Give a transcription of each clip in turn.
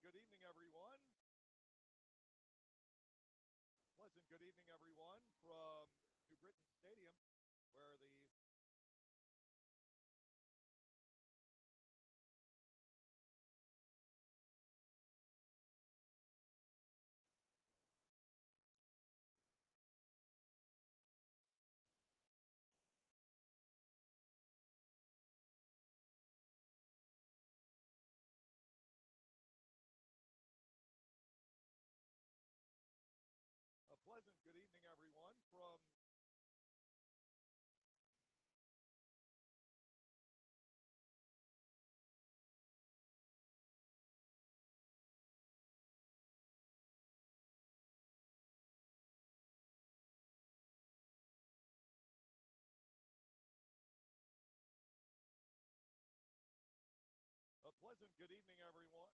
good evening, everyone. Pleasant good evening, everyone, from New Britain Stadium, where the a pleasant good evening, everyone, from a pleasant good evening, everyone.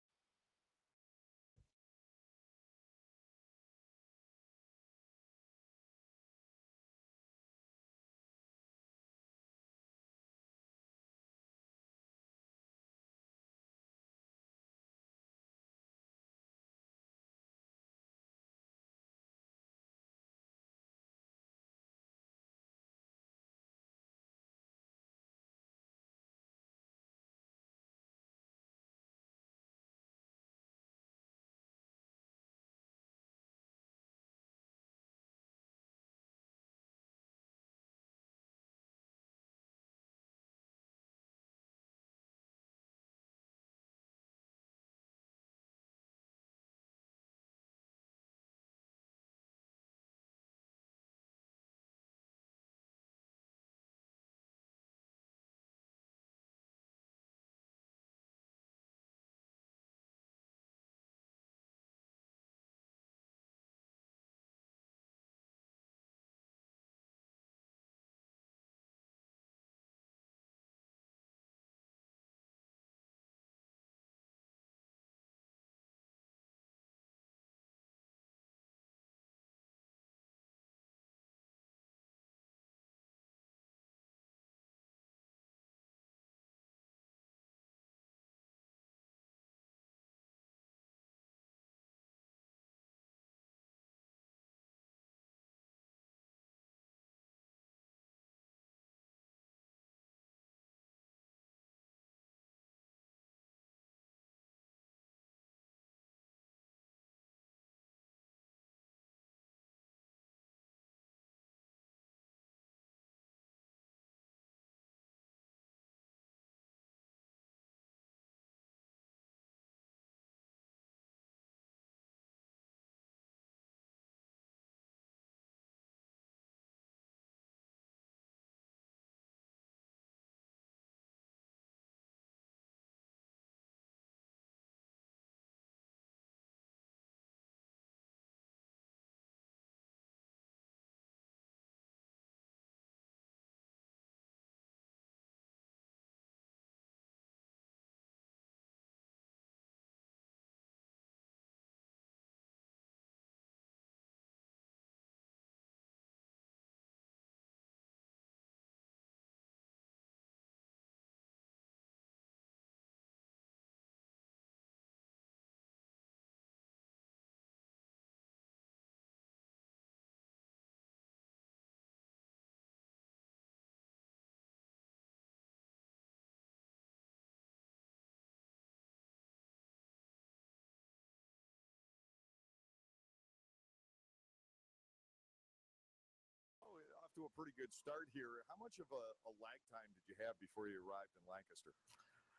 Oh, off to a pretty good start here. How much of a lag time did you have before you arrived in Lancaster?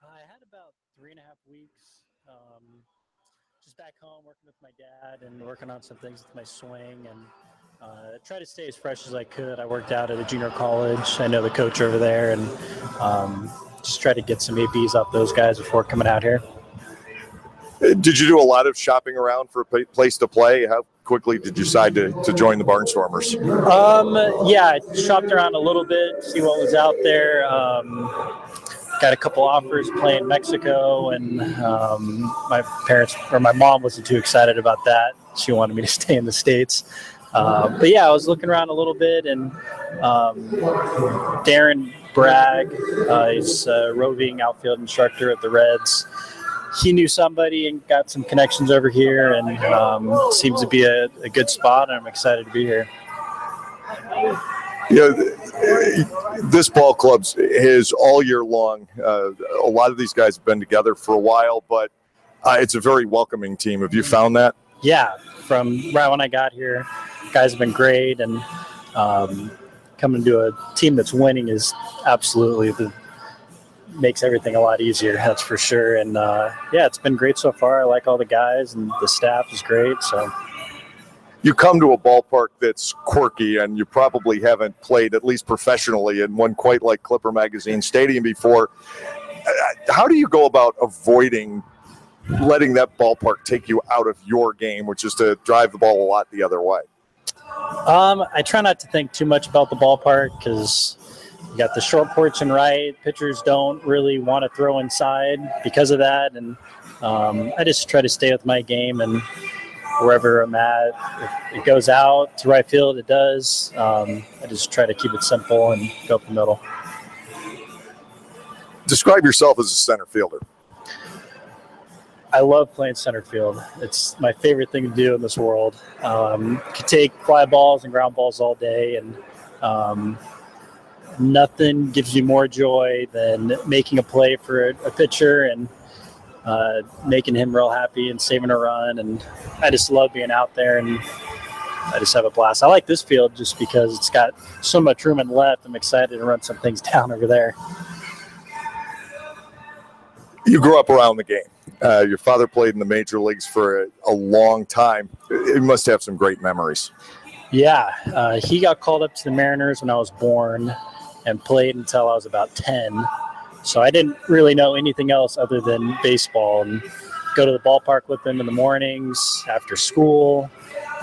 I had about 3.5 weeks. Just back home working with my dad and working on some things with my swing and try to stay as fresh as I could. I worked out at a junior college. I know the coach over there and just try to get some APs off those guys before coming out here. Did you do a lot of shopping around for a place to play? How quickly did you decide to join the Barnstormers? Yeah, I shopped around a little bit, see what was out there. Got a couple offers playing Mexico, and my mom wasn't too excited about that. She wanted me to stay in the States. But yeah, I was looking around a little bit, and Darren Bragg is a roving outfield instructor at the Reds. he knew somebody and got some connections over here, and seems to be a good spot, and I'm excited to be here. You know, this ball club has all year long. A lot of these guys have been together for a while, but it's a very welcoming team. Have you found that? Yeah, from right when I got here, guys have been great, and coming to a team that's winning is absolutely makes everything a lot easier. That's for sure. And yeah, it's been great so far. I like all the guys, and the staff is great. So. You come to a ballpark that's quirky, and you probably haven't played, at least professionally, in one quite like Clipper Magazine Stadium before. How do you go about avoiding letting that ballpark take you out of your game, which is to drive the ball a lot the other way? I try not to think too much about the ballpark because you got the short porch and right. Pitchers don't really want to throw inside because of that, and I just try to stay with my game, and wherever I'm at, if it goes out to right field, it does. I just try to keep it simple and go up the middle. Describe yourself as a center fielder. I love playing center field. It's my favorite thing to do in this world. Could take fly balls and ground balls all day, and nothing gives you more joy than making a play for a pitcher and making him real happy and saving a run. And I just love being out there, and I just have a blast. I like this field just because it's got so much room and left. I'm excited to run some things down over there. You grew up around the game. Your father played in the major leagues for a long time. You must have some great memories. Yeah, he got called up to the Mariners when I was born and played until I was about 10. So I didn't really know anything else other than baseball, and go to the ballpark with him in the mornings after school,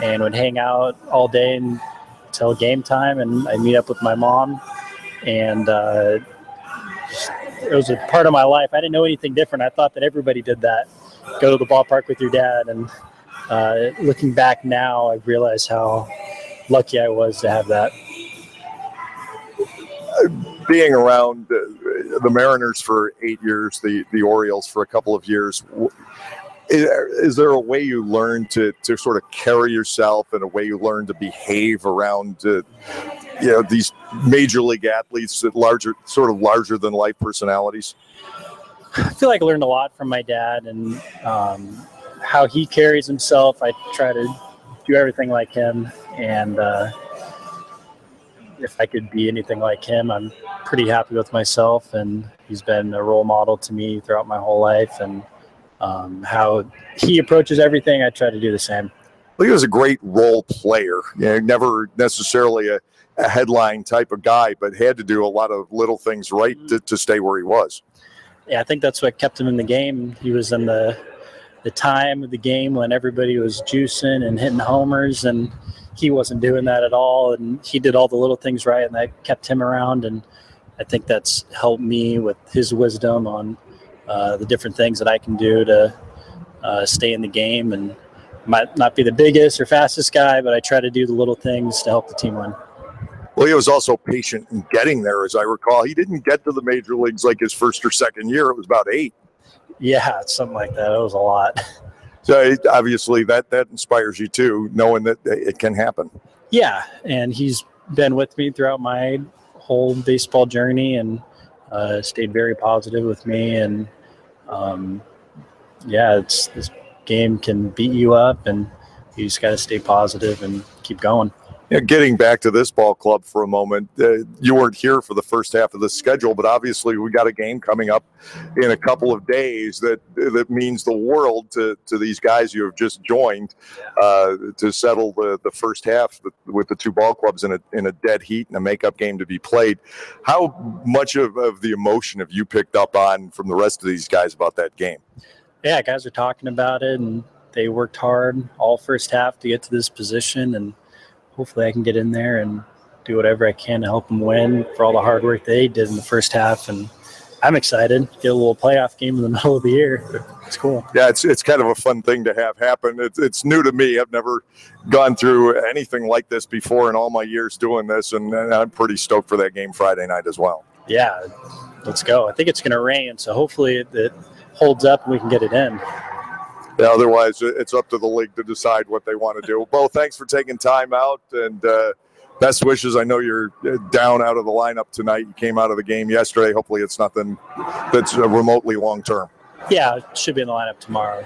and would hang out all day until game time. And I'd meet up with my mom, and it was a part of my life. I didn't know anything different. I thought that everybody did that. Go to the ballpark with your dad. And looking back now, I realize how lucky I was to have that. Being around the Mariners for 8 years, the Orioles for a couple of years, is there a way you learn to sort of carry yourself, and a way you learn to behave around these major league athletes, that larger than life personalities? I feel like I learned a lot from my dad, and how he carries himself. I try to do everything like him, and if I could be anything like him, I'm pretty happy with myself. And he's been a role model to me throughout my whole life, and how he approaches everything, I try to do the same. Well, he was a great role player. Never necessarily a headline type of guy, but had to do a lot of little things right to stay where he was. Yeah, I think that's what kept him in the game. He was in the time of the game when everybody was juicing and hitting homers, and he wasn't doing that at all. And he did all the little things right, and that kept him around. And I think that's helped me with his wisdom on the different things that I can do to stay in the game. And might not be the biggest or fastest guy, but I try to do the little things to help the team win. Well, he was also patient in getting there, as I recall. He didn't get to the major leagues like his first or second year. It was about 8. Yeah, something like that. It was a lot. So obviously that inspires you too, knowing that it can happen. Yeah, and he's been with me throughout my whole baseball journey, and stayed very positive with me. And this game can beat you up, and you just got to stay positive and keep going. Getting back to this ball club for a moment, you weren't here for the first half of the schedule, but obviously we got a game coming up in a couple of days that means the world to these guys you have just joined, to settle the first half with the two ball clubs in a dead heat and a makeup game to be played. How much of the emotion have you picked up on from the rest of these guys about that game? Yeah, guys are talking about it, and they worked hard all first half to get to this position, and hopefully I can get in there and do whatever I can to help them win for all the hard work they did in the first half. And I'm excited. Get a little playoff game in the middle of the year. It's cool. Yeah, it's kind of a fun thing to have happen. It's new to me. I've never gone through anything like this before in all my years doing this, and I'm pretty stoked for that game Friday night as well. Yeah, let's go. I think it's going to rain, so hopefully it holds up and we can get it in. Yeah, otherwise, it's up to the league to decide what they want to do. Bo, thanks for taking time out, and best wishes. I know you're down out of the lineup tonight. You came out of the game yesterday. Hopefully it's nothing that's remotely long-term. Yeah, it should be in the lineup tomorrow.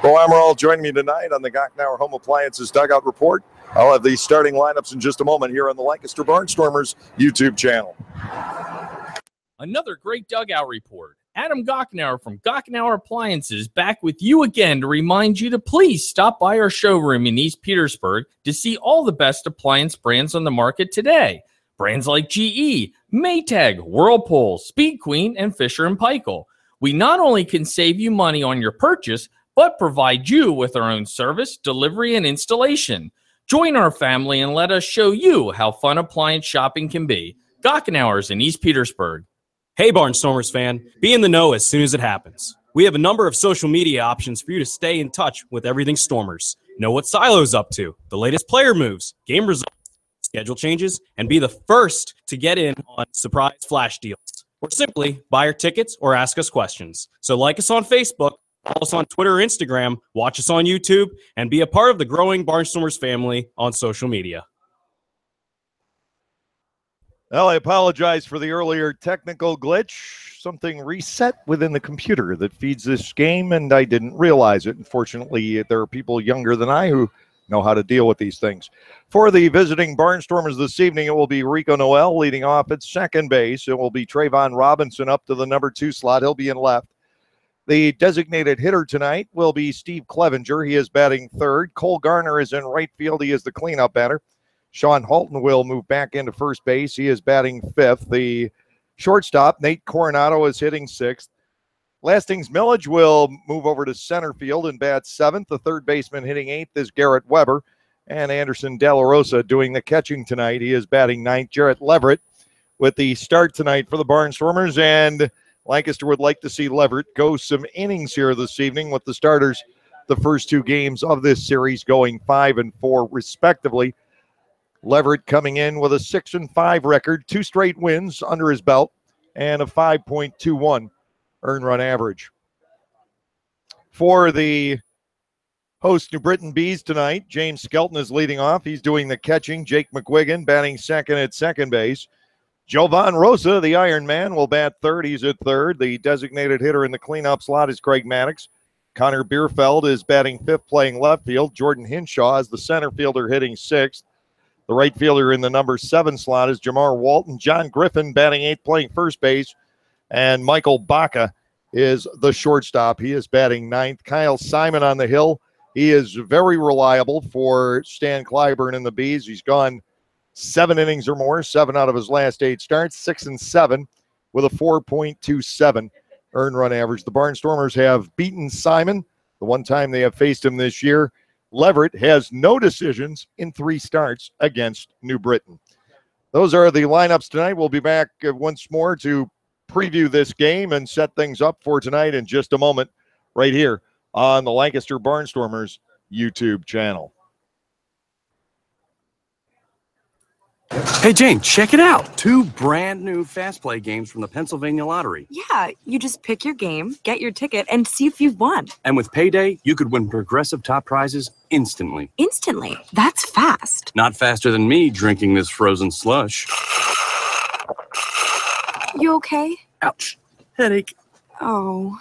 Bo Amaral joining me tonight on the Gocknauer Home Appliances Dugout Report. I'll have the starting lineups in just a moment here on the Lancaster Barnstormers YouTube channel. Another great dugout report. Adam Gocknauer from Gocknauer Appliances back with you again to remind you to please stop by our showroom in East Petersburg to see all the best appliance brands on the market today. Brands like GE, Maytag, Whirlpool, Speed Queen, and Fisher & Paykel. We not only can save you money on your purchase, but provide you with our own service, delivery, and installation. Join our family and let us show you how fun appliance shopping can be. Gocknauer's in East Petersburg. Hey Barnstormers fan, be in the know as soon as it happens. We have a number of social media options for you to stay in touch with everything Stormers. Know what Silo's up to, the latest player moves, game results, schedule changes, and be the first to get in on surprise flash deals. Or simply buy our tickets or ask us questions. So like us on Facebook, follow us on Twitter or Instagram, watch us on YouTube, and be a part of the growing Barnstormers family on social media. Well, I apologize for the earlier technical glitch. Something reset within the computer that feeds this game, and I didn't realize it. Unfortunately, there are people younger than I who know how to deal with these things. For the visiting Barnstormers this evening, it will be Rico Noel leading off at second base. It will be Trayvon Robinson up to the number 2 slot. He'll be in left. The designated hitter tonight will be Steve Clevenger. He is batting third. Cole Garner is in right field. He is the cleanup batter. Sean Halton will move back into first base. He is batting fifth. The shortstop, Nate Coronado, is hitting sixth. Lastings Millage will move over to center field and bat seventh. The third baseman hitting eighth is Garrett Weber. And Anderson De La Rosa doing the catching tonight. He is batting ninth. Jarrett Leverett with the start tonight for the Barnstormers. And Lancaster would like to see Leverett go some innings here this evening with the starters the first 2 games of this series going 5 and 4 respectively. Leverett coming in with a 6-5 record, 2 straight wins under his belt, and a 5.21 earned run average. For the host New Britain Bees tonight, James Skelton is leading off. He's doing the catching. Jake McGuigan batting second at second base. Jovan Rosa, the Iron Man, will bat third. He's at third. The designated hitter in the cleanup slot is Craig Maddox. Connor Bierfeld is batting fifth, playing left field. Jordan Hinshaw is the center fielder hitting sixth. The right fielder in the number 7 slot is Jamar Walton. John Griffin batting eighth, playing first base. And Michael Baca is the shortstop. He is batting ninth. Kyle Simon on the hill. He is very reliable for Stan Clyburn and the Bees. He's gone 7 innings or more, 7 out of his last 8 starts, 6 and 7 with a 4.27 earned run average. The Barnstormers have beaten Simon the one time they have faced him this year. Leverett has no decisions in 3 starts against New Britain. Those are the lineups tonight. We'll be back once more to preview this game and set things up for tonight in just a moment right here on the Lancaster Barnstormers YouTube channel. Hey, Jane, check it out. 2 brand new Fast Play games from the Pennsylvania Lottery. Yeah, you just pick your game, get your ticket, and see if you've won. And with Payday, you could win progressive top prizes instantly. Instantly? That's fast. Not faster than me drinking this frozen slush. You okay? Ouch. Headache. Oh.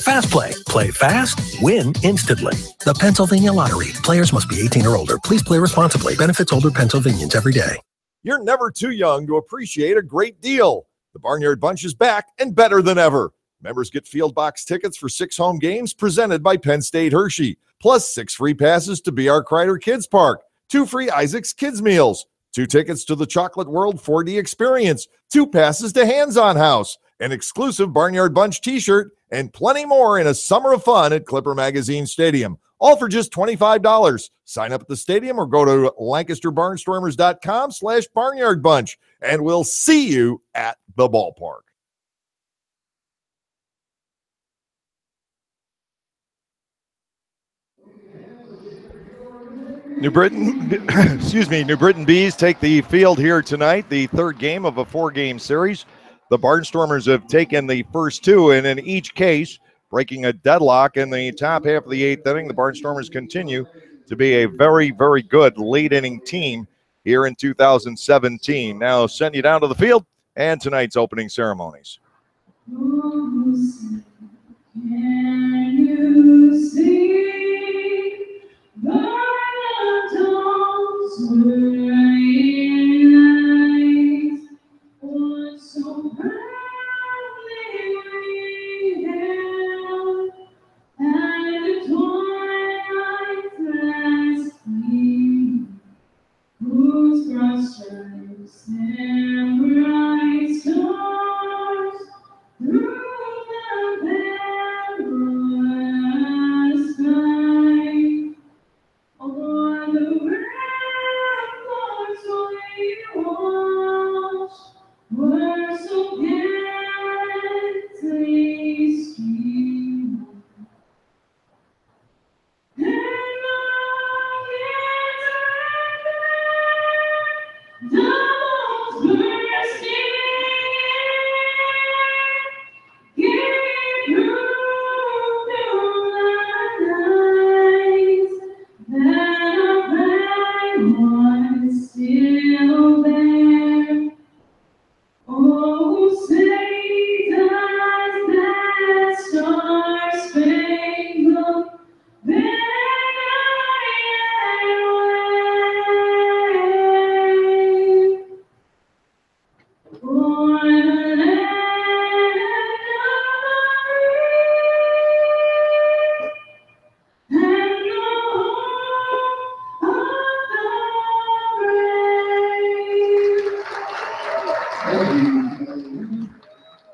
Fast Play. Play fast, win instantly. The Pennsylvania Lottery. Players must be 18 or older. Please play responsibly. Benefits older Pennsylvanians every day. You're never too young to appreciate a great deal. The Barnyard Bunch is back and better than ever. Members get field box tickets for 6 home games presented by Penn State Hershey, plus 6 free passes to B.R. Kreider Kids Park, 2 free Isaac's Kids Meals, 2 tickets to the Chocolate World 4D Experience, 2 passes to Hands-On House, an exclusive Barnyard Bunch t-shirt, and plenty more in a summer of fun at Clipper Magazine Stadium. All for just $25. Sign up at the stadium or go to LancasterBarnstormers.com/barnyardbunch, and we'll see you at the ballpark. New Britain Bees take the field here tonight, the 3rd game of a 4-game series. The Barnstormers have taken the first 2, and in each case, breaking a deadlock in the top half of the 8th inning. The Barnstormers continue to be a very, very good late inning team here in 2017. Now send you down to the field and tonight's opening ceremonies. Can you see by the dawn's early light what so proudly we hailed, and the twilight flash gleam, whose broad stripes and bright stars through the perilous night, on the ramparts we watched, were so gallantly streaming, and the doubles bursting gave proof through the night that our flag was still there. Oh, say does that star-spangled banner yet wave o'er the land of the free and the home of the brave?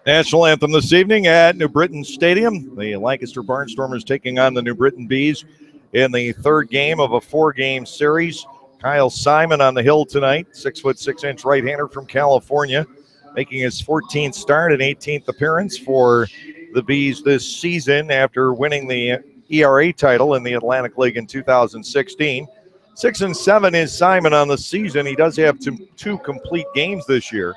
National anthem this evening at New Britain Stadium. The Lancaster Barnstormers taking on the New Britain Bees in the third game of a 4-game series. Kyle Simon on the hill tonight, 6'6" right-hander from California, making his 14th start and 18th appearance for the Bees this season after winning the ERA title in the Atlantic League in 2016. 6-7 is Simon on the season. He does have two complete games this year.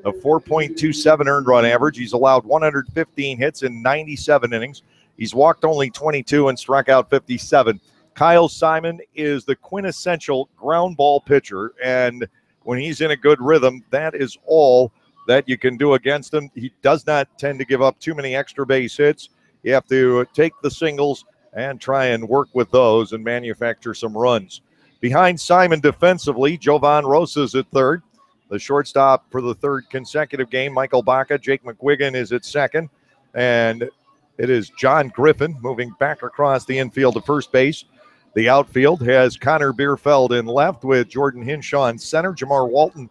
A 4.27 earned run average. He's allowed 115 hits in 97 innings. He's walked only 22 and struck out 57. Kyle Simon is the quintessential ground ball pitcher, and when he's in a good rhythm, that is all that you can do against him. He does not tend to give up too many extra base hits. You have to take the singles and try and work with those and manufacture some runs. Behind Simon defensively, Jovan Rosas at third. The shortstop for the third consecutive game, Michael Baca. Jake McGuigan is at second. And it is John Griffin moving back across the infield to first base. The outfield has Connor Bierfeld in left with Jordan Hinshaw in center. Jamar Walton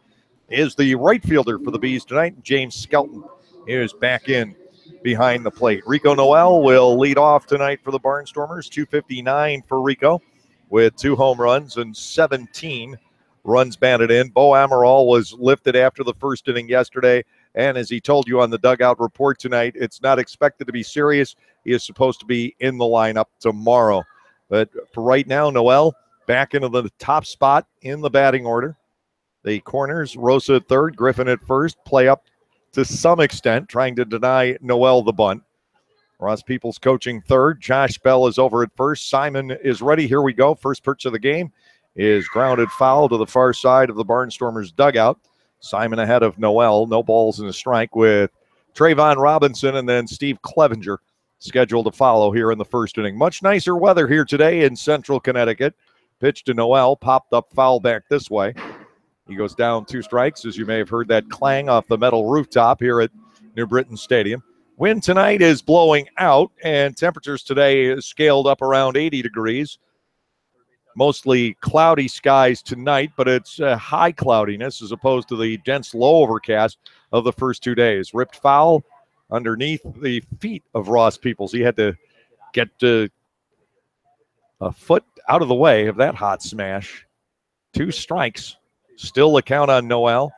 is the right fielder for the Bees tonight. James Skelton is back in behind the plate. Rico Noel will lead off tonight for the Barnstormers. 259 for Rico with 2 home runs and 17 runs batted in. Bo Amaral was lifted after the first inning yesterday, and as he told you on the dugout report tonight, it's not expected to be serious. He is supposed to be in the lineup tomorrow. But for right now, Noel back into the top spot in the batting order. The corners, Rosa at third, Griffin at first, play up to some extent, trying to deny Noel the bunt. Ross Peoples coaching third. Josh Bell is over at first. Simon is ready. Here we go. First pitch of the game is grounded foul to the far side of the Barnstormers dugout. Simon ahead of Noel. No balls and a strike with Trayvon Robinson and then Steve Clevenger scheduled to follow here in the first inning. Much nicer weather here today in central Connecticut. Pitch to Noel, popped up foul back this way. He goes down 2 strikes, as you may have heard that clang off the metal rooftop here at New Britain Stadium. Wind tonight is blowing out, and temperatures today is scaled up around 80 degrees. Mostly cloudy skies tonight, but it's high cloudiness as opposed to the dense low overcast of the first 2 days. Ripped foul underneath the feet of Ross Peoples. He had to get a foot out of the way of that hot smash. 2 strikes. Still a count on Noel.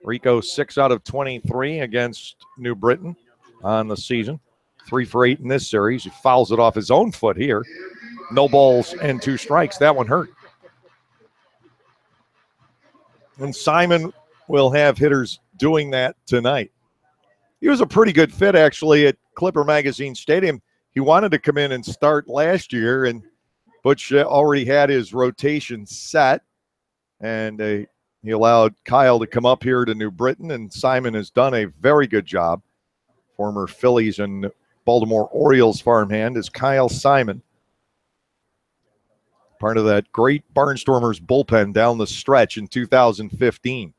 Rico 6 out of 23 against New Britain on the season. 3 for 8 in this series. He fouls it off his own foot here. No balls and 2 strikes. That one hurt. And Simon will have hitters doing that tonight. he was a pretty good fit, actually, at Clipper Magazine Stadium. He wanted to come in and start last year, and Butch already had his rotation set, and he allowed Kyle to come up here to New Britain, and Simon has done a very good job. Former Phillies and Baltimore Orioles farmhand is Kyle Simon. Part of that great Barnstormers bullpen down the stretch in 2015.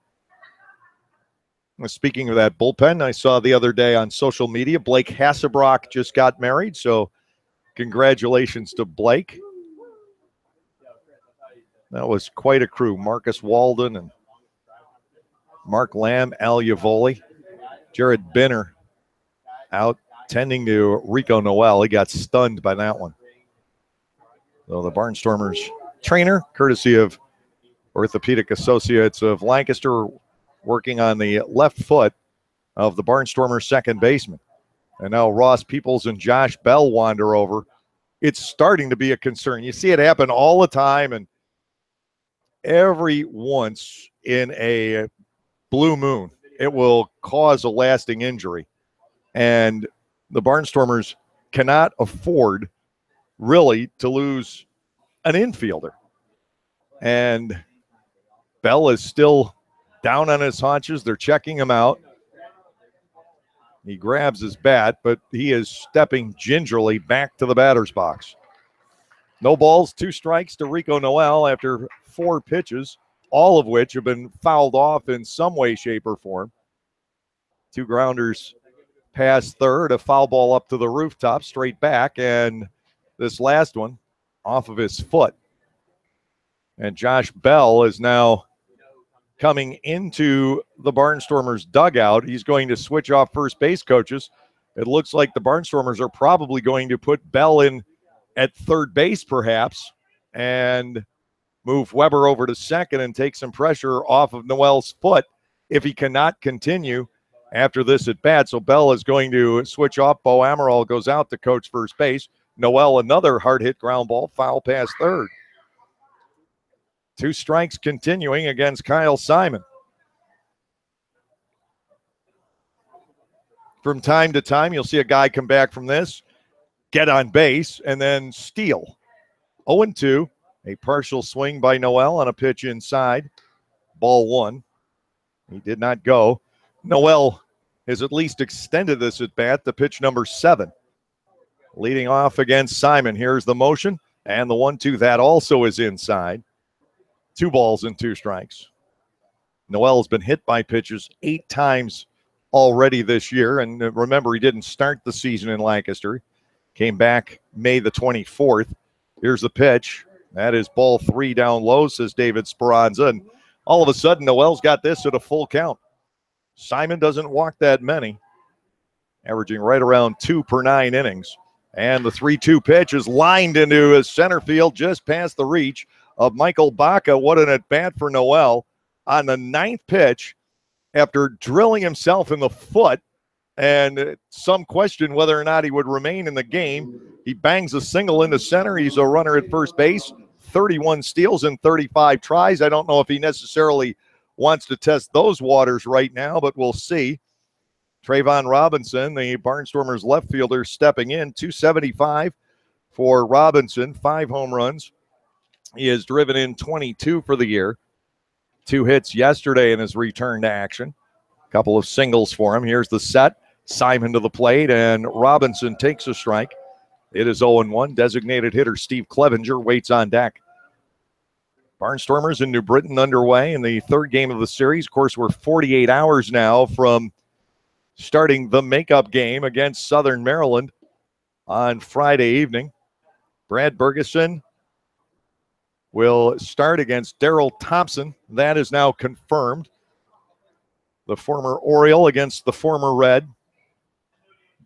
Speaking of that bullpen, I saw the other day on social media, Blake Hassebrock just got married, so congratulations to Blake. That was quite a crew. Marcus Walden and Mark Lamb, Al Yavoli, Jared Binner out tending to Rico Noel. He got stunned by that one. So the Barnstormers trainer, courtesy of Orthopedic Associates of Lancaster, working on the left foot of the Barnstormers second baseman. And now Ross Peoples and Josh Bell wander over. It's starting to be a concern. You see it happen all the time, and every once in a blue moon, it will cause a lasting injury. And the Barnstormers cannot afford really to lose an infielder. And Bell is still down on his haunches. They're checking him out. He grabs his bat, but he is stepping gingerly back to the batter's box. No balls, 2 strikes to Rico Noel after 4 pitches, all of which have been fouled off in some way, shape, or form. 2 grounders past third, a foul ball up to the rooftop, straight back, and this last one off of his foot. And Josh Bell is now coming into the Barnstormers dugout. He's going to switch off first base coaches. It looks like the Barnstormers are probably going to put Bell in at third base perhaps and move Weber over to second and take some pressure off of Noel's foot if he cannot continue after this at bat. So Bell is going to switch off. Bo Amaral goes out to coach first base. Noel, another hard hit ground ball, foul past third. 2 strikes continuing against Kyle Simon. From time to time, you'll see a guy come back from this, get on base, and then steal. 0-2, a partial swing by Noel on a pitch inside. Ball 1. He did not go. Noel has at least extended this at bat to pitch number 7. Leading off against Simon. Here's the motion, and the 1-2 that also is inside. 2 balls and 2 strikes. Noel's been hit by pitches 8 times already this year. And remember, he didn't start the season in Lancaster. Came back May the 24th. Here's the pitch. That is ball 3 down low, says David Speranza. And all of a sudden, Noel's got this at a full count. Simon doesn't walk that many, averaging right around 2 per 9 innings. And the 3-2 pitch is lined into his center field just past the reach of Michael Baca. What an at-bat for Noel on the 9th pitch after drilling himself in the foot and some question whether or not he would remain in the game. He bangs a single into center. He's a runner at first base, 31 steals and 35 tries. I don't know if he necessarily wants to test those waters right now, but we'll see. Trayvon Robinson, the Barnstormers left fielder, stepping in. 275 for Robinson, 5 home runs. He has driven in 22 for the year. 2 hits yesterday in his return to action. A couple of singles for him. Here's the set. Simon to the plate, and Robinson takes a strike. It is 0-1. Designated hitter Steve Clevenger waits on deck. Barnstormers in New Britain underway in the 3rd game of the series. Of course, we're 48 hours now from starting the makeup game against Southern Maryland on Friday evening. Brad Bergeson will start against Darrell Thompson. That is now confirmed. The former Oriole against the former Red.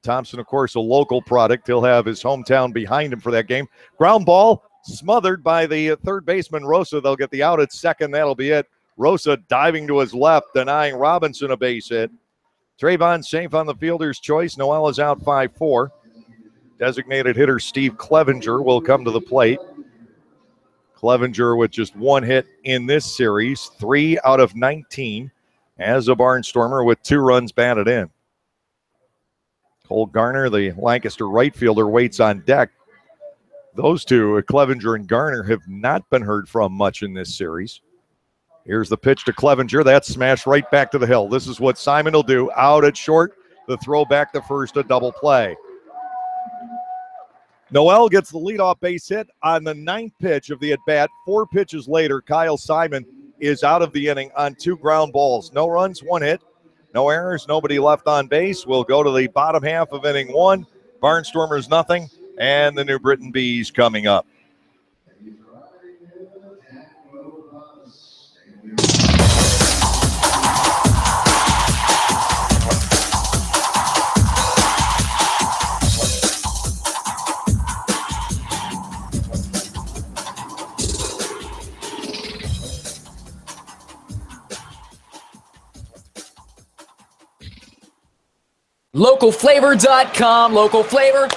Thompson, of course, a local product. He'll have his hometown behind him for that game. Ground ball smothered by the third baseman, Rosa. They'll get the out at second. That'll be it. Rosa diving to his left, denying Robinson a base hit. Trayvon safe on the fielder's choice. Noel is out 5-4. Designated hitter Steve Clevenger will come to the plate. Clevenger with just 1 hit in this series, 3 out of 19 as a Barnstormer with 2 runs batted in. Cole Garner, the Lancaster right fielder, waits on deck. Those two, Clevenger and Garner, have not been heard from much in this series. Here's the pitch to Clevenger. That's smashed right back to the hill. This is what Simon will do. Out at short, the throw back to first, a double play. Noel gets the leadoff base hit on the 9th pitch of the at-bat. 4 pitches later, Kyle Simon is out of the inning on 2 ground balls. No runs, 1 hit, no errors, nobody left on base. We'll go to the bottom half of inning 1. Barnstormers nothing, and the New Britain Bees coming up. Localflavor.com, local flavor.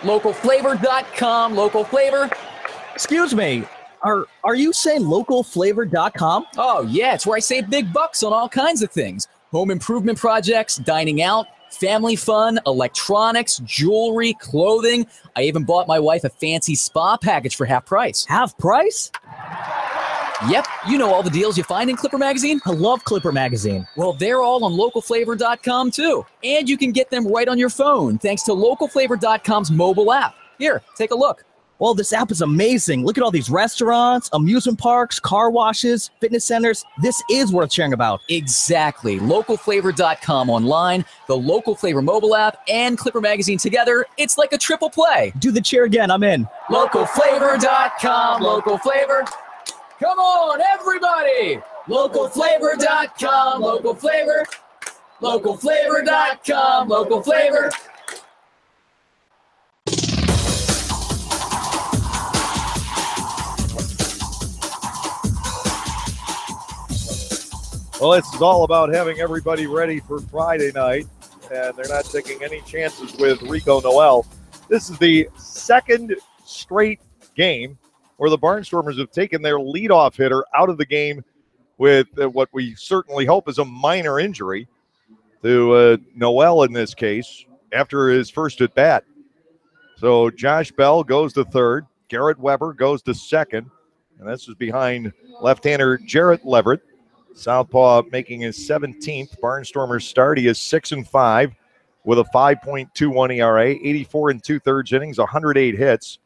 Localflavor.com, local flavor. Excuse me, are you saying localflavor.com? Oh, yeah, it's where I save big bucks on all kinds of things. Home improvement projects, dining out, family fun, electronics, jewelry, clothing. I even bought my wife a fancy spa package for half price. Half price? Yep, you know all the deals you find in Clipper Magazine. I love Clipper Magazine. Well, they're all on localflavor.com too. And you can get them right on your phone thanks to localflavor.com's mobile app. Here, take a look. Well, this app is amazing. Look at all these restaurants, amusement parks, car washes, fitness centers. This is worth sharing about. Exactly. Localflavor.com online, the Local Flavor mobile app, and Clipper Magazine together. It's like a triple play. Do the cheer again. I'm in. Localflavor.com, local flavor. Come on, everybody! Localflavor.com, local flavor. Localflavor.com, local flavor. Well, this is all about having everybody ready for Friday night, and they're not taking any chances with Rico Noel. This is the 2nd straight game where the Barnstormers have taken their leadoff hitter out of the game with what we certainly hope is a minor injury to Noel in this case after his first at bat. So Josh Bell goes to 3rd, Garrett Weber goes to 2nd, and this is behind left-hander Jarrett Leverett. Southpaw making his 17th Barnstormers start. He is 6-5 with a 5.21 ERA, 84 2/3 innings, 108 hits,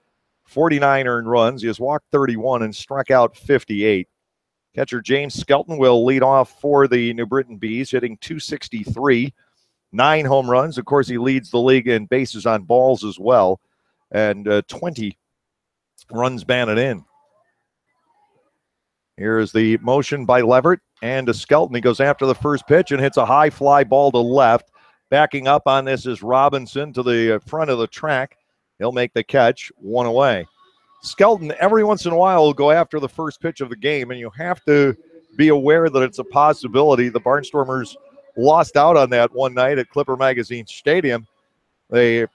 49 earned runs. He has walked 31 and struck out 58. Catcher James Skelton will lead off for the New Britain Bees, hitting .263, 9 home runs. Of course, he leads the league in bases on balls as well, and 20 runs batted in. Here's the motion by Leverett and to Skelton. He goes after the first pitch and hits a high fly ball to left. Backing up on this is Robinson to the front of the track. He'll make the catch, 1 away. Skelton, every once in a while, will go after the first pitch of the game, and you have to be aware that it's a possibility. The Barnstormers lost out on that one night at Clipper Magazine Stadium. They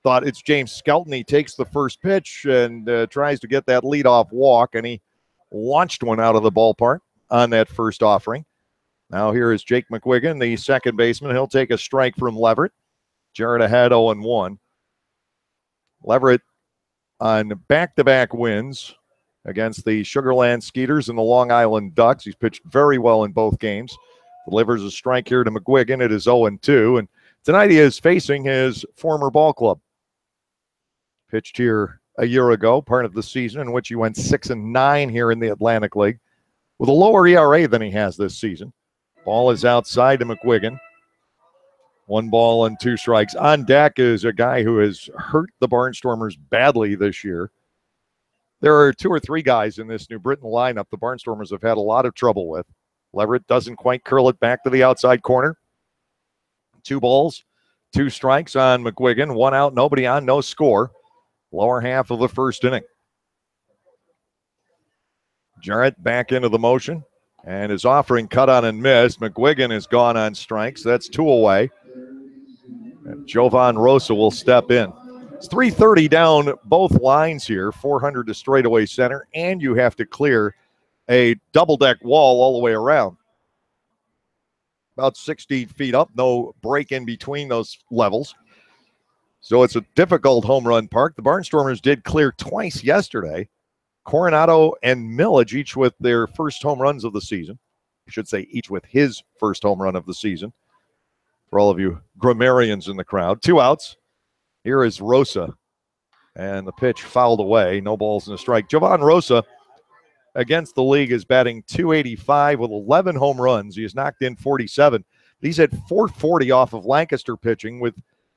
thought it's James Skelton. He takes the first pitch and tries to get that leadoff walk, and he launched one out of the ballpark on that first offering. Now here is Jake McQuiggan, the second baseman. He'll take a strike from Leverett. Jarrett ahead 0-1. Leverett on back-to-back wins against the Sugarland Skeeters and the Long Island Ducks. He's pitched very well in both games. Delivers a strike here to McQuiggan. It is 0-2. And tonight he is facing his former ball club. Pitched here a year ago, part of the season in which he went 6-9 here in the Atlantic League with a lower ERA than he has this season. Ball is outside to McQuiggan. 1 ball and 2 strikes. On deck is a guy who has hurt the Barnstormers badly this year. There are 2 or 3 guys in this New Britain lineup the Barnstormers have had a lot of trouble with. Leverett doesn't quite curl it back to the outside corner. 2 balls, 2 strikes on McQuiggan. 1 out, nobody on, no score. Lower half of the first inning. Jarrett back into the motion, and his offering cut on and missed. McQuiggan is gone on strikes. That's 2 away. And Jovan Rosa will step in. It's 330 down both lines here, 400 to straightaway center, and you have to clear a double-deck wall all the way around. About 60 feet up, no break in between those levels. So it's a difficult home run park. The Barnstormers did clear twice yesterday. Coronado and Millage each with their first home runs of the season. I should say each with his first home run of the season. For all of you grammarians in the crowd. 2 outs. Here is Rosa. And the pitch fouled away. No balls and a strike. Jovan Rosa against the league is batting .285 with 11 home runs. He has knocked in 47. He's at .440 off of Lancaster pitching with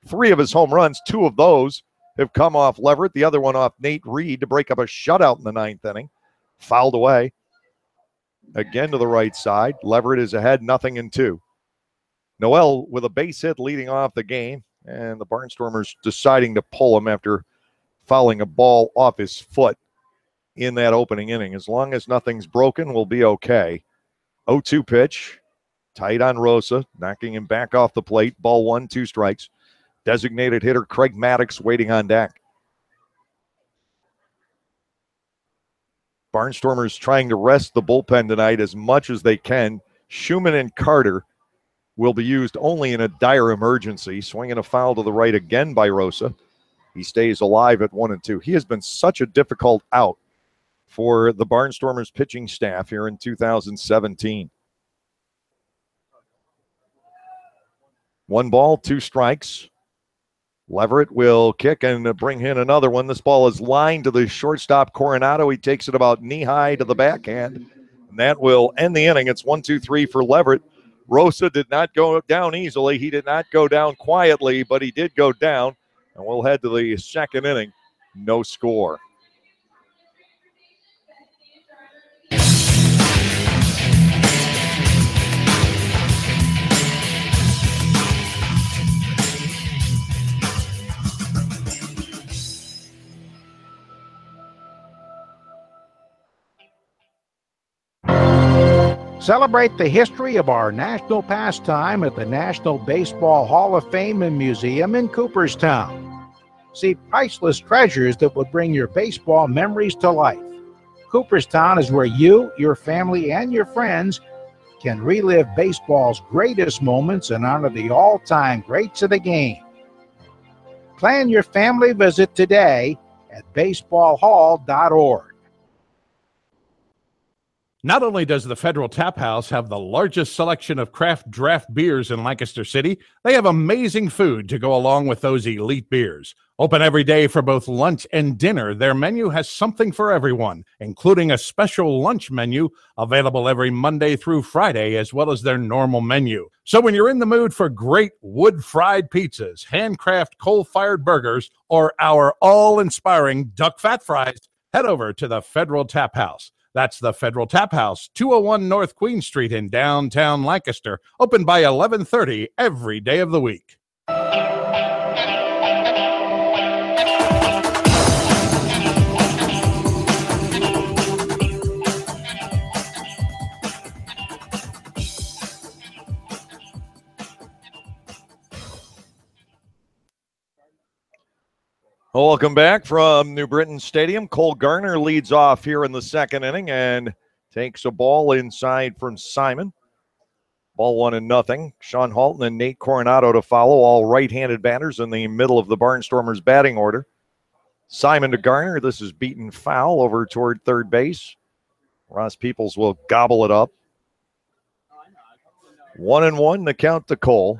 3 of his home runs. 2 of those have come off Leverett. The other one off Nate Reed to break up a shutout in the 9th inning. Fouled away. Again to the right side. Leverett is ahead, 0-2. Noel with a base hit leading off the game. And the Barnstormers deciding to pull him after fouling a ball off his foot in that opening inning. As long as nothing's broken, we'll be okay. 0-2 pitch. Tight on Rosa, knocking him back off the plate. Ball 1, 2 strikes. Designated hitter Craig Maddox waiting on deck. Barnstormers trying to rest the bullpen tonight as much as they can. Schumann and Carter will be used only in a dire emergency. Swinging a foul to the right again by Rosa. He stays alive at 1-2. He has been such a difficult out for the Barnstormers pitching staff here in 2017. 1 ball, 2 strikes. Leverett will kick and bring in another one. This ball is lined to the shortstop Coronado. He takes it about knee-high to the backhand, and that will end the inning. It's 1-2-3 for Leverett. Rosa did not go down easily. He did not go down quietly, but he did go down, and we'll head to the 2nd inning. No score. Celebrate the history of our national pastime at the National Baseball Hall of Fame and Museum in Cooperstown. See priceless treasures that will bring your baseball memories to life. Cooperstown is where you, your family, and your friends can relive baseball's greatest moments and honor the all-time greats of the game. Plan your family visit today at baseballhall.org. Not only does the Federal Tap House have the largest selection of craft draft beers in Lancaster City, they have amazing food to go along with those elite beers. Open every day for both lunch and dinner, their menu has something for everyone, including a special lunch menu available every Monday through Friday, as well as their normal menu. So when you're in the mood for great wood-fried pizzas, handcraft coal-fired burgers, or our all-inspiring duck fat fries, head over to the Federal Tap House. That's the Federal Tap House, 201 North Queen Street in downtown Lancaster, open by 11:30 every day of the week. Welcome back from New Britain Stadium. Cole Garner leads off here in the 2nd inning and takes a ball inside from Simon. Ball 1-0. Sean Halton and Nate Coronado to follow, all right-handed batters in the middle of the Barnstormers batting order. Simon to Garner. This is beaten foul over toward third base. Ross Peoples will gobble it up. 1-1 the count to Cole.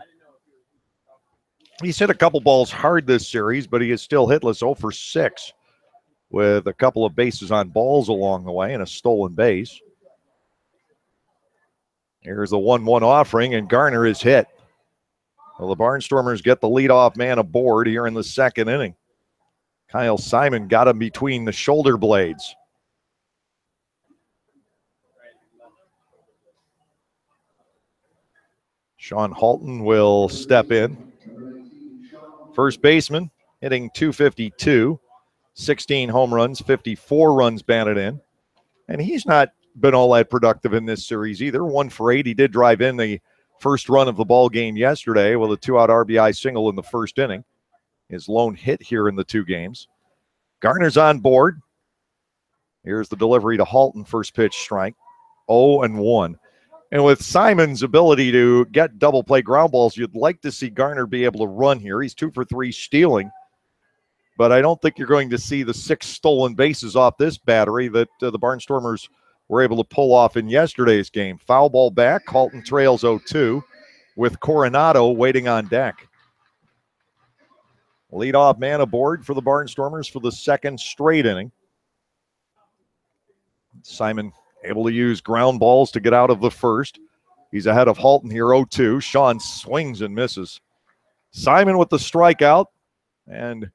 He's hit a couple balls hard this series, but he is still hitless, 0 for 6, with a couple of bases on balls along the way and a stolen base. Here's the 1-1 offering, and Garner is hit. Well, the Barnstormers get the leadoff man aboard here in the 2nd inning. Kyle Simon got him between the shoulder blades. Sean Halton will step in. First baseman hitting .252, 16 home runs, 54 runs batted in. And he's not been all that productive in this series either. 1 for 8. He did drive in the first run of the ball game yesterday with a 2-out RBI single in the 1st inning. His lone hit here in the 2 games. Garner's on board. Here's the delivery to Halton, first pitch strike. 0-1. And with Simon's ability to get double play ground balls, you'd like to see Garner be able to run here. He's 2 for 3 stealing but I don't think you're going to see the 6 stolen bases off this battery that the Barnstormers were able to pull off in yesterday's game. Foul ball back. Halton trails 0-2 with Coronado waiting on deck. Leadoff man aboard for the Barnstormers for the second straight inning. Simon able to use ground balls to get out of the first. He's ahead of Halton here, 0-2. Sean swings and misses. Simon with the strikeout, and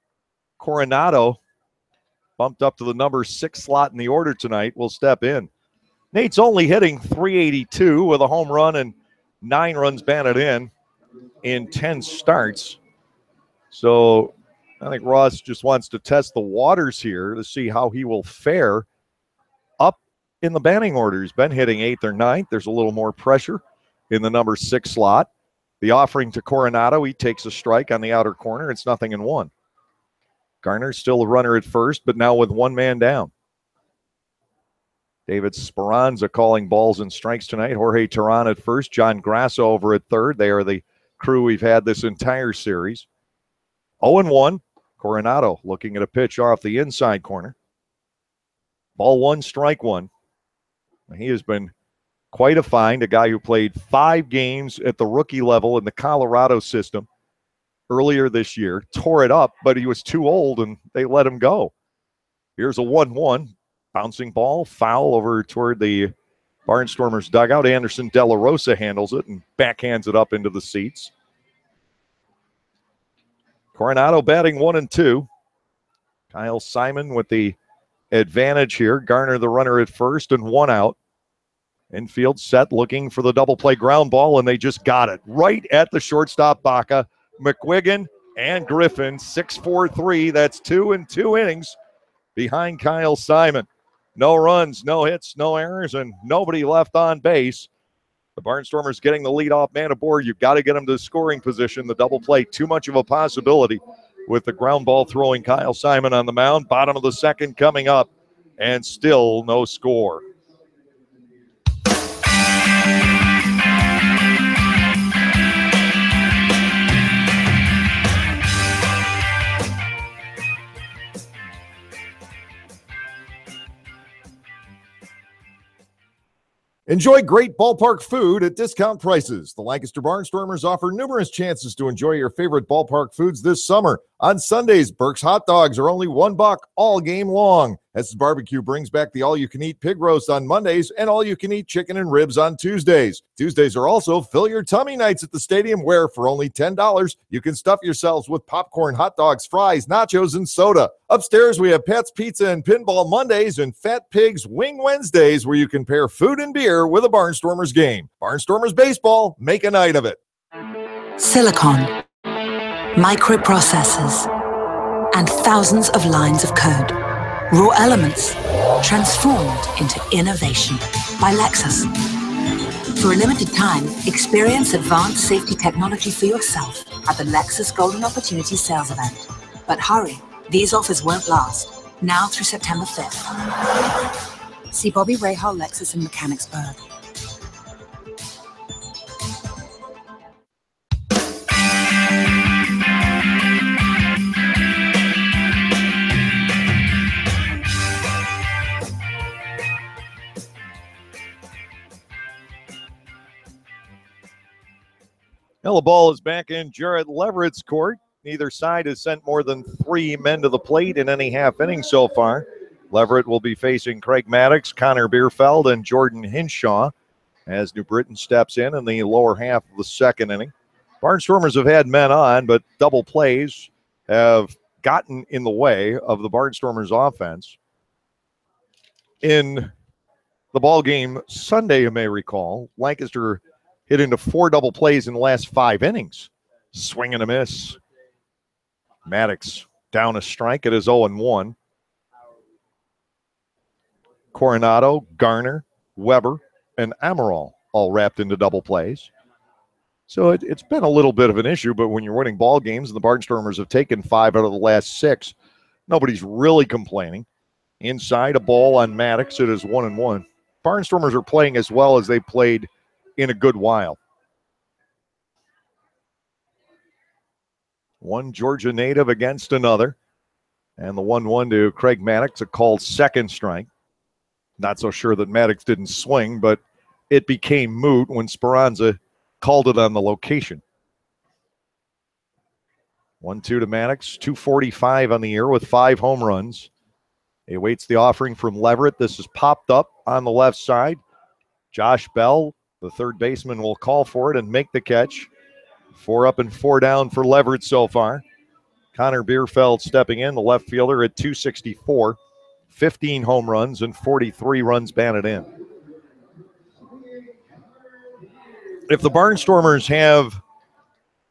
Coronado, bumped up to the number 6 slot in the order tonight, will step in. Nate's only hitting .382 with a home run and 9 runs batted in 10 starts. So I think Ross just wants to test the waters here to see how he will fare up in the batting order. He's been hitting 8th or 9th. There's a little more pressure in the number 6 slot. The offering to Coronado, he takes a strike on the outer corner. It's 0-1. Garner's still a runner at first, but now with 1 man down. David Speranza calling balls and strikes tonight. Jorge Teran at first. John Grasso over at third. They are the crew we've had this entire series. 0-1. Coronado looking at a pitch off the inside corner. Ball 1, strike 1. He has been quite a find, a guy who played 5 games at the rookie level in the Colorado system earlier this year. Tore it up, but he was too old, and they let him go. Here's a 1-1. Bouncing ball, foul over toward the Barnstormers dugout. Anderson De La Rosa handles it and backhands it up into the seats. Coronado batting 1-2. Kyle Simon with the advantage here. Garner the runner at first and 1 out. Infield set looking for the double play ground ball, and they just got it right at the shortstop Baca. McQuiggan and Griffin, 6-4-3. That's 2 in 2 innings behind Kyle Simon. No runs, no hits, no errors, and nobody left on base. The Barnstormers getting the leadoff man aboard. You've got to get him to the scoring position. The double play, too much of a possibility with the ground ball throwing Kyle Simon on the mound. Bottom of the second coming up, and still no score. Enjoy great ballpark food at discount prices. The Lancaster Barnstormers offer numerous chances to enjoy your favorite ballpark foods this summer. On Sundays, Burke's hot dogs are only $1 all game long. Hess's Barbecue brings back the all-you-can-eat pig roast on Mondays and all-you-can-eat chicken and ribs on Tuesdays. Tuesdays are also Fill Your Tummy nights at the stadium, where for only $10, you can stuff yourselves with popcorn, hot dogs, fries, nachos, and soda. Upstairs, we have Pat's Pizza and Pinball Mondays and Fat Pig's Wing Wednesdays, where you can pair food and beer with a Barnstormers game. Barnstormers baseball, make a night of it. Silicon, microprocessors, and thousands of lines of code. Raw elements transformed into innovation by Lexus. For a limited time, experience advanced safety technology for yourself at the Lexus Golden Opportunity Sales Event. But hurry, these offers won't last. Now through September 5th. See Bobby Rahal Lexus in Mechanicsburg. Well, the ball is back in Jarrett Leverett's court. Neither side has sent more than 3 men to the plate in any half inning so far. Leverett will be facing Craig Maddox, Connor Bierfeld, and Jordan Hinshaw as New Britain steps in the lower half of the second inning. Barnstormers have had men on, but double plays have gotten in the way of the Barnstormers offense. In the ball game Sunday, you may recall, Lancaster hit into 4 double plays in the last 5 innings. Swing and a miss. Maddox down a strike. It is 0-1. Coronado, Garner, Weber, and Amaral all wrapped into double plays. So it's been a little bit of an issue, but when you're winning ball games and the Barnstormers have taken 5 out of the last 6, nobody's really complaining. Inside, a ball on Maddox. It is 1-1. Barnstormers are playing as well as they played in a good while. One Georgia native against another. And the 1-1 to Craig Maddox, a called second strike. Not so sure that Maddox didn't swing, but it became moot when Speranza called it on the location. 1-2 to Maddox, 245 on the year with 5 home runs. He awaits the offering from Leverett. This is popped up on the left side. Josh Bell, the third baseman, will call for it and make the catch. 4 up and 4 down for Leverett so far. Connor Bierfeld stepping in, the left fielder at 264, 15 home runs and 43 runs batted in. If the Barnstormers have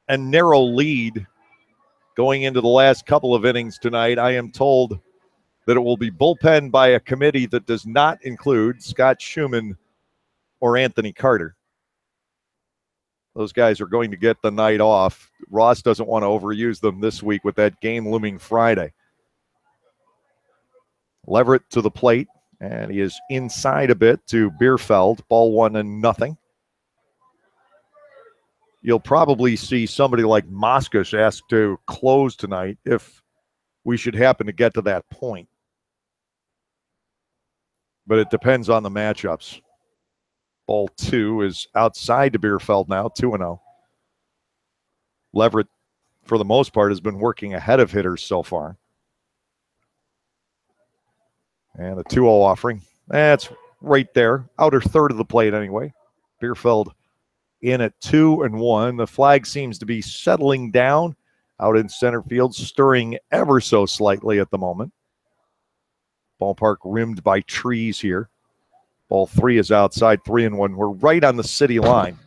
a narrow lead going into the last couple of innings tonight, I am told that it will be bullpenned by a committee that does not include Scott Schumann or Anthony Carter. Those guys are going to get the night off. Ross doesn't want to overuse them this week with that game looming Friday. Leverett to the plate, and he is inside a bit to Bierfeld. Ball 1-0. You'll probably see somebody like Moskos asked to close tonight if we should happen to get to that point. But it depends on the matchups. Ball 2 is outside to Bierfeld now, 2-0. Leverett, for the most part, has been working ahead of hitters so far. And a 2-0 offering. That's right there. Outer third of the plate anyway. Bierfeld in at 2-1. The flag seems to be settling down out in center field, stirring ever so slightly at the moment. Ballpark rimmed by trees here. Ball 3 is outside, 3-1. We're right on the city line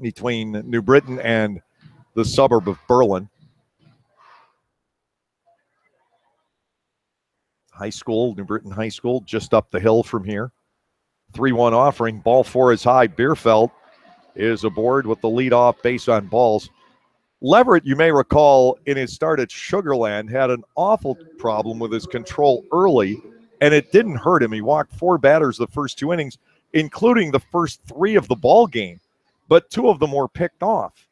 between New Britain and the suburb of Berlin. High school, New Britain High School, just up the hill from here. 3-1 offering. Ball 4 is high. Bierfeld is aboard with the leadoff base on balls. Leverett, you may recall, in his start at Sugarland, had an awful problem with his control early, and it didn't hurt him. He walked 4 batters the first 2 innings, including the first 3 of the ball game, but 2 of them were picked off.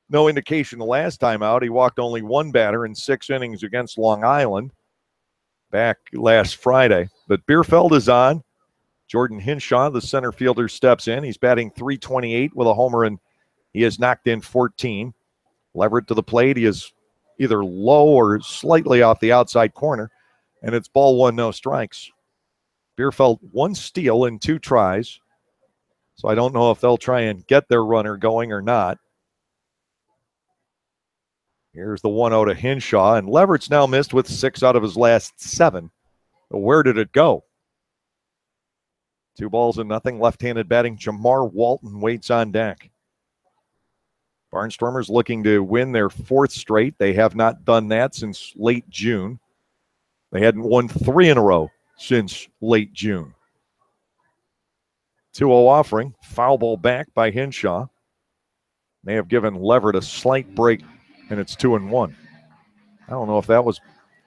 No indication the last time out. He walked only 1 batter in 6 innings against Long Island back last Friday. But Bierfeld is on. Jordan Hinshaw, the center fielder, steps in. He's batting .328 with a homer, and he has knocked in 14. Leverett to the plate. He is either low or slightly off the outside corner, and it's ball 1, no strikes. Bierfeld 1 steal in 2 tries, so I don't know if they'll try and get their runner going or not. Here's the 1-0 to Hinshaw, and Leverett's now missed with 6 out of his last 7. But where did it go? 2-0. Left-handed batting Jamar Walton waits on deck. Barnstormers looking to win their 4th straight. They have not done that since late June. They hadn't won 3 in a row since late June. 2-0 offering. Foul ball back by Hinshaw. May have given Leverett a slight break, and it's 2-1. I don't know if that was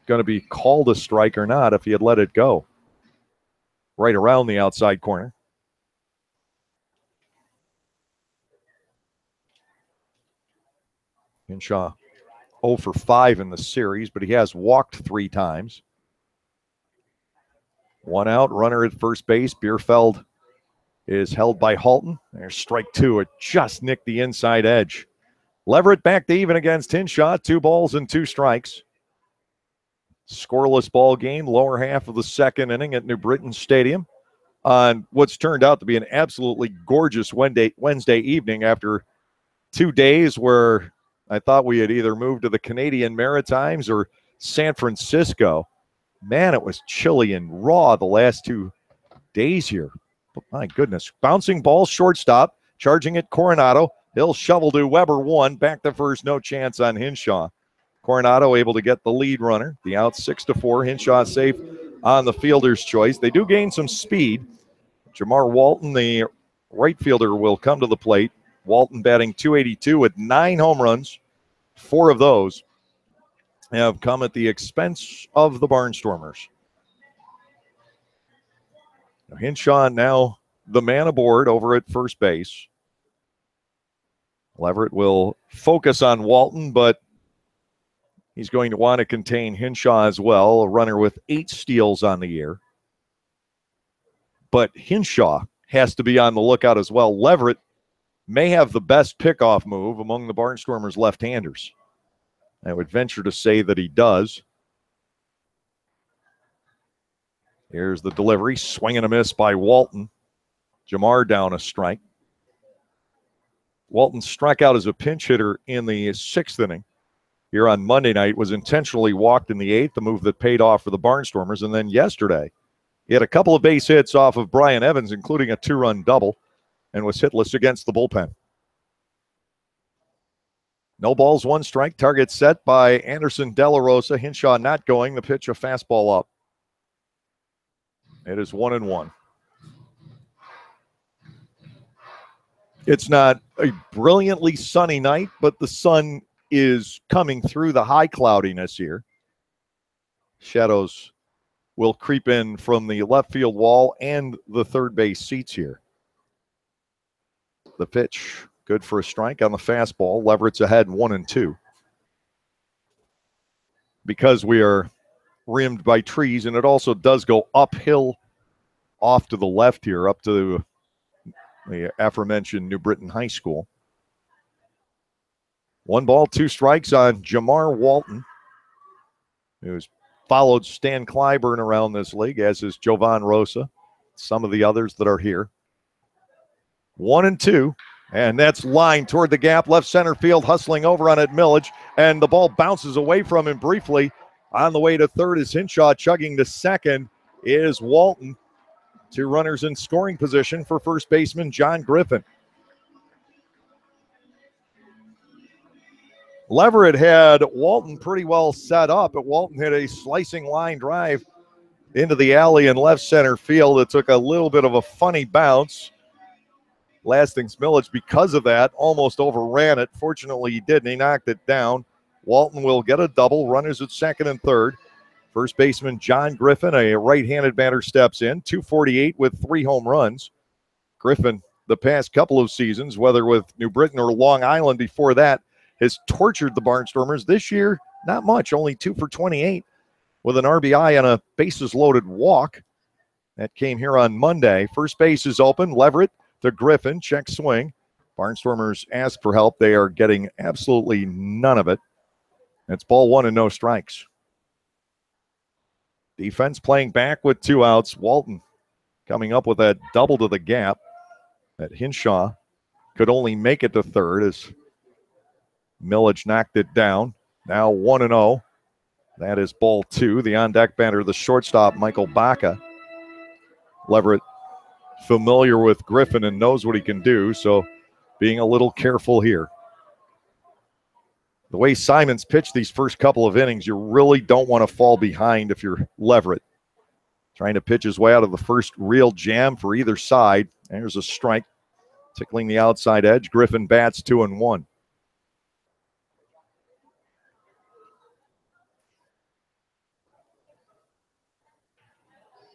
going to be called a strike or not if he had let it go. Right around the outside corner. Hinshaw 0 for 5 in the series, but he has walked 3 times. 1 out, runner at first base. Bierfeld is held by Halton. There's strike 2. It just nicked the inside edge. Leverett back to even against Hinshaw. 2 balls and 2 strikes. Scoreless ball game, lower half of the 2nd inning at New Britain Stadium on what's turned out to be an absolutely gorgeous Wednesday evening after 2 days where I thought we had either moved to the Canadian Maritimes or San Francisco. Man, it was chilly and raw the last 2 days here. But my goodness. Bouncing ball, shortstop, charging at Coronado. He'll shovel to Weber 1. Back to first, no chance on Hinshaw. Coronado able to get the lead runner. The out 6-4. Hinshaw safe on the fielder's choice. They do gain some speed. Jamar Walton, the right fielder, will come to the plate. Walton batting .282 with 9 home runs. 4 of those have come at the expense of the Barnstormers. Hinshaw now the man aboard over at first base. Leverett will focus on Walton, but He's going to want to contain Hinshaw as well, a runner with 8 steals on the year. But Hinshaw has to be on the lookout as well. Leverett may have the best pickoff move among the Barnstormers left-handers. I would venture to say that he does. Here's the delivery. Swing and a miss by Walton. Jamar down a strike. Walton struck out as a pinch hitter in the 6th inning. Here on Monday night, was intentionally walked in the 8th, the move that paid off for the Barnstormers. And then yesterday, he had a couple of base hits off of Brian Evans, including a 2-run double, and was hitless against the bullpen. No balls, 1 strike. Target set by Anderson De La Rosa. Hinshaw not going. The pitch, a fastball up. It is 1-1. It's not a brilliantly sunny night, but the sun is coming through the high cloudiness here. Shadows will creep in from the left field wall and the third base seats here. The pitch, good for a strike on the fastball. Leverett's ahead 1-2. Because we are rimmed by trees, and it also does go uphill off to the left here, up to the aforementioned New Britain High School. 1 ball, 2 strikes on Jamar Walton, who's followed Stan Clyburn around this league, as is Jovan Rosa, some of the others that are here. 1-2, and that's lined toward the gap, left center field, hustling over on it, Millage, and the ball bounces away from him briefly. On the way to third is Hinshaw. Chugging to second is Walton. 2 runners in scoring position for first baseman John Griffin. Leverett had Walton pretty well set up, but Walton hit a slicing line drive into the alley in left center field. It took a little bit of a funny bounce. Lasting Smillich, because of that, almost overran it. Fortunately, he didn't. He knocked it down. Walton will get a double. Runners at second and third. First baseman John Griffin, a right-handed batter, steps in. 248 with 3 home runs. Griffin, the past couple of seasons, whether with New Britain or Long Island before that, has tortured the Barnstormers. This year, not much, only 2 for 28 with an RBI and a bases-loaded walk. That came here on Monday. First base is open. Leverett to Griffin. Check swing. Barnstormers ask for help. They are getting absolutely none of it. It's ball 1 and no strikes. Defense playing back with 2 outs. Walton coming up with that double to the gap. That Hinshaw could only make it to third as Millage knocked it down. Now 1-0. That is ball 2. The on-deck batter, the shortstop, Michael Baca. Leverett familiar with Griffin and knows what he can do, so being a little careful here. The way Simons pitched these first couple of innings, you really don't want to fall behind if you're Leverett. Trying to pitch his way out of the first real jam for either side. There's a strike, tickling the outside edge. Griffin bats 2-1.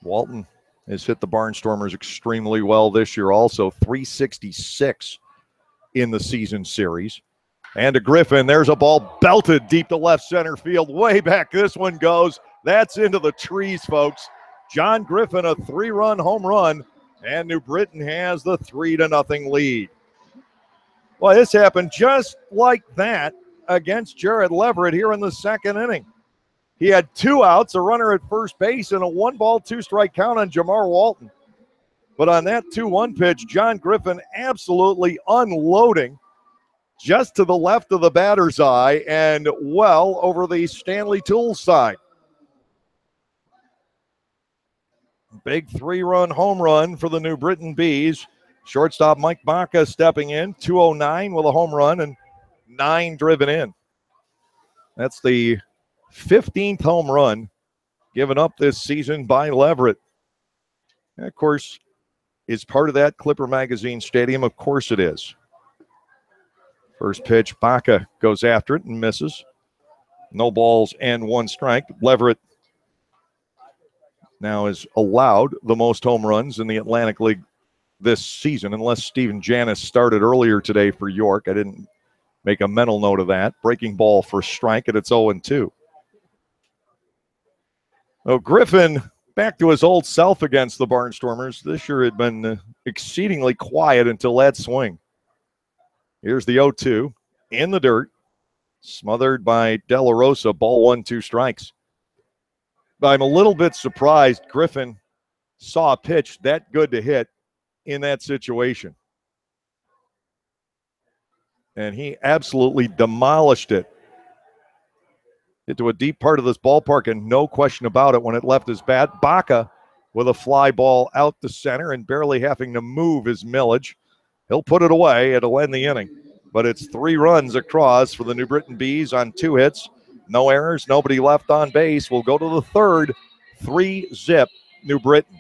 Walton has hit the Barnstormers extremely well this year, also 366 in the season series. And to Griffin, there's a ball belted deep to left center field, way back. This one goes. That's into the trees, folks. John Griffin, a 3-run home run, and New Britain has the 3-0 lead. Well, this happened just like that against Jared Leverett here in the second inning. He had 2 outs, a runner at first base, and a 1-ball, 2-strike count on Jamar Walton. But on that 2-1 pitch, John Griffin absolutely unloading just to the left of the batter's eye and well over the Stanley Tools side. Big 3-run home run for the New Britain Bees. Shortstop Mike Baca stepping in, 209 with a home run and 9 driven in. That's the 15th home run given up this season by Leverett. And of course, is part of that Clipper Magazine Stadium? Of course it is. First pitch, Baca goes after it and misses. No balls and 1 strike. Leverett now is allowed the most home runs in the Atlantic League this season, unless Steven Janis started earlier today for York. I didn't Make a mental note of that. Breaking ball for strike, and it's 0-2. Well, Griffin back to his old self against the Barnstormers. This year had been exceedingly quiet until that swing. Here's the 0-2 in the dirt, smothered by De La Rosa. Ball 1, 2 strikes. But I'm a little bit surprised Griffin saw a pitch that good to hit in that situation. And he absolutely demolished it into a deep part of this ballpark, and no question about it when it left his bat. Baca with a fly ball out to center and barely having to move his Millage. He'll put it away. It'll end the inning. But it's 3 runs across for the New Britain Bees on 2 hits. No errors, nobody left on base. We'll go to the third. 3-zip New Britain.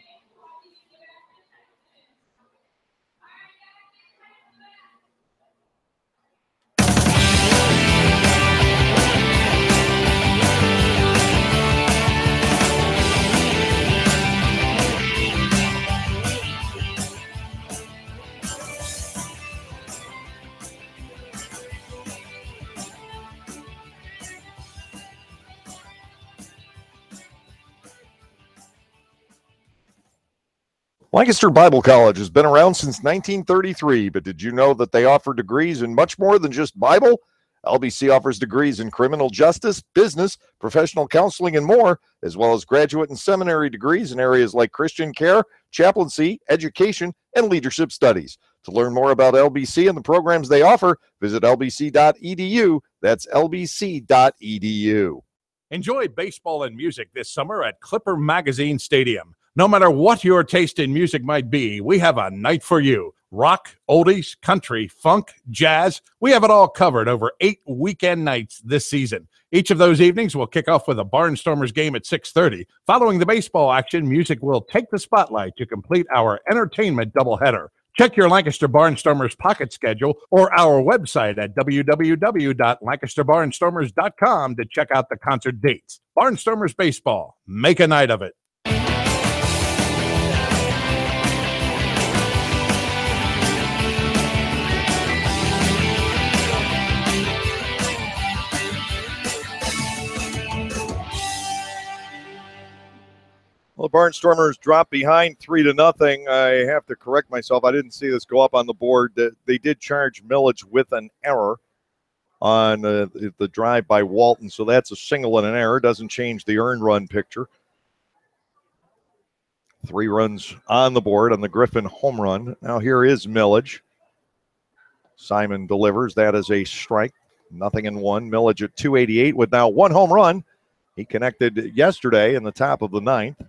Lancaster Bible College has been around since 1933, but did you know that they offer degrees in much more than just Bible? LBC offers degrees in criminal justice, business, professional counseling, and more, as well as graduate and seminary degrees in areas like Christian care, chaplaincy, education, and leadership studies. To learn more about LBC and the programs they offer, visit lbc.edu. That's lbc.edu. Enjoy baseball and music this summer at Clipper Magazine Stadium. No matter what your taste in music might be, we have a night for you. Rock, oldies, country, funk, jazz. We have it all covered over 8 weekend nights this season. Each of those evenings will kick off with a Barnstormers game at 6:30. Following the baseball action, music will take the spotlight to complete our entertainment doubleheader. Check your Lancaster Barnstormers pocket schedule or our website at www.lancasterbarnstormers.com to check out the concert dates. Barnstormers Baseball. Make a night of it. Well, the Barnstormers dropped behind 3-0. I have to correct myself. I didn't see this go up on the board. They did charge Millage with an error on the drive by Walton, so that's a single and an error. Doesn't change the earned run picture. 3 runs on the board on the Griffin home run. Now here is Millage. Simon delivers. That is a strike. 0-1. Millage at 288 with now 1 home run. He connected yesterday in the top of the 9th.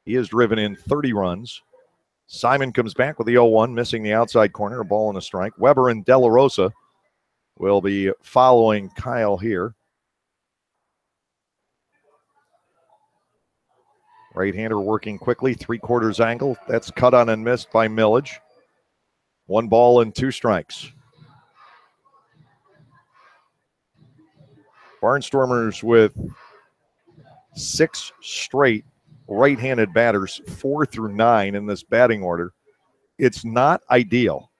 He has driven in 30 runs. Simon comes back with the 0-1, missing the outside corner, a ball and a strike. Weber and De La Rosa will be following Kyle here. Right-hander working quickly, 3/4 angle. That's cut on and missed by Millage. 1 ball and 2 strikes. Barnstormers with 6 straight right-handed batters, 4 through 9 in this batting order. It's not ideal.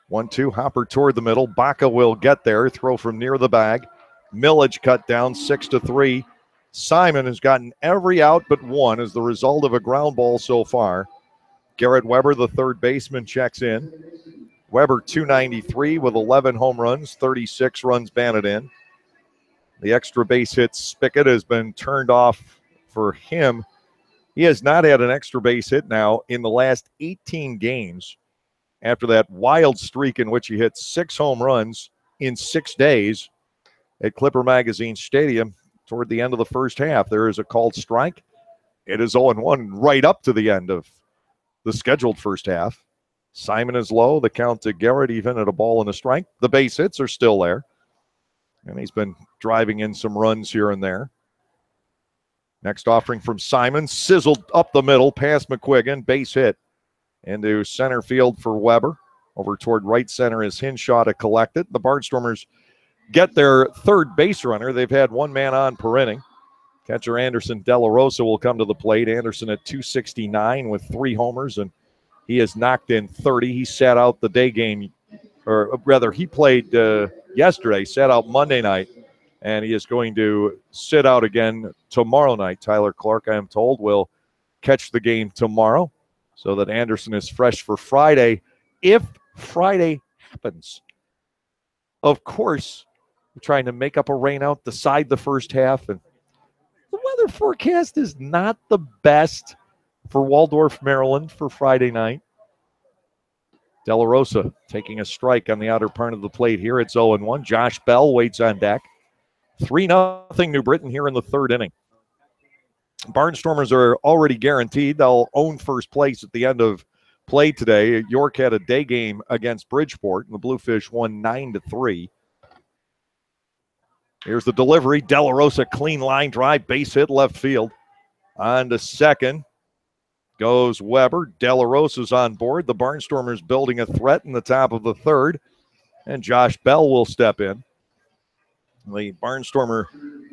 1-2, Hopper toward the middle. Baca will get there, throw from near the bag. Millage cut down 6-3. Simon has gotten every out but 1 as the result of a ground ball so far. Garrett Weber, the third baseman, checks in. Weber 293 with 11 home runs, 36 runs batted in. The extra base hit spigot has been turned off for him. He has not had an extra base hit now in the last 18 games after that wild streak in which he hit 6 home runs in 6 days at Clipper Magazine Stadium toward the end of the first half. There is a called strike. It is 0-1 right up to the end of the scheduled first half. Simon is low. The count to Garrett even at a ball and a strike. The base hits are still there. And he's been driving in some runs here and there. Next offering from Simon. Sizzled up the middle past McQuiggan. Base hit into center field for Weber. Over toward right center is Hinshaw to collect it. The Barnstormers get their third base runner. They've had 1 man on per inning. Catcher Anderson De La Rosa will come to the plate. Anderson at 269 with 3 homers, and he has knocked in 30. He sat out the day game or rather, he played yesterday, sat out Monday night, and he is going to sit out again tomorrow night. Tyler Clark, I am told, will catch the game tomorrow so that Anderson is fresh for Friday, if Friday happens. Of course, we're trying to make up a rainout, decide the first half, and the weather forecast is not the best for Waldorf, Maryland for Friday night. De La Rosa taking a strike on the outer part of the plate here. It's 0-1. Josh Bell waits on deck. 3-0 New Britain here in the third inning. Barnstormers are already guaranteed. They'll own first place at the end of play today. York had a day game against Bridgeport, and the Bluefish won 9-3. Here's the delivery. De La Rosa, clean line drive, base hit left field. On to second goes Weber. De La Rosa's on board. The Barnstormers building a threat in the top of the third, and Josh Bell will step in. The Barnstormer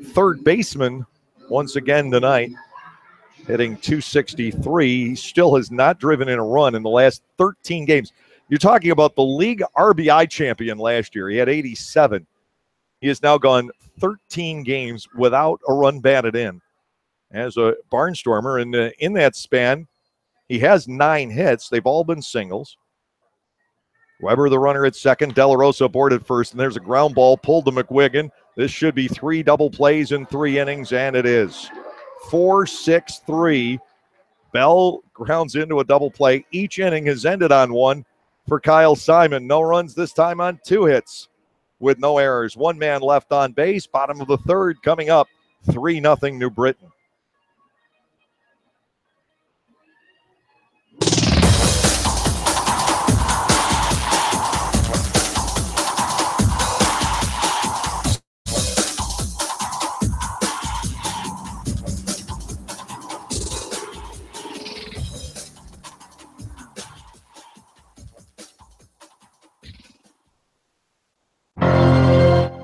third baseman once again tonight, hitting .263. He still has not driven in a run in the last 13 games. You're talking about the league RBI champion last year. He had 87. He has now gone 13 games without a run batted in as a Barnstormer. And in that span, he has 9 hits. They've all been singles. Weber, the runner at second. De La Rosa aboard at first, and there's a ground ball pulled to McWiggin. This should be 3 double plays in 3 innings, and it is. 4-6-3. Bell grounds into a double play. Each inning has ended on one for Kyle Simon. No runs this time on 2 hits with no errors. 1 man left on base. Bottom of the third coming up. 3-0 New Britain.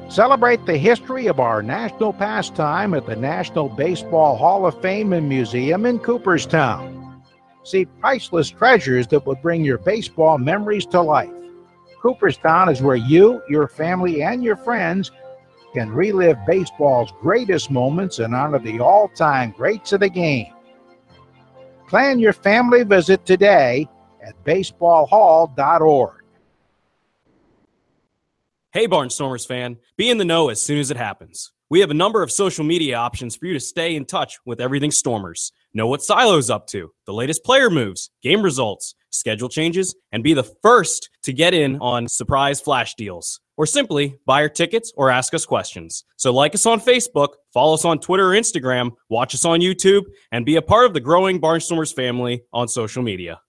Celebrate the history of our national pastime at the National Baseball Hall of Fame and Museum in Cooperstown. See priceless treasures that will bring your baseball memories to life. Cooperstown is where you, your family, and your friends can relive baseball's greatest moments and honor the all-time greats of the game. Plan your family visit today at baseballhall.org. Hey, Barnstormers fan, be in the know as soon as it happens. We have a number of social media options for you to stay in touch with everything Stormers. Know what Silo's up to, the latest player moves, game results, schedule changes, and be the first to get in on surprise flash deals. Or simply buy our tickets or ask us questions. So like us on Facebook, follow us on Twitter or Instagram, watch us on YouTube, and be a part of the growing Barnstormers family on social media.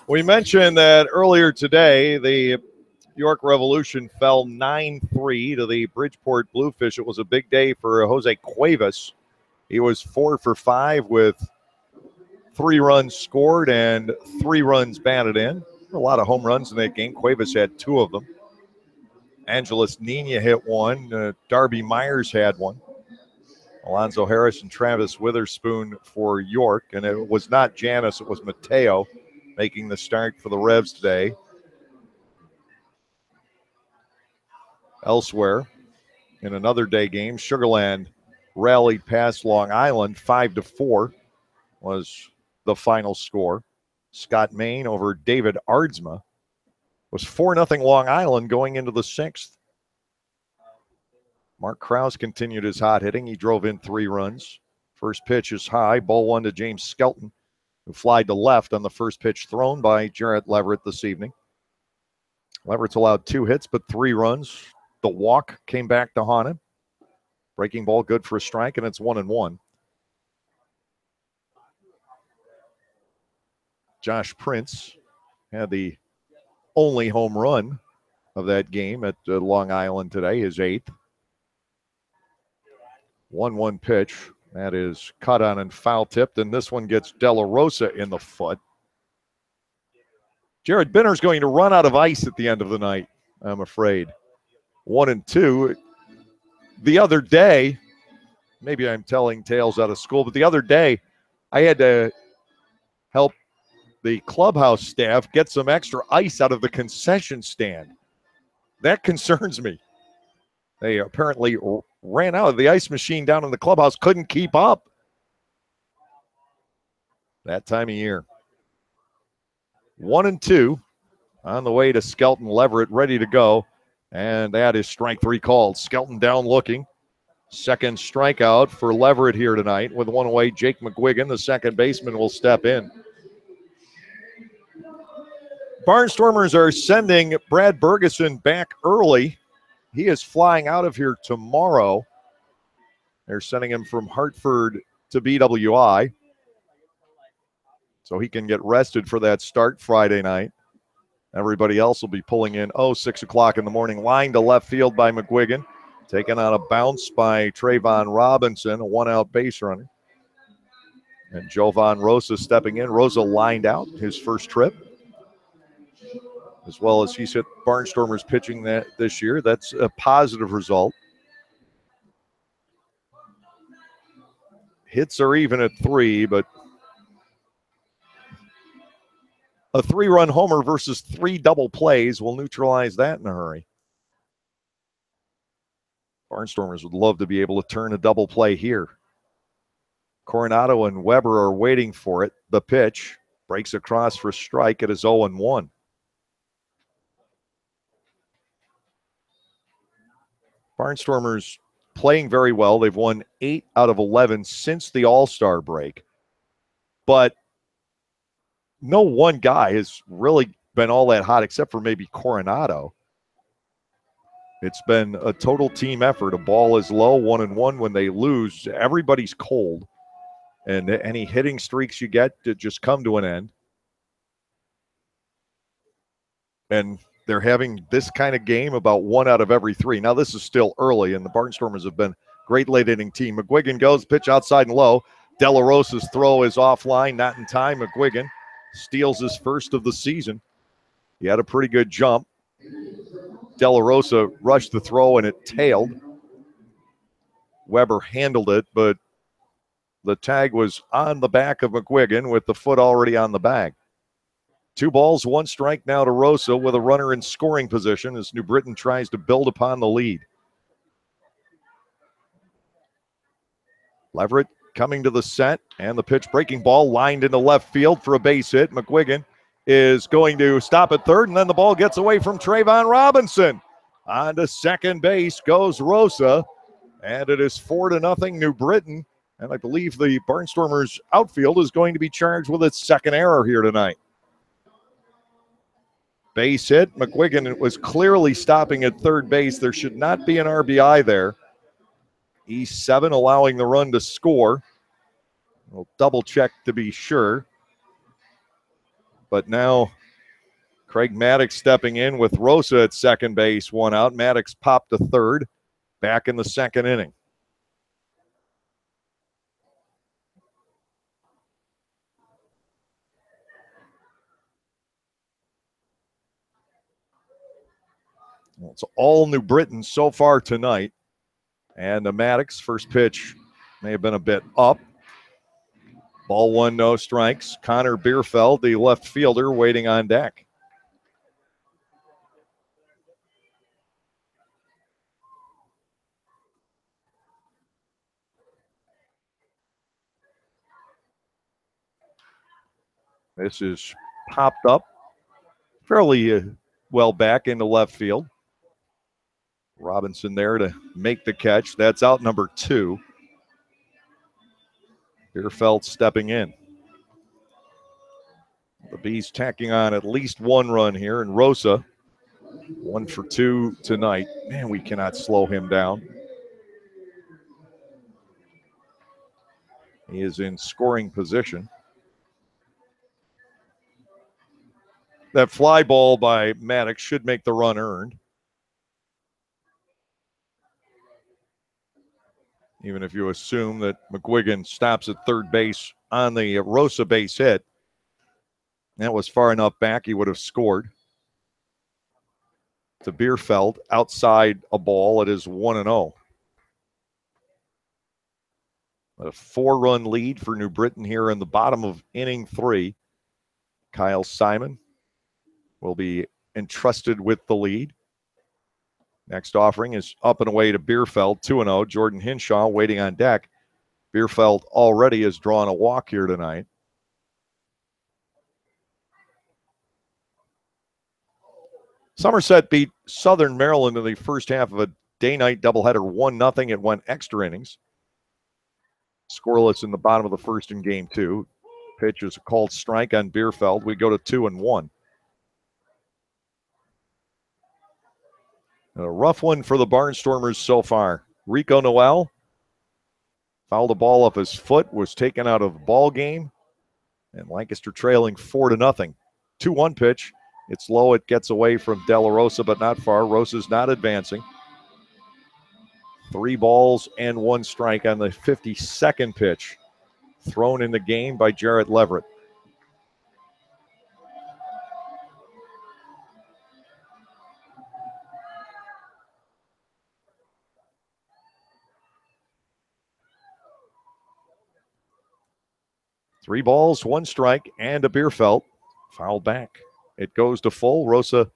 We mentioned that earlier today, the York Revolution fell 9-3 to the Bridgeport Bluefish. It was a big day for Jose Cuevas. He was 4 for 5 with 3 runs scored and 3 runs batted in. A lot of home runs in that game. Cuevas had 2 of them. Angeles Nina hit 1. Darby Myers had 1. Alonzo Harris and Travis Witherspoon for York. And it was not Janis, it was Mateo making the start for the Revs today. Elsewhere, in another day game, Sugarland rallied past Long Island. 5-4 was the final score. Scott Main over David Ardsma was 4-0 Long Island going into the 6th. Mark Krause continued his hot hitting. He drove in 3 runs. First pitch is high. Ball 1 to James Skelton, who flied to left on the first pitch thrown by Jarrett Leverett this evening. Leverett's allowed 2 hits, but 3 runs. The walk came back to haunt him. Breaking ball good for a strike, and it's 1-1. Josh Prince had the only home run of that game at Long Island today, his 8th. 1-1 pitch. That is cut on and foul tipped, and this one gets De La Rosa in the foot. Jared Binner's going to run out of ice at the end of the night, I'm afraid. 1-2. The other day, maybe I'm telling tales out of school, but the other day I had to help the clubhouse staff get some extra ice out of the concession stand. That concerns me. They apparently ran out of the ice machine down in the clubhouse, couldn't keep up. That time of year. 1-2 on the way to Skelton Leverett, ready to go. And that is strike three called. Skelton down looking. Second strikeout for Leverett here tonight. With one away, Jake McGuigan, the second baseman, will step in. Barnstormers are sending Brad Bergeson back early. He is flying out of here tomorrow. They're sending him from Hartford to BWI so he can get rested for that start Friday night. Everybody else will be pulling in, 6 o'clock in the morning. Line to left field by McGuigan. Taken on a bounce by Trayvon Robinson, a one-out base runner. And Jovan Rosa stepping in. Rosa lined out his first trip, as well as he's hit Barnstormers pitching that this year. That's a positive result. Hits are even at 3, but a 3-run homer versus 3 double plays will neutralize that in a hurry. Barnstormers would love to be able to turn a double play here. Coronado and Weber are waiting for it. The pitch breaks across for strike. It is 0-1. Barnstormers playing very well. They've won 8 out of 11 since the All-Star break. But no one guy has really been all that hot except for maybe Coronado. It's been a total team effort. A ball is low, 1-1. When they lose, everybody's cold. And any hitting streaks you get to just come to an end. And they're having this kind of game about 1 out of every 3. Now, this is still early, and the Barnstormers have been a great late-inning team. McGuigan goes, pitch outside and low. De La Rosa's throw is offline, not in time. McGuigan steals his first of the season. He had a pretty good jump. De La Rosa rushed the throw, and it tailed. Weber handled it, but the tag was on the back of McGuigan with the foot already on the bag. 2 balls, 1 strike now to Rosa with a runner in scoring position as New Britain tries to build upon the lead. Leverett coming to the set, and the pitch breaking ball lined into left field for a base hit. McGuigan is going to stop at third, and then the ball gets away from Trayvon Robinson. On to second base goes Rosa, and it is 4-0 New Britain. And I believe the Barnstormers outfield is going to be charged with its second error here tonight. Base hit. McGuigan was clearly stopping at third base. There should not be an RBI there. E7 allowing the run to score. We'll double check to be sure. But now Craig Maddox stepping in with Rosa at second base, 1 out. Maddox popped to third, back in the second inning. It's all New Britain so far tonight. And the Maddox first pitch may have been a bit up. Ball 1, no strikes. Connor Bierfeld, the left fielder, waiting on deck. This is popped up fairly well back into left field. Robinson there to make the catch. That's out number 2. Bierfeld stepping in. The Bees tacking on at least 1 run here, and Rosa 1 for 2 tonight. Man, we cannot slow him down. He is in scoring position. That fly ball by Maddox should make the run earned. Even if you assume that McGuigan stops at third base on the Rosa base hit. That was far enough back, he would have scored. To Bierfeld, outside a ball. It is 1-0. A 4-run lead for New Britain here in the bottom of inning 3. Kyle Simon will be entrusted with the lead. Next offering is up and away to Bierfeld, 2-0. Jordan Hinshaw waiting on deck. Bierfeld already has drawn a walk here tonight. Somerset beat Southern Maryland in the first half of a day-night doubleheader, 1-0. It went extra innings. Scoreless in the bottom of the first in game 2. Pitch is a called strike on Bierfeld. We go to 2-1. A rough one for the Barnstormers so far. Rico Noel fouled the ball off his foot, was taken out of the ball game, and Lancaster trailing 4-0. 2-1 pitch. It's low. It gets away from De La Rosa, but not far. Rosa's not advancing. 3 balls and 1 strike on the 52nd pitch. Thrown in the game by Jarrett Leverett. Three balls, 1 strike, and a Bierfeld. Foul back. It goes to full. Rosa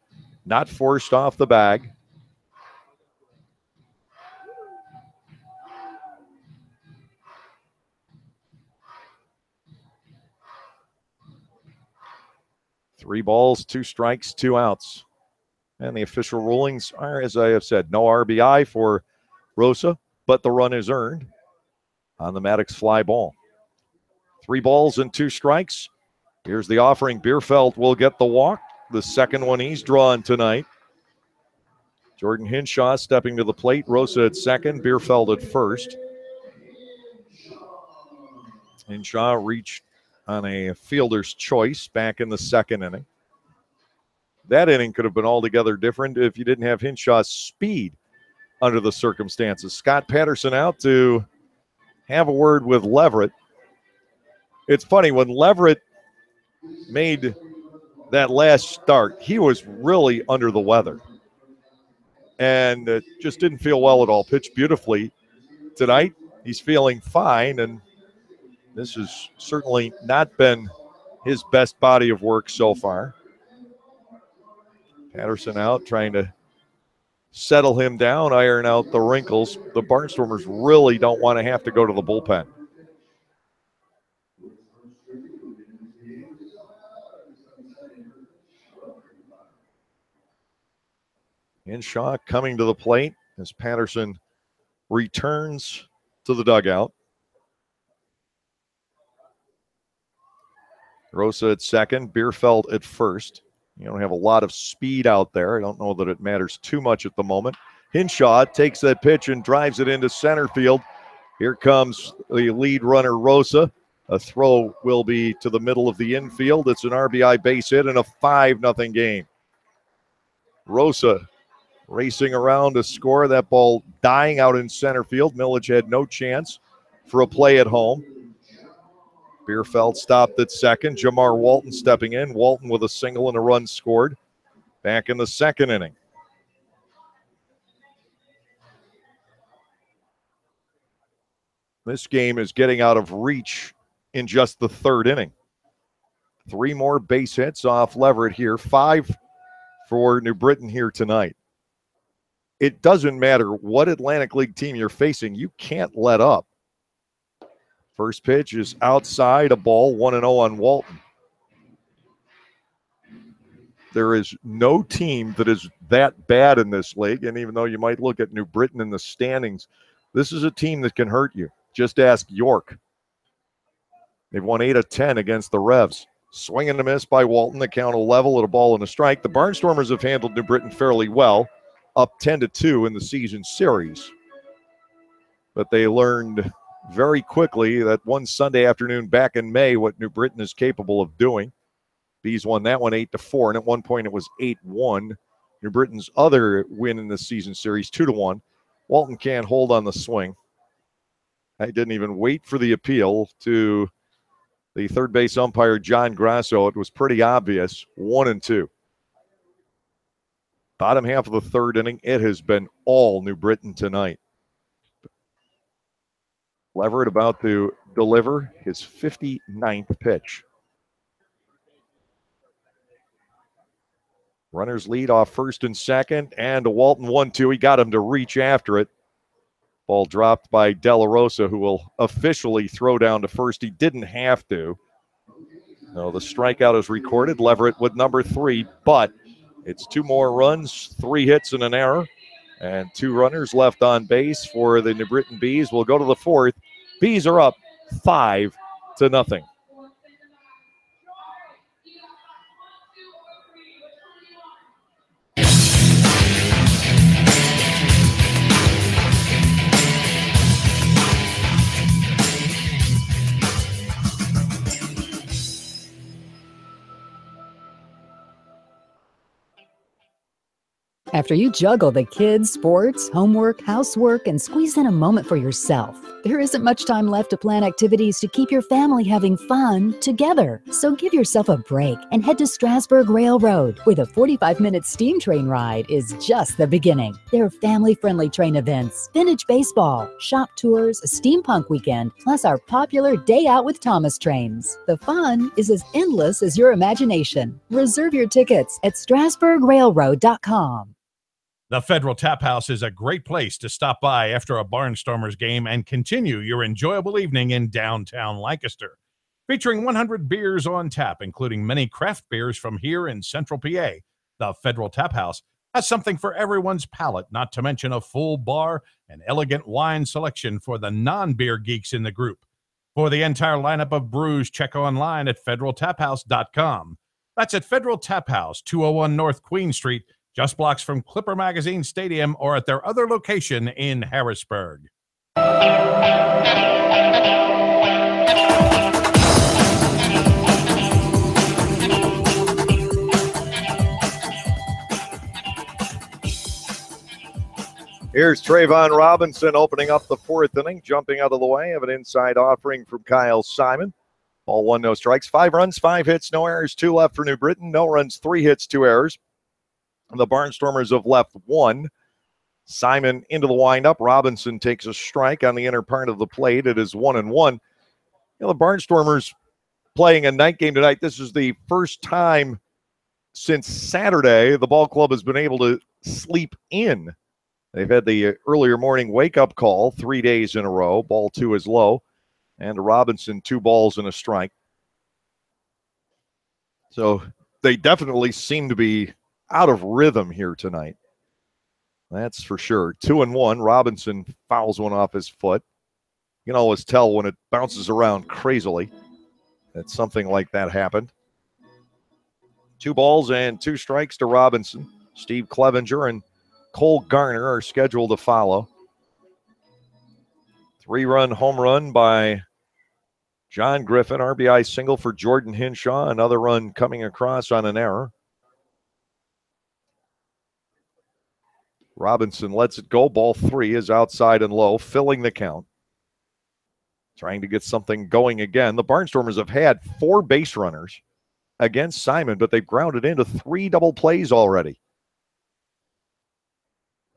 not forced off the bag. Three balls, 2 strikes, 2 outs. And the official rulings are, as I have said, no RBI for Rosa, but the run is earned on the Maddox fly ball. 3 balls and 2 strikes. Here's the offering. Bierfeld will get the walk. The second one he's drawn tonight. Jordan Hinshaw stepping to the plate. Rosa at second. Bierfeld at first. Hinshaw reached on a fielder's choice back in the second inning. That inning could have been altogether different if you didn't have Hinshaw's speed under the circumstances. Scott Patterson out to have a word with Leverett. It's funny, when Leverett made that last start, he was really under the weather and just didn't feel well at all. Pitched beautifully tonight. He's feeling fine, and this has certainly not been his best body of work so far. Patterson out, trying to settle him down, iron out the wrinkles. The Barnstormers really don't want to have to go to the bullpen. Hinshaw coming to the plate as Patterson returns to the dugout. Rosa at second, Bierfeld at first. You don't have a lot of speed out there. I don't know that it matters too much at the moment. Hinshaw takes that pitch and drives it into center field. Here comes the lead runner, Rosa. A throw will be to the middle of the infield. It's an RBI base hit and a 5-0 game. Rosa racing around to score. That ball dying out in center field. Millage had no chance for a play at home. Bierfeld stopped at second. Jamar Walton stepping in. Walton with a single and a run scored back in the second inning. This game is getting out of reach in just the third inning. 3 more base hits off Leverett here. 5 for New Britain here tonight. It doesn't matter what Atlantic League team you're facing. You can't let up. First pitch is outside, a ball, 1-0 on Walton. There is no team that is that bad in this league, and even though you might look at New Britain in the standings, this is a team that can hurt you. Just ask York. They've won 8 of 10 against the Revs. Swing and a miss by Walton. The count will level at a ball and a strike. The Barnstormers have handled New Britain fairly well, up 10-2 in the season series. But they learned very quickly that one Sunday afternoon back in May what New Britain is capable of doing. Bees won that one 8-4, and at one point it was 8-1. New Britain's other win in the season series, 2-1. Walton can't hold on the swing. I didn't even wait for the appeal to the third base umpire, John Grasso. It was pretty obvious, 1-2. Bottom half of the third inning, it has been all New Britain tonight. Leverett about to deliver his 59th pitch. Runners lead off first and second, and Walton 1-2. He got him to reach after it. Ball dropped by De La Rosa, who will officially throw down to first. He didn't have to. No, the strikeout is recorded. Leverett with number 3, but it's 2 more runs, 3 hits and an error, and 2 runners left on base for the New Britain Bees. We'll go to the 4th. Bees are up 5-0. After you juggle the kids, sports, homework, housework, and squeeze in a moment for yourself, there isn't much time left to plan activities to keep your family having fun together. So give yourself a break and head to Strasburg Railroad, where the 45-minute steam train ride is just the beginning. There are family-friendly train events, vintage baseball, shop tours, a steampunk weekend, plus our popular Day Out with Thomas trains. The fun is as endless as your imagination. Reserve your tickets at strasburgrailroad.com. The Federal Tap House is a great place to stop by after a Barnstormers game and continue your enjoyable evening in downtown Lancaster. Featuring 100 beers on tap, including many craft beers from here in Central PA, the Federal Tap House has something for everyone's palate, not to mention a full bar and elegant wine selection for the non-beer geeks in the group. For the entire lineup of brews, check online at federaltaphouse.com. That's at Federal Tap House, 201 North Queen Street, just blocks from Clipper Magazine Stadium, or at their other location in Harrisburg. Here's Trayvon Robinson opening up the 4th inning, jumping out of the way of an inside offering from Kyle Simon. Ball 1, no strikes, 5 runs, 5 hits, no errors, 2 left for New Britain, no runs, 3 hits, 2 errors. The Barnstormers have left 1. Simon into the windup. Robinson takes a strike on the inner part of the plate. It is 1-1. You know, the Barnstormers playing a night game tonight. This is the first time since Saturday the ball club has been able to sleep in. They've had the earlier morning wake-up call 3 days in a row. Ball 2 is low. And Robinson, 2 balls and a strike. So they definitely seem to be out of rhythm here tonight. That's for sure. 2-1. Robinson fouls one off his foot. You can always tell when it bounces around crazily that something like that happened. 2 balls and 2 strikes to Robinson. Steve Clevenger and Cole Garner are scheduled to follow. 3-run home run by John Griffin. RBI single for Jordan Hinshaw. Another run coming across on an error. Robinson lets it go. Ball 3 is outside and low, filling the count. Trying to get something going again. The Barnstormers have had 4 base runners against Simon, but they've grounded into 3 double plays already.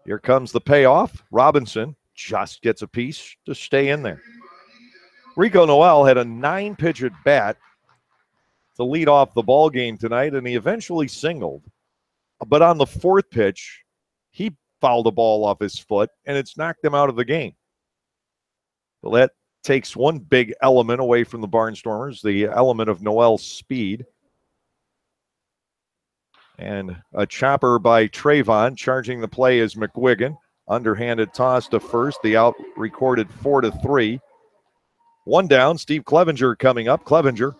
Here comes the payoff. Robinson just gets a piece to stay in there. Rico Noel had a 9-pitch at bat to lead off the ball game tonight, and he eventually singled. But on the 4th pitch, he fouled a ball off his foot, and it's knocked him out of the game. Well, that takes one big element away from the Barnstormers, the element of Noel's speed. And a chopper by Trayvon. Charging the play is McGuigan. Underhanded toss to first. The out recorded 4-3. 1 down. Steve Clevenger coming up. Clevenger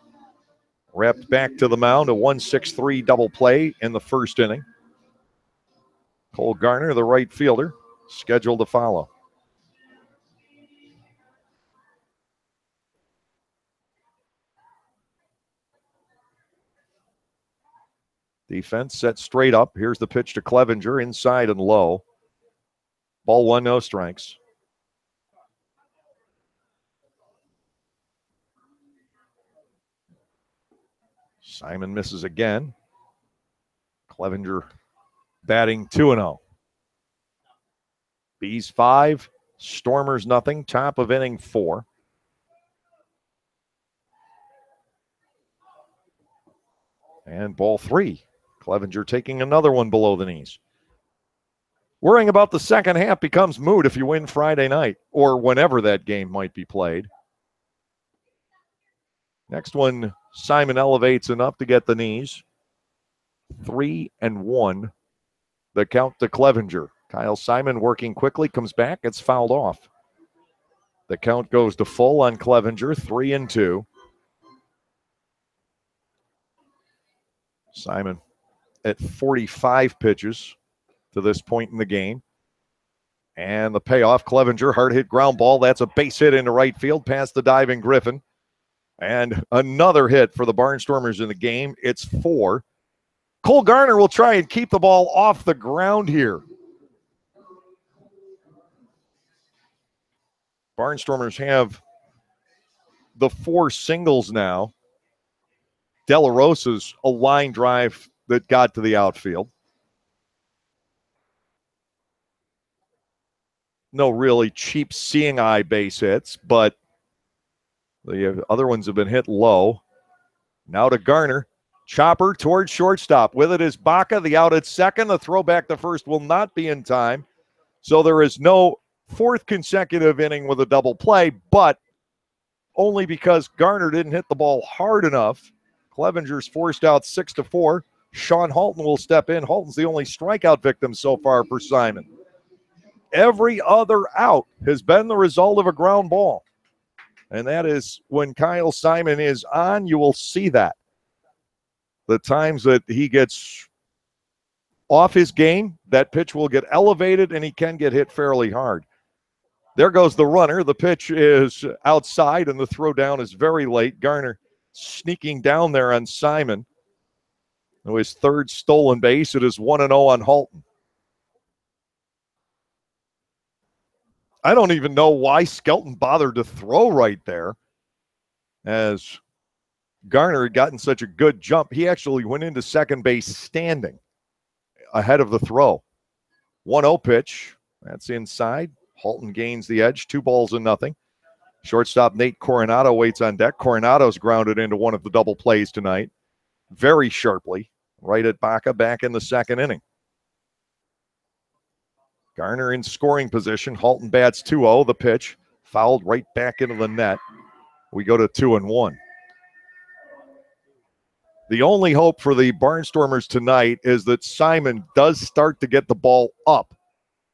wrapped back to the mound. A 1-6-3 double play in the first inning. Cole Garner, the right fielder, scheduled to follow. Defense set straight up. Here's the pitch to Clevenger, inside and low. Ball 1, no strikes. Simon misses again. Clevenger batting 2-0. Bees 5, Stormers nothing. Top of inning 4. And ball 3. Clevenger taking another one below the knees. Worrying about the second half becomes moot if you win Friday night or whenever that game might be played. Next one, Simon elevates enough to get the knees. 3-1. The count to Clevenger. Kyle Simon working quickly, comes back, it's fouled off. The count goes to full on Clevenger, 3-2. Simon at 45 pitches to this point in the game. And the payoff, Clevenger, hard hit ground ball. That's a base hit into right field past the diving Griffin. And another hit for the Barnstormers in the game. It's 4. Cole Garner will try and keep the ball off the ground here. Barnstormers have the 4 singles now. De La Rosa's a line drive that got to the outfield. No really cheap seeing eye base hits, but the other ones have been hit low. Now to Garner. Chopper towards shortstop. With it is Baca. The out at second. The throw back to first will not be in time. So there is no 4th consecutive inning with a double play, but only because Garner didn't hit the ball hard enough. Clevenger's forced out 6-4. Sean Halton will step in. Halton's the only strikeout victim so far for Simon. Every other out has been the result of a ground ball. And that is when Kyle Simon is on, you will see that. The times that he gets off his game, that pitch will get elevated and he can get hit fairly hard. There goes the runner. The pitch is outside and the throw down is very late. Garner sneaking down there on Simon. His 3rd stolen base. It is 1-0 on Halton. I don't even know why Skelton bothered to throw right there, as Garner had gotten such a good jump. He actually went into second base standing ahead of the throw. 1-0 pitch. That's inside. Halton gains the edge. 2-0. Shortstop Nate Coronado waits on deck. Coronado's grounded into one of the double plays tonight. Very sharply. Right at Baca, back in the second inning. Garner in scoring position. Halton bats 2-0. The pitch fouled right back into the net. We go to 2-1. The only hope for the Barnstormers tonight is that Simon does start to get the ball up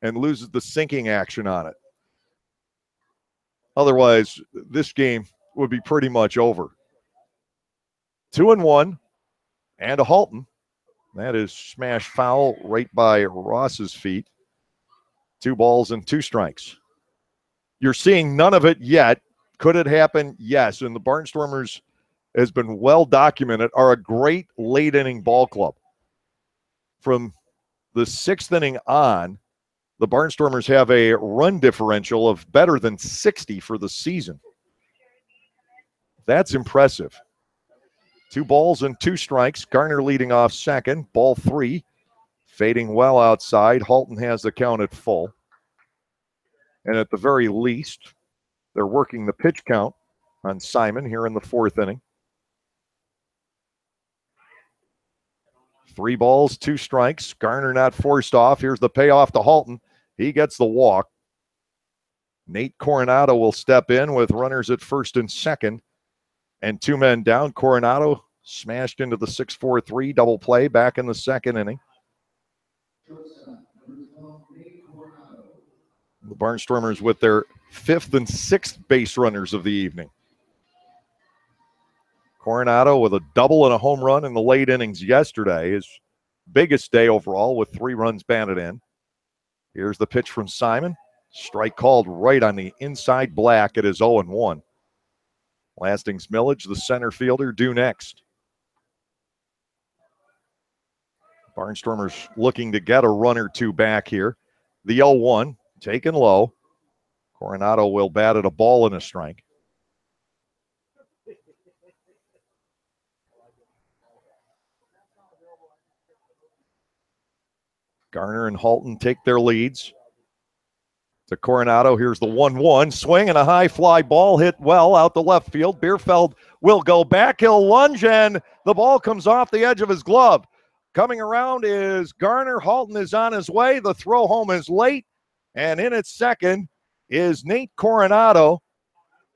and loses the sinking action on it. Otherwise, this game would be pretty much over. 2-1 and a Halton. That is smash foul right by Ross's feet. 2 strikes. You're seeing none of it yet. Could it happen? Yes. And the Barnstormers has been well documented, are a great late inning ball club. From the 6th inning on, the Barnstormers have a run differential of better than 60 for the season. That's impressive. 2 strikes. Garner leading off second. Ball 3. Fading well outside. Halton has the count at full. And at the very least, they're working the pitch count on Simon here in the 4th inning. 3 strikes. Garner not forced off. Here's the payoff to Halton. He gets the walk. Nate Coronado will step in with runners at first and second. And 2 men down. Coronado smashed into the 6-4-3 double play back in the second inning. The Barnstormers with their 5th and 6th base runners of the evening. Coronado with a double and a home run in the late innings yesterday. His biggest day overall with 3 runs batted in. Here's the pitch from Simon. Strike called right on the inside black. It is 0-1. Lastings Millage, the center fielder, due next. Barnstormers looking to get a run or 2 back here. The 0-1, taken low. Coronado will bat at a ball and a strike. Garner and Halton take their leads. To Coronado, here's the 1-1. Swing and a high fly ball hit well out the left field. Bierfeld will go back. He'll lunge, and the ball comes off the edge of his glove. Coming around is Garner. Halton is on his way. The throw home is late, and in its second is Nate Coronado.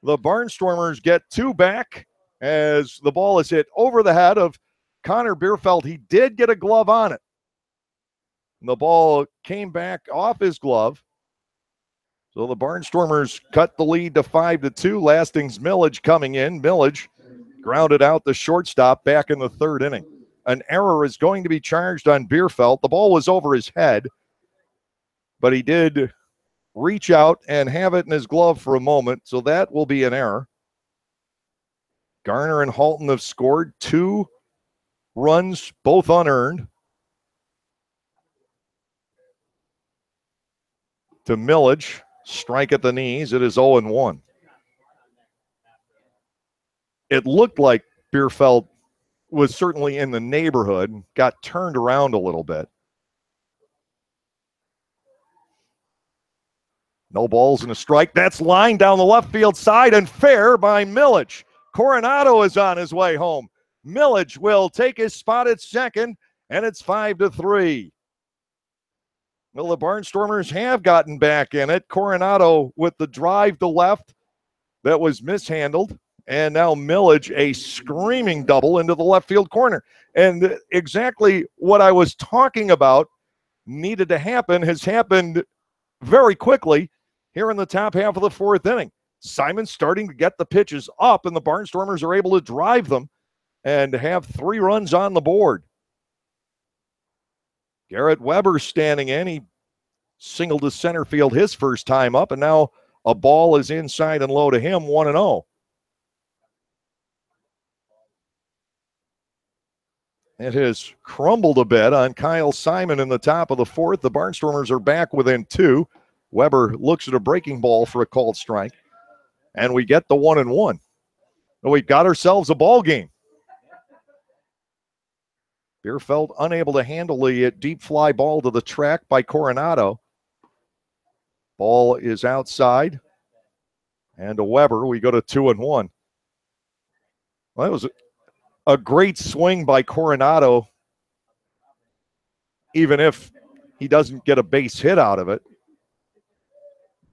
The Barnstormers get two back as the ball is hit over the head of Connor Bierfeld. He did get a glove on it. The ball came back off his glove. So the Barnstormers cut the lead to 5-2. Lasting's Millage coming in. Millage grounded out the shortstop back in the third inning. An error is going to be charged on Bierfeld. The ball was over his head, but he did reach out and have it in his glove for a moment, so that will be an error. Garner and Halton have scored 2 runs, both unearned. To Millage, strike at the knees. It is 0-1. It looked like Bierfeld was certainly in the neighborhood, got turned around a little bit. No balls and a strike. That's lined down the left field side and fair by Millage. Coronado is on his way home. Millage will take his spot at second, and it's 5-3. Well, the Barnstormers have gotten back in it. Coronado with the drive to left that was mishandled. And now Millage, a screaming double into the left field corner. And exactly what I was talking about needed to happen has happened very quickly here in the top half of the fourth inning. Simon's starting to get the pitches up, and the Barnstormers are able to drive them and have 3 runs on the board. Garrett Weber standing in. He singled to center field his first time up, and now a ball is inside and low to him, 1-0. It has crumbled a bit on Kyle Simon in the top of the fourth. The Barnstormers are back within 2. Weber looks at a breaking ball for a called strike, and we get the 1-1. We got ourselves a ball game. Bierfeld unable to handle the deep fly ball to the track by Coronado. Ball is outside. And to Weber, we go to 2-1. Well, that was a great swing by Coronado, even if he doesn't get a base hit out of it.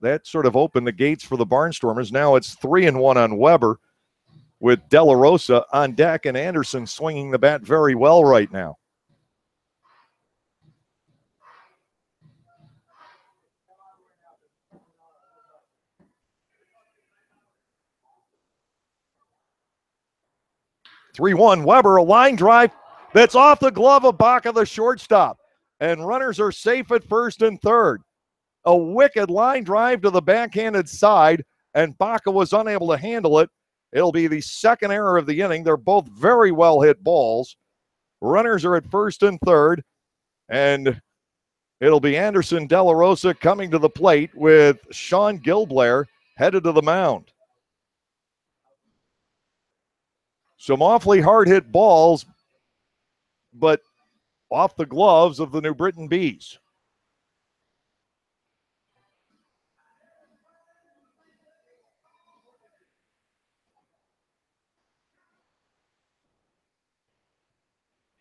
That sort of opened the gates for the Barnstormers. Now it's 3-1 on Weber with De La Rosa on deck and Anderson swinging the bat very well right now. Weber, a line drive that's off the glove of Baca, the shortstop. And runners are safe at first and third. A wicked line drive to the backhanded side, and Baca was unable to handle it. It'll be the second error of the inning. They're both very well hit balls. Runners are at first and third, and it'll be Anderson De La Rosa coming to the plate with Sean Gilblair headed to the mound. Some awfully hard-hit balls, but off the gloves of the New Britain Bees.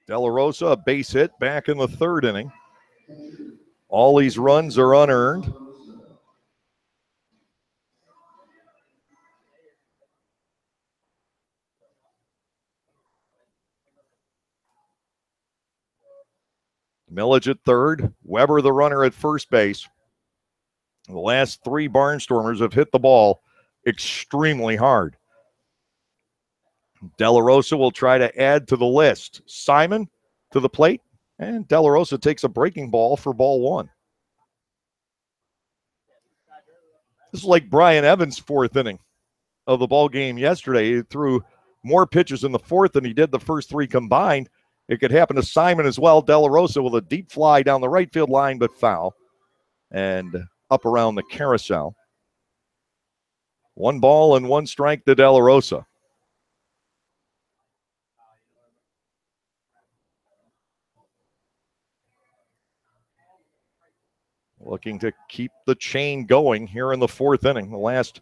De La Rosa, a base hit back in the third inning. All these runs are unearned. Millage at third, Weber the runner at first base. The last 3 Barnstormers have hit the ball extremely hard. De La Rosa will try to add to the list. Simon to the plate, and De La Rosa takes a breaking ball for ball 1. This is like Brian Evans' fourth inning of the ball game yesterday. He threw more pitches in the fourth than he did the first 3 combined. It could happen to Simon as well. De La Rosa with a deep fly down the right field line, but foul. And up around the carousel. 1 ball and 1 strike to De La Rosa. looking to keep the chain going here in the fourth inning. The last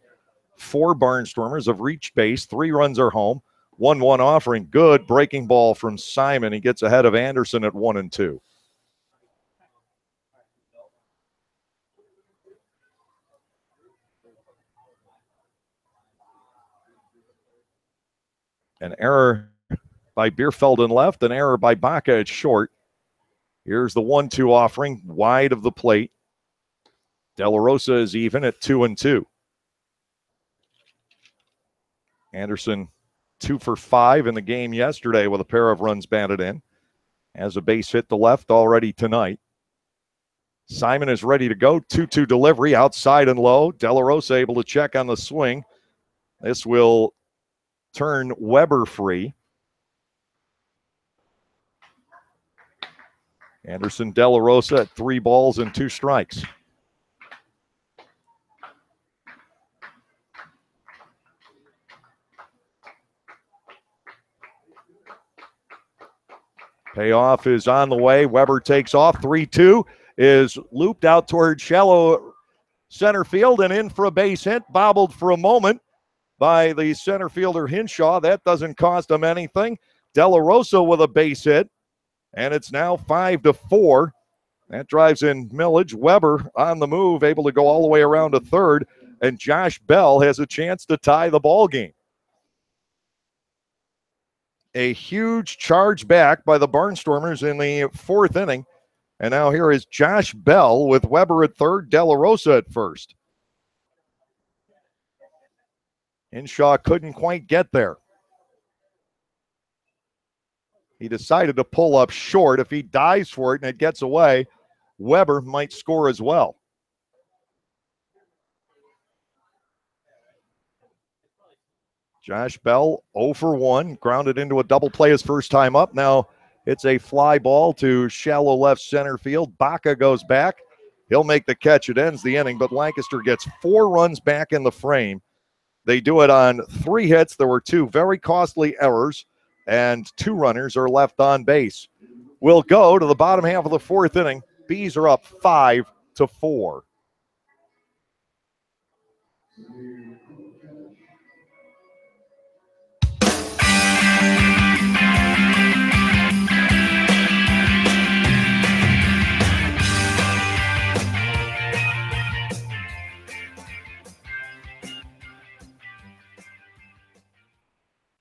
4 Barnstormers have reached base. 3 runs are home. 1-1 offering. Good breaking ball from Simon. He gets ahead of Anderson at 1-2. An error by Bierfeld in left, an error by Baca at short. Here's the 1-2 offering, wide of the plate. De La Rosa is even at 2-2. Anderson 2 for 5 in the game yesterday with a pair of runs batted in. Has a base hit to left already tonight. Simon is ready to go. 2-2 delivery outside and low. De La Rosa able to check on the swing. This will turn Weber free. Anderson, De La Rosa at 3 balls and 2 strikes. Payoff is on the way. Weber takes off. 3-2 is looped out toward shallow center field and in for a base hit. Bobbled for a moment by the center fielder Hinshaw. That doesn't cost him anything. De La Rosa with a base hit. And it's now 5-4. That drives in Millage. Weber on the move, able to go all the way around to third. And Josh Bell has a chance to tie the ball game. A huge charge back by the Barnstormers in the fourth inning. And now here is Josh Bell with Weber at third, De La Rosa at first. Hinshaw couldn't quite get there. He decided to pull up short. If he dives for it and it gets away, Weber might score as well. Josh Bell 0 for 1, grounded into a double play his first time up. Now it's a fly ball to shallow left center field. Baca goes back. He'll make the catch. It ends the inning, but Lancaster gets 4 runs back in the frame. They do it on 3 hits. There were 2 very costly errors, and 2 runners are left on base. We'll go to the bottom half of the fourth inning. Bees are up 5-4.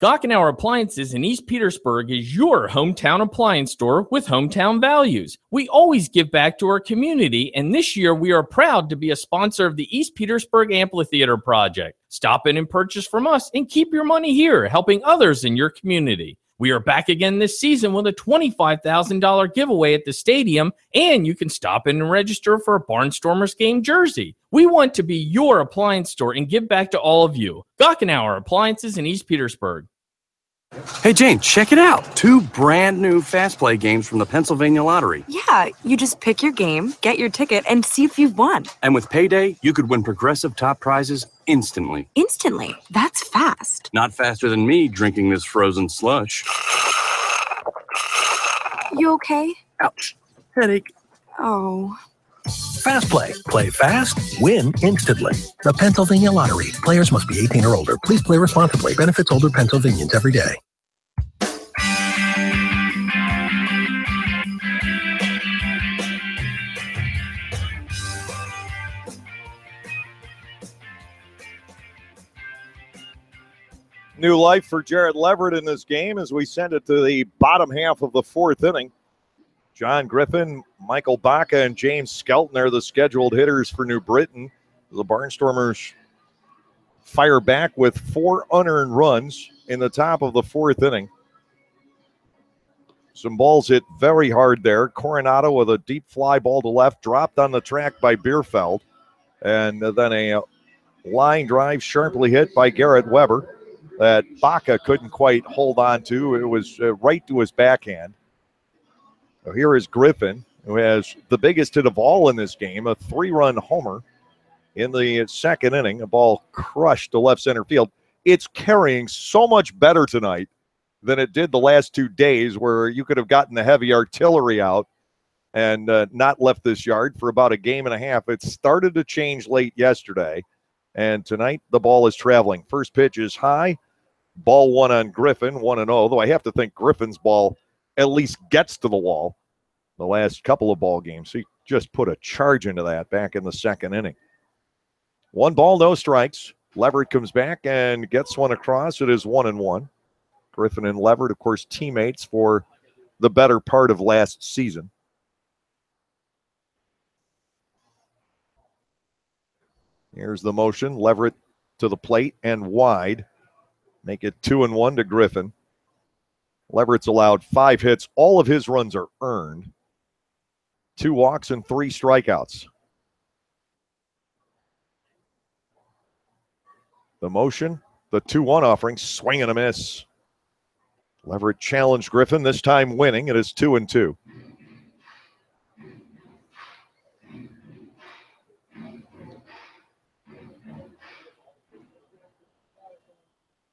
Gockenauer Appliances in East Petersburg is your hometown appliance store with hometown values. We always give back to our community, and this year we are proud to be a sponsor of the East Petersburg Amphitheater Project. Stop in and purchase from us and keep your money here, helping others in your community. We are back again this season with a $25,000 giveaway at the stadium, and you can stop in and register for a Barnstormers game jersey. We want to be your appliance store and give back to all of you. Gockenauer Appliances in East Petersburg. Hey, Jane, check it out. 2 brand new Fast Play games from the Pennsylvania Lottery. Yeah, you just pick your game, get your ticket, and see if you've won. And with Payday, you could win progressive top prizes instantly. Instantly? That's fast. Not faster than me drinking this frozen slush. You okay? Ouch. Headache. Oh. Fast Play. Play fast, win instantly. The Pennsylvania Lottery. Players must be 18 or older. Please play responsibly. Benefits older Pennsylvanians every day. New life for Jared Leverett in this game as we send it to the bottom half of the fourth inning. John Griffin, Michael Baca, and James Skelton are the scheduled hitters for New Britain. The Barnstormers fire back with 4 unearned runs in the top of the fourth inning. Some balls hit very hard there. Coronado with a deep fly ball to left, dropped on the track by Bierfeld. And then a line drive sharply hit by Garrett Weber that Baca couldn't quite hold on to. It was right to his backhand. So here is Griffin, who has the biggest hit of all in this game, a 3-run homer in the second inning. A ball crushed to left center field. It's carrying so much better tonight than it did the last 2 days where you could have gotten the heavy artillery out and not left this yard for about a game and a half. It started to change late yesterday, and tonight the ball is traveling. First pitch is high. Ball one on Griffin, 1-0, though I have to think Griffin's ball at least gets to the wall the last couple of ball games. He just put a charge into that back in the second inning. 1 ball, no strikes. Leverett comes back and gets one across. It is 1-1. Griffin and Leverett, of course, teammates for the better part of last season. Here's the motion. Leverett to the plate and wide. Make it 2-1 to Griffin. Leverett's allowed 5 hits. All of his runs are earned. 2 walks and 3 strikeouts. The motion, the 2-1 offering, swing and a miss. Leverett challenged Griffin, this time winning. It is 2-2.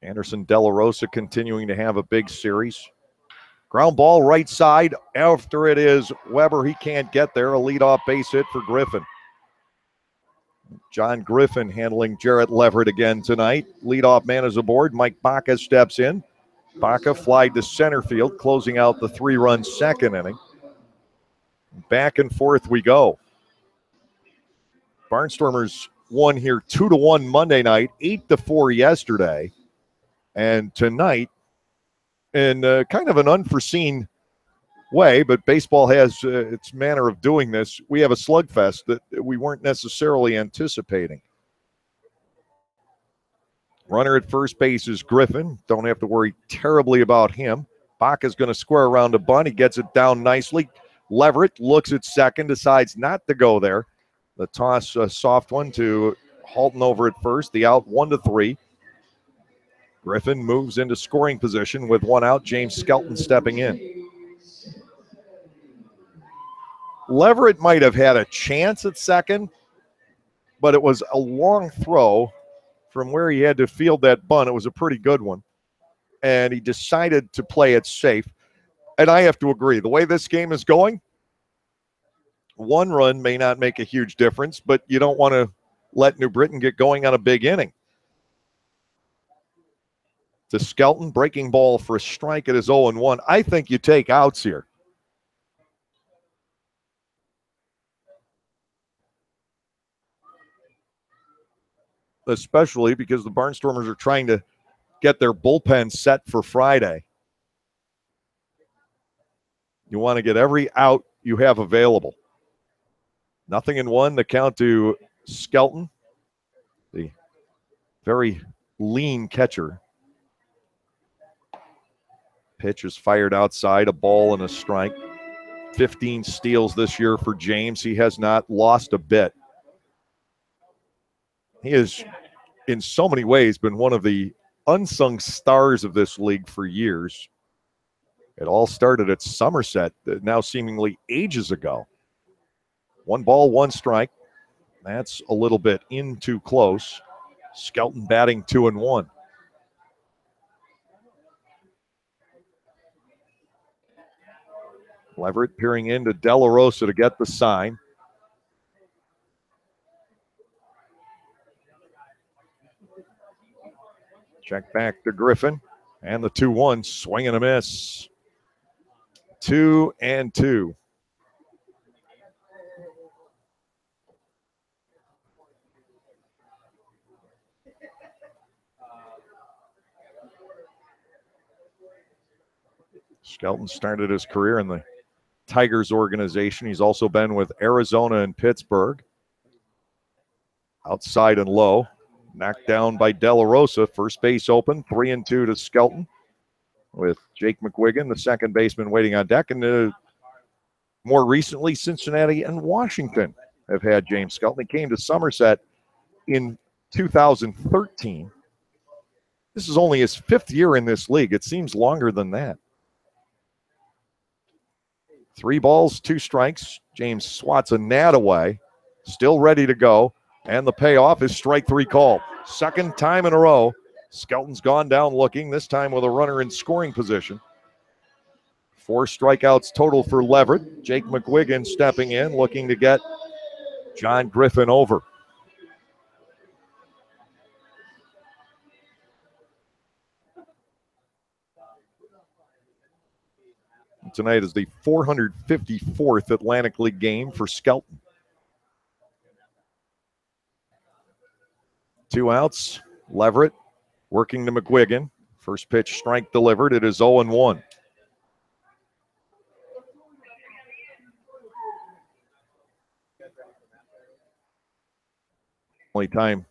Anderson De La Rosa continuing to have a big series. Ground ball right side. After it is Weber, he can't get there. A leadoff base hit for Griffin. John Griffin handling Jarrett Leverett again tonight. Leadoff man is aboard. Mike Baca steps in. Baca flied to center field, closing out the 3-run second inning. Back and forth we go. Barnstormers won here 2-1 Monday night, 8-4 yesterday. And tonight, in kind of an unforeseen way, but baseball has its manner of doing this, we have a slugfest that we weren't necessarily anticipating. Runner at first base is Griffin. Don't have to worry terribly about him. Baca's going to square around a bunt. He gets it down nicely. Leverett looks at second, decides not to go there. The toss, a soft one to Halton over at first. The out, 1-3. Griffin moves into scoring position with 1 out. James Skelton stepping in. Leverett might have had a chance at second, but it was a long throw from where he had to field that bunt. It was a pretty good one, and he decided to play it safe. And I have to agree, the way this game is going, 1 run may not make a huge difference, but you don't want to let New Britain get going on a big inning. To Skelton, breaking ball for a strike. It is 0-1. I think you take outs here. Especially because the Barnstormers are trying to get their bullpen set for Friday. You want to get every out you have available. 0-1, the count to Skelton, the very lean catcher. Pitch is fired outside, a ball and a strike. 15 steals this year for James. He has not lost a bit. He has, in so many ways, been one of the unsung stars of this league for years. It all started at Somerset, now seemingly ages ago. 1 ball, 1 strike. That's a little bit in too close. Skelton batting 2-1. Leverett peering into De La Rosa to get the sign. Check back to Griffin. And the 2-1, swing and a miss. 2-2. Skelton started his career in the Tigers organization. He's also been with Arizona and Pittsburgh. Outside and low. Knocked down by De La Rosa. First base open. 3-2 to Skelton. With Jake McGuigan, the second baseman, waiting on deck. And more recently, Cincinnati and Washington have had James Skelton. He came to Somerset in 2013. This is only his 5th year in this league. It seems longer than that. 3 balls, 2 strikes. James swats a gnat away. Still ready to go. And the payoff is strike 3 call. Second time in a row. Skelton's gone down looking, this time with a runner in scoring position. 4 strikeouts total for Leverett. Jake McGuigan stepping in, looking to get John Griffin over. Tonight is the 454th Atlantic League game for Skelton. 2 outs. Leverett working to McGuigan. First pitch strike delivered. It is 0-1. Only time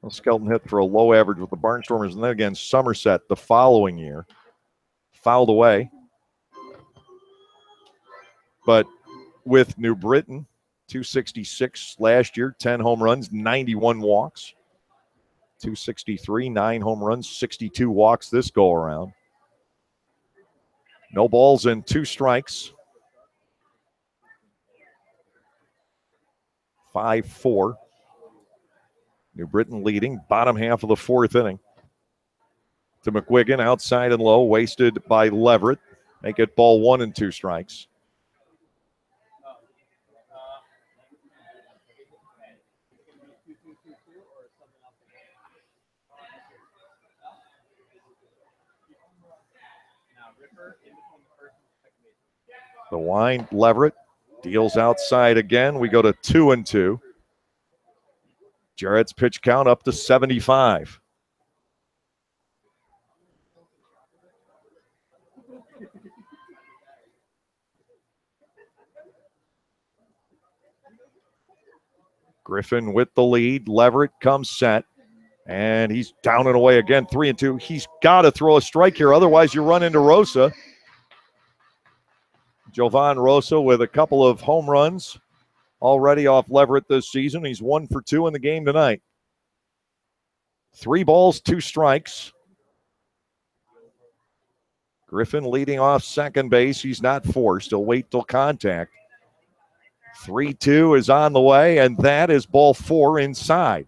Skelton hit for a low average with the Barnstormers, and then again Somerset the following year. Fouled away. But with New Britain, 266 last year, 10 home runs, 91 walks. 263, 9 home runs, 62 walks this go around. No balls and 2 strikes. 5-4. New Britain leading, bottom half of the 4th inning. To McGuigan, outside and low, wasted by Leverett. Make it ball 1 and 2 strikes. The wind, Leverett deals outside again. We go to 2-2. Jarrett's pitch count up to 75. Griffin with the lead. Leverett comes set. And he's down and away again, 3-2. He's got to throw a strike here. Otherwise, you run into Rosa. Jovan Rosa with a couple of home runs already off Leverett this season. He's 1 for 2 in the game tonight. 3 balls, 2 strikes. Griffin leading off second base. He's not forced. He'll wait till contact. 3-2 is on the way, and that is ball 4 inside.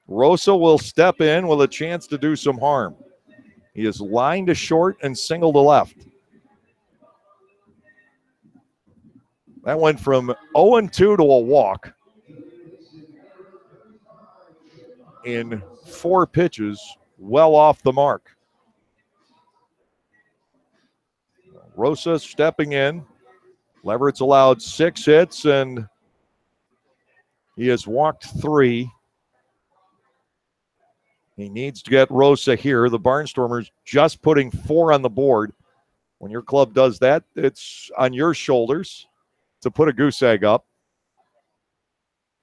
Rosa will step in with a chance to do some harm. He is lined to short and single to left. That went from 0-2 to a walk in 4 pitches, well off the mark. Rosa stepping in. Leverett's allowed 6 hits, and he has walked 3. He needs to get Rosa here. The Barnstormers just putting 4 on the board. When your club does that, it's on your shoulders to put a goose egg up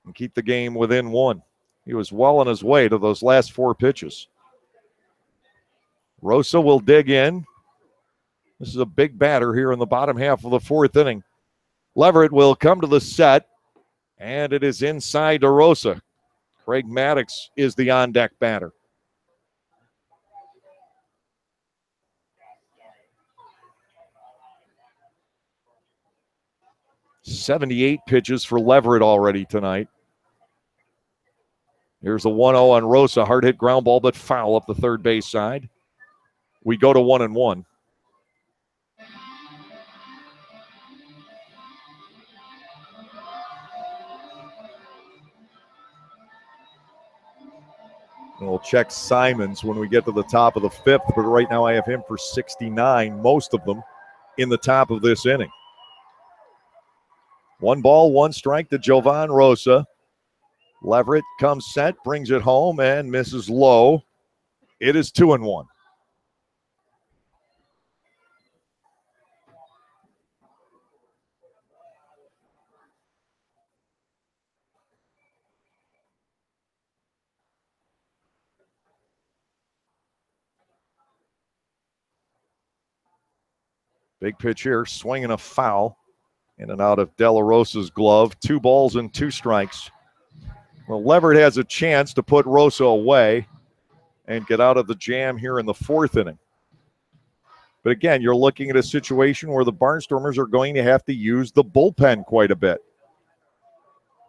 and keep the game within 1. He was well on his way to those last 4 pitches. Rosa will dig in. This is a big batter here in the bottom half of the 4th inning. Leverett will come to the set, and it is inside to Rosa. Craig Maddox is the on-deck batter. .78 pitches for Leverett already tonight. Here's a 1-0 on Rosa. Hard hit ground ball, but foul up the third base side. We go to 1-1. We'll check Simons when we get to the top of the 5th, but right now I have him for 69, most of them in the top of this inning. 1 ball, 1 strike to Jovan Rosa. Leverett comes set, brings it home, and misses low. It is 2-1. Big pitch here, swinging a foul. In and out of De La Rosa's glove. 2 balls and 2 strikes. Well, Leverett has a chance to put Rosa away and get out of the jam here in the 4th inning. But again, you're looking at a situation where the Barnstormers are going to have to use the bullpen quite a bit.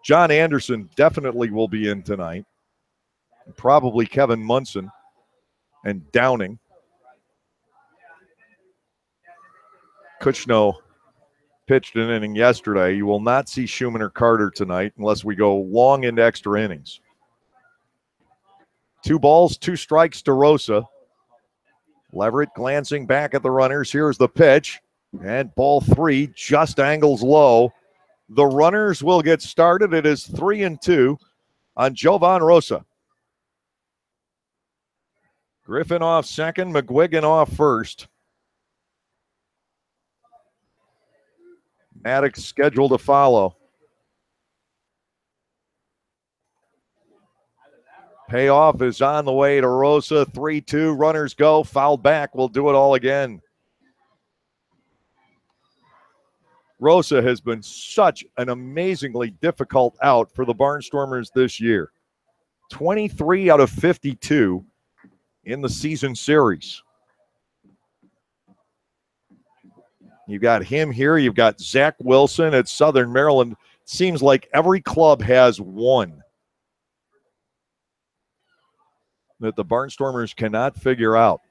John Anderson definitely will be in tonight. Probably Kevin Munson and Downing. Kuchno pitched an inning yesterday. You will not see Schumann or Carter tonight unless we go long into extra innings. 2 balls, 2 strikes to Rosa. Leverett glancing back at the runners. Here's the pitch. And ball 3 just angles low. The runners will get started. It is 3-2 on Jovan Rosa. Griffin off second, McGuigan off first. Maddox scheduled to follow. Payoff is on the way to Rosa. 3-2. Runners go. Fouled back. We'll do it all again. Rosa has been such an amazingly difficult out for the Barnstormers this year. 23 out of 52 in the season series. You've got him here. You've got Zach Wilson at Southern Maryland. Seems like every club has one that the Barnstormers cannot figure out.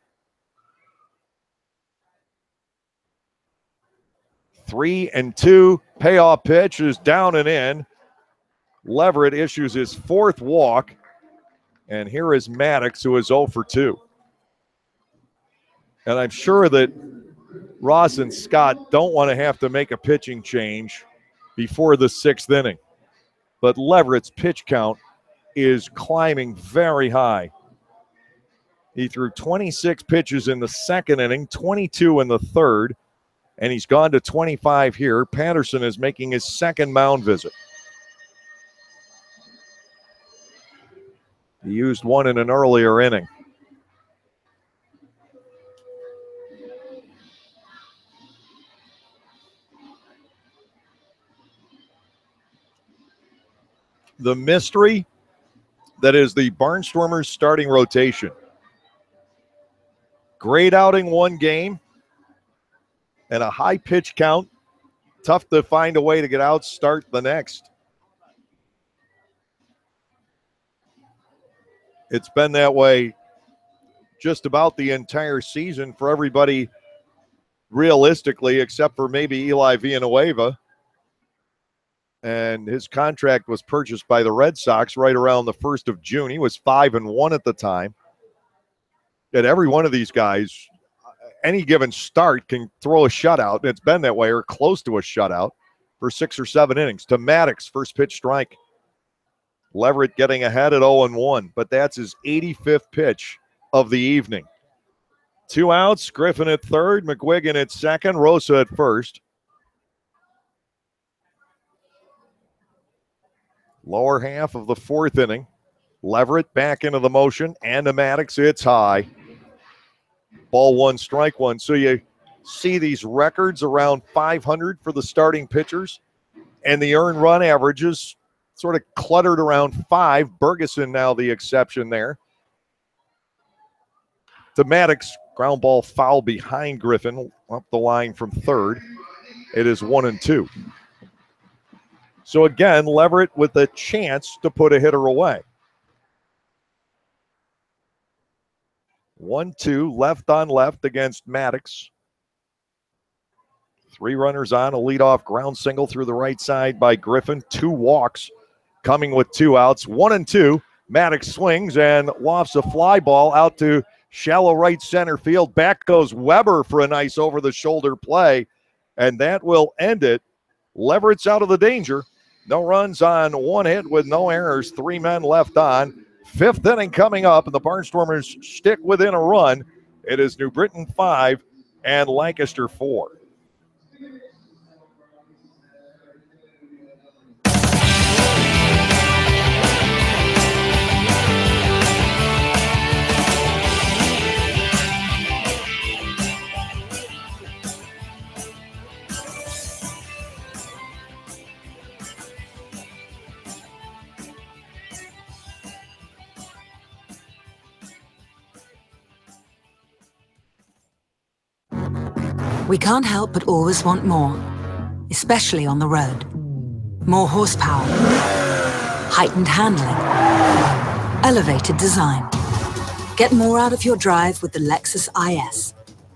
3-2. Payoff pitch is down and in. Leverett issues his 4th walk. And here is Maddox, who is 0 for 2. And I'm sure that Ross and Scott don't want to have to make a pitching change before the 6th inning. But Leverett's pitch count is climbing very high. He threw 26 pitches in the 2nd inning, 22 in the 3rd, and he's gone to 25 here. Patterson is making his 2nd mound visit. He used one in an earlier inning. The mystery that is the Barnstormers starting rotation. Great outing one game and a high pitch count. Tough to find a way to get out, start the next. It's been that way just about the entire season for everybody realistically, except for maybe Eli Villanueva. And his contract was purchased by the Red Sox right around the 1st of June. He was 5-1 at the time. And every one of these guys, any given start, can throw a shutout. It's been that way or close to a shutout for 6 or 7 innings. To Maddox, first pitch strike. Leverett getting ahead at 0-1, but that's his 85th pitch of the evening. 2 outs, Griffin at 3rd, McGuigan at 2nd, Rosa at 1st. Lower half of the 4th inning. Leverett back into the motion, and to Maddox, it's high. Ball 1, strike 1. So you see these records around 500 for the starting pitchers, and the earned run averages sort of cluttered around 5. Bergeson now the exception there. To Maddox, ground ball foul behind Griffin, up the line from 3rd. It is 1-2. So again, Leverett with a chance to put a hitter away. 1-2, left on left against Maddox. 3 runners on, a leadoff ground single through the right side by Griffin. 2 walks coming with 2 outs. 1-2, Maddox swings and lofts a fly ball out to shallow right center field. Back goes Weber for a nice over-the-shoulder play, and that will end it. Leverett's out of the danger. No runs on 1 hit with no errors. 3 men left on. 5th inning coming up, and the Barnstormers stick within a run. It is New Britain 5 and Lancaster 4. We can't help but always want more, especially on the road. More horsepower, heightened handling, elevated design. Get more out of your drive with the Lexus IS.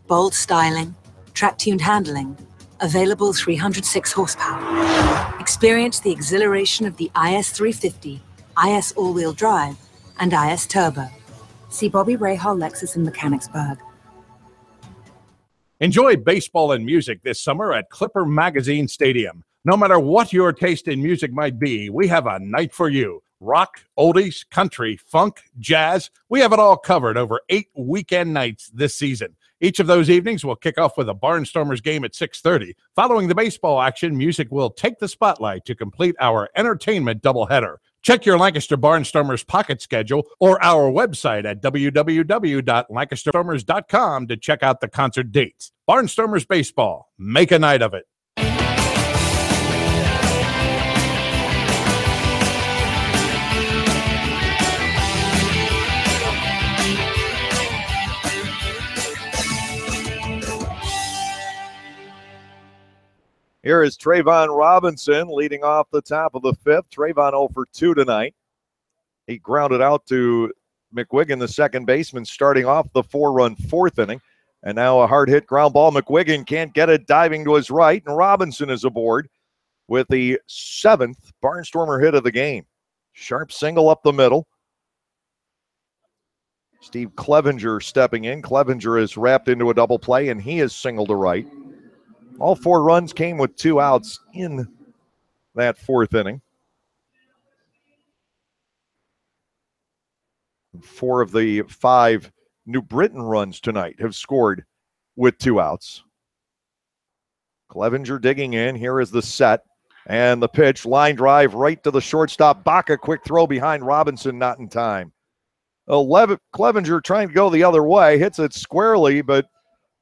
Bold styling, track-tuned handling, available 306 horsepower. Experience the exhilaration of the IS350, IS all-wheel drive, and IS Turbo. See Bobby Rahal Lexus in Mechanicsburg. Enjoy baseball and music this summer at Clipper Magazine Stadium. No matter what your taste in music might be, we have a night for you. Rock, oldies, country, funk, jazz. We have it all covered over 8 weekend nights this season. Each of those evenings will kick off with a Barnstormers game at 6:30. Following the baseball action, music will take the spotlight to complete our entertainment doubleheader. Check your Lancaster Barnstormers pocket schedule or our website at www.lancasterstormers.com to check out the concert dates. Barnstormers Baseball. Make a night of it. Here is Trayvon Robinson leading off the top of the fifth. Trayvon 0 for 2 tonight. He grounded out to McWiggin, the second baseman, starting off the 4-run fourth inning. And now a hard-hit ground ball. McWiggin can't get it, diving to his right, and Robinson is aboard with the 7th Barnstormer hit of the game. Sharp single up the middle. Steve Clevenger stepping in. Clevenger is wrapped into a double play, and he is single to right. All 4 runs came with 2 outs in that fourth inning. 4 of the 5 New Britain runs tonight have scored with 2 outs. Clevenger digging in. Here is the set and the pitch. Line drive right to the shortstop. Baca, quick throw behind Robinson, not in time. Clevenger trying to go the other way. Hits it squarely, but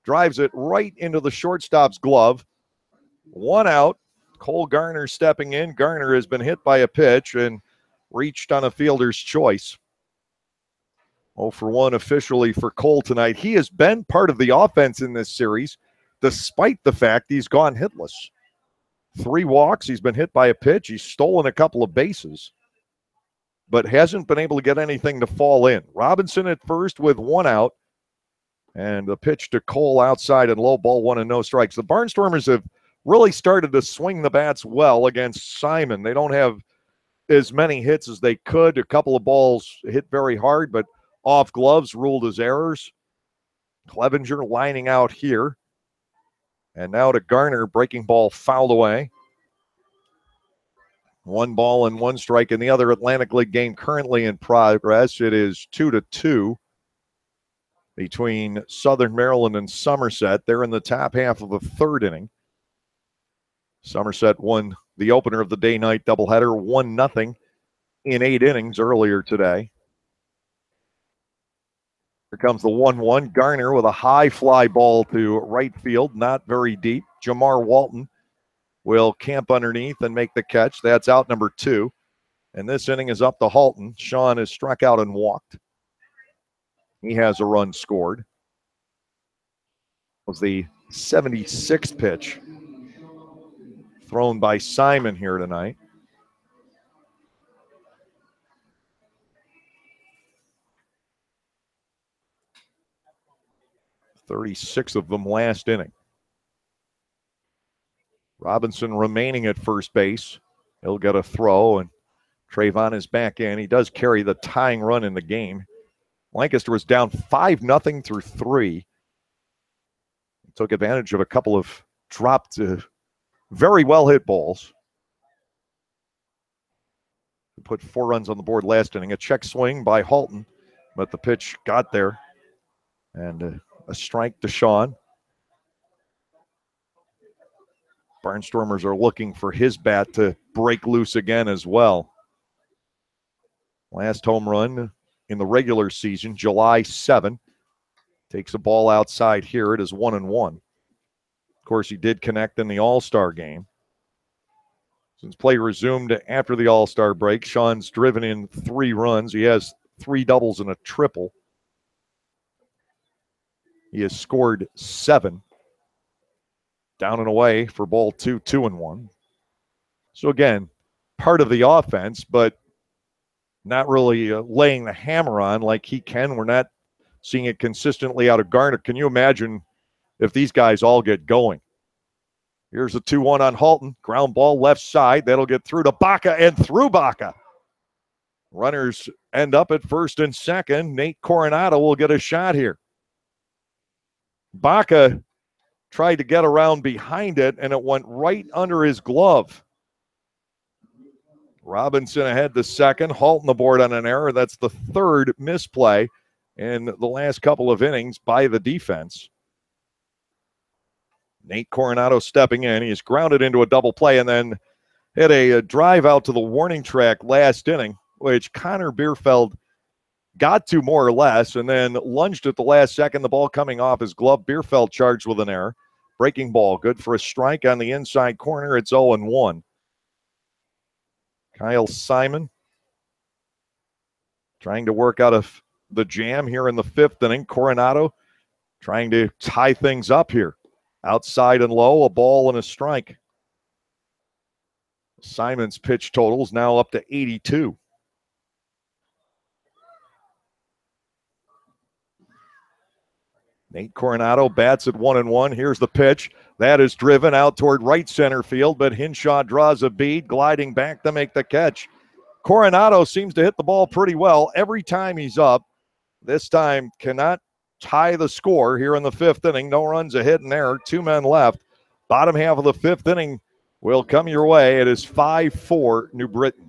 drives it right into the shortstop's glove. 1 out. Cole Garner stepping in. Garner has been hit by a pitch and reached on a fielder's choice. 0 for 1 officially for Cole tonight. He has been part of the offense in this series, despite the fact he's gone hitless. 3 walks. He's been hit by a pitch. He's stolen a couple of bases, but hasn't been able to get anything to fall in. Robinson at first with 1 out. And the pitch to Cole outside and low ball, 1 and no strikes. The Barnstormers have really started to swing the bats well against Simon. They don't have as many hits as they could. A couple of balls hit very hard, but off gloves ruled as errors. Clevenger lining out here. And now to Garner, breaking ball fouled away. 1 ball and 1 strike in the other Atlantic League game currently in progress. It is 2-2. Between Southern Maryland and Somerset. They're in the top half of the 3rd inning. Somerset won the opener of the day-night doubleheader 1-0 in 8 innings earlier today. Here comes the 1-1. Garner with a high fly ball to right field, not very deep. Jamar Walton will camp underneath and make the catch. That's out number 2. And this inning is up to Halton. Sean has struck out and walked. He has a run scored. It was the 76th pitch thrown by Simon here tonight. $36 of them last inning. Robinson remaining at first base. He'll get a throw, and Trayvon is back in. He does carry the tying run in the game. Lancaster was down 5-0 through 3. Took advantage of a couple of dropped, very well hit balls. Put 4 runs on the board last inning. A check swing by Halton, but the pitch got there. And a strike to Sean. Barnstormers are looking for his bat to break loose again as well. Last home run in the regular season, July 7. Takes a ball outside here. It is 1-1. Of course, he did connect in the All-Star game. Since play resumed after the All-Star break, Sean's driven in 3 runs. He has 3 doubles and a triple. He has scored 7. Down and away for ball 2, 2-1. So again, part of the offense, but not really laying the hammer on like he can. We're not seeing it consistently out of Garner. Can you imagine if these guys all get going. Here's a 2-1 on Halton. Ground ball left side. That'll get through to Baca and through Baca. Runners end up at first and second. Nate Coronado will get a shot here. Baca tried to get around behind it, and it went right under his glove. Robinson ahead the second. Halton aboard on an error. That's the third misplay in the last couple of innings by the defense. Nate Coronado stepping in. He's grounded into a double play and then hit a drive out to the warning track last inning, which Connor Bierfeld got to more or less and then lunged at the last second. The ball coming off his glove. Bierfeld charged with an error. Breaking ball, good for a strike on the inside corner. It's 0-1. Kyle Simon trying to work out of the jam here in the fifth inning. Coronado trying to tie things up here. Outside and low, a ball and a strike. Simon's pitch totals now up to 82. Nate Coronado bats at 1-1. Here's the pitch. That is driven out toward right center field, but Hinshaw draws a bead, gliding back to make the catch. Coronado seems to hit the ball pretty well every time he's up. This time cannot tie the score here in the fifth inning. No runs, a hit and error. 2 men left. Bottom half of the fifth inning will come your way. It is 5-4 New Britain.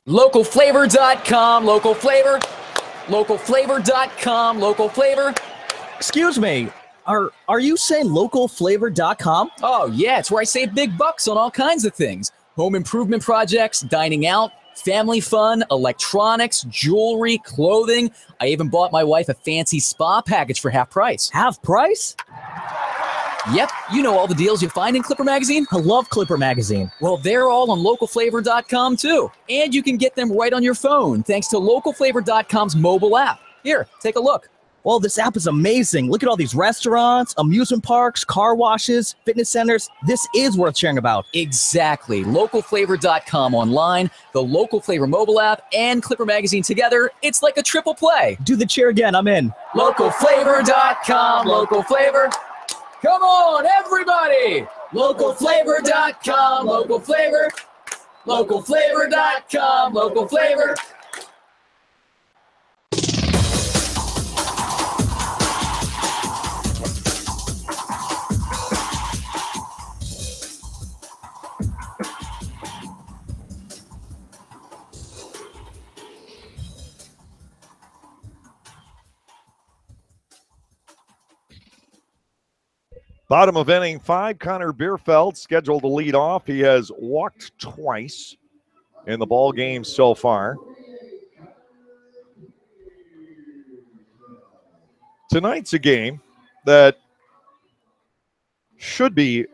Localflavor.com, local flavor. Localflavor.com, local flavor. Excuse me, are you saying localflavor.com? Oh, yeah, it's where I save big bucks on all kinds of things. Home improvement projects, dining out, family fun, electronics, jewelry, clothing. I even bought my wife a fancy spa package for half price. Half price? Yep, you know all the deals you find in Clipper Magazine. I love Clipper Magazine. Well, they're all on localflavor.com too. And you can get them right on your phone thanks to localflavor.com's mobile app. Here, take a look. Well, this app is amazing. Look at all these restaurants, amusement parks, car washes, fitness centers. This is worth sharing about. Exactly. Localflavor.com online, the Local Flavor mobile app, and Clipper Magazine together. It's like a triple play. Do the cheer again. I'm in. Localflavor.com, local flavor. Come on, everybody! Localflavor.com, local flavor. Localflavor.com, local flavor. Bottom of inning 5, Connor Bierfeld scheduled to lead off. He has walked twice in the ball game so far. Tonight's a game that should be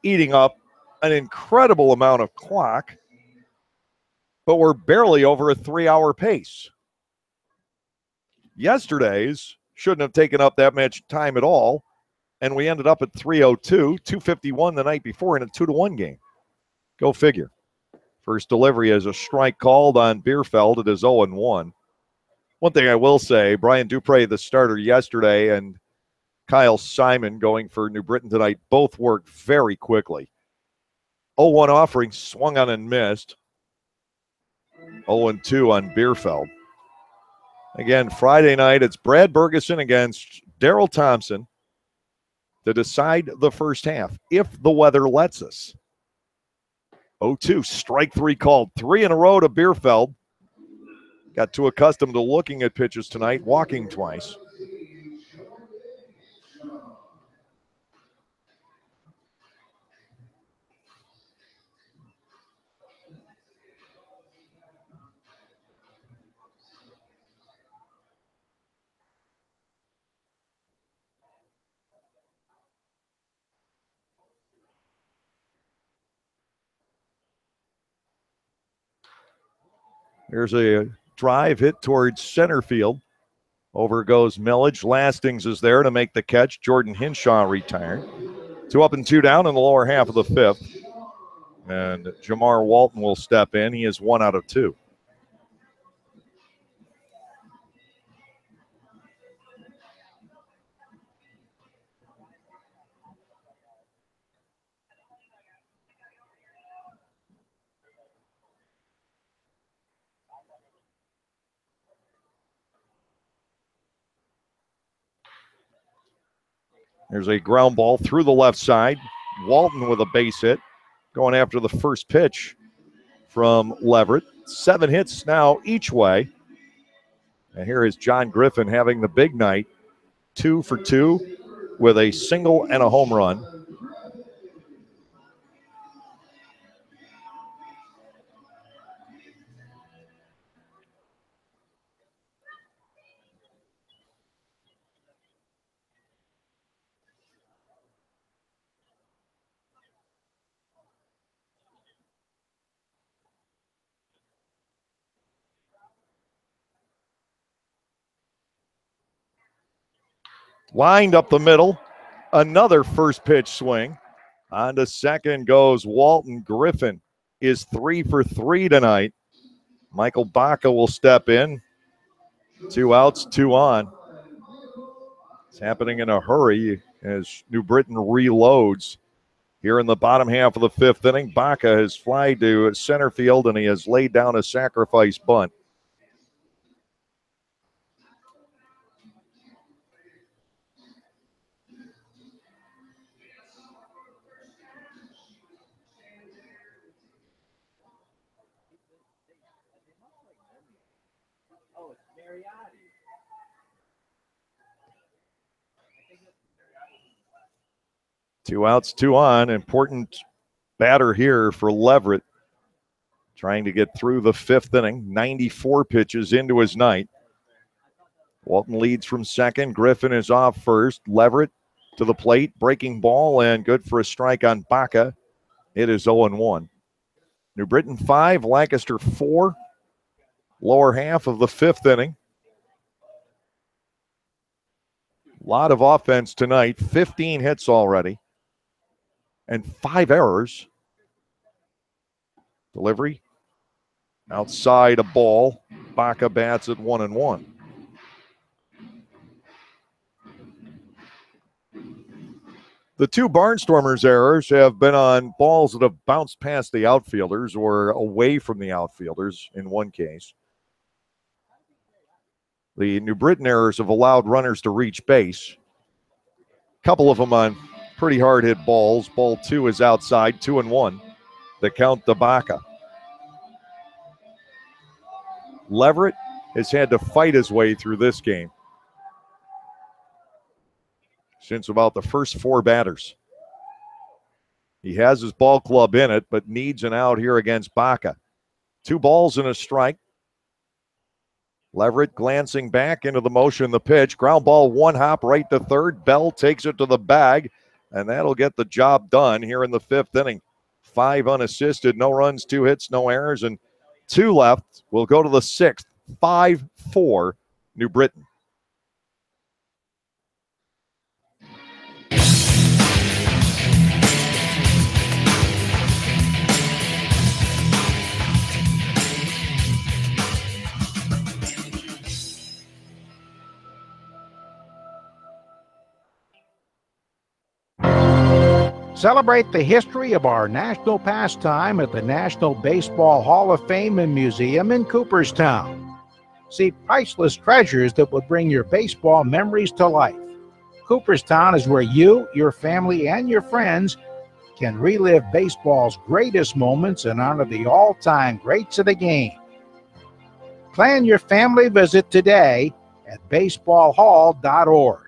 eating up an incredible amount of clock, but we're barely over a 3-hour pace. Yesterday's shouldn't have taken up that much time at all, and we ended up at 3:02, 2:51 the night before in a 2-1 game. Go figure. First delivery is a strike called on Bierfeld. It is 0-1. One thing I will say, Brian Dupre, the starter yesterday, and Kyle Simon going for New Britain tonight, both worked very quickly. 0-1 offering, swung on and missed. 0-2 on Bierfeld. Again, Friday night, it's Brad Bergeson against Daryl Thompson to decide the first half, if the weather lets us. 0-2, strike 3 called. 3 in a row to Bierfeld. Got too accustomed to looking at pitches tonight, walking twice. There's a drive hit towards center field. Over goes Millage. Lastings is there to make the catch. Jordan Hinshaw retired. 2 up and 2 down in the lower half of the 5th. And Jamar Walton will step in. He is 1 out of 2. There's a ground ball through the left side. Walton with a base hit, going after the first pitch from Leverett. 7 hits now each way. And here is John Griffin having the big night. 2 for 2 with a single and a home run. Lined up the middle. Another first pitch swing. On to second goes Walton. Griffin is 3 for 3 tonight. Michael Baca will step in. 2 outs, 2 on. It's happening in a hurry as New Britain reloads. Here in the bottom half of the 5th inning, Baca has fly to center field and he has laid down a sacrifice bunt. Two outs, 2 on. Important batter here for Leverett. Trying to get through the 5th inning. 94 pitches into his night. Walton leads from second. Griffin is off first. Leverett to the plate. Breaking ball and good for a strike on Baca. It is 0-1. New Britain 5, Lancaster 4. Lower half of the 5th inning. A lot of offense tonight. 15 hits already. And 5 errors. Delivery. Outside a ball. Baca bats at 1-1. The 2 Barnstormers errors have been on balls that have bounced past the outfielders or away from the outfielders in one case. The New Britain errors have allowed runners to reach base. A couple of them on pretty hard hit balls. Ball 2 is outside, 2-1. The count to Baca. Leverett has had to fight his way through this game since about the first 4 batters. He has his ball club in it, but needs an out here against Baca. 2 balls and a strike. Leverett glancing back into the motion, the pitch. Ground ball, 1 hop right to third. Bell takes it to the bag, and that'll get the job done here in the 5th inning. 5 unassisted, no runs, 2 hits, no errors, and 2 left. We'll go to the 6th. 5-4 New Britain. Celebrate the history of our national pastime at the National Baseball Hall of Fame and Museum in Cooperstown. See priceless treasures that will bring your baseball memories to life. Cooperstown is where you, your family, and your friends can relive baseball's greatest moments and honor the all-time greats of the game. Plan your family visit today at baseballhall.org.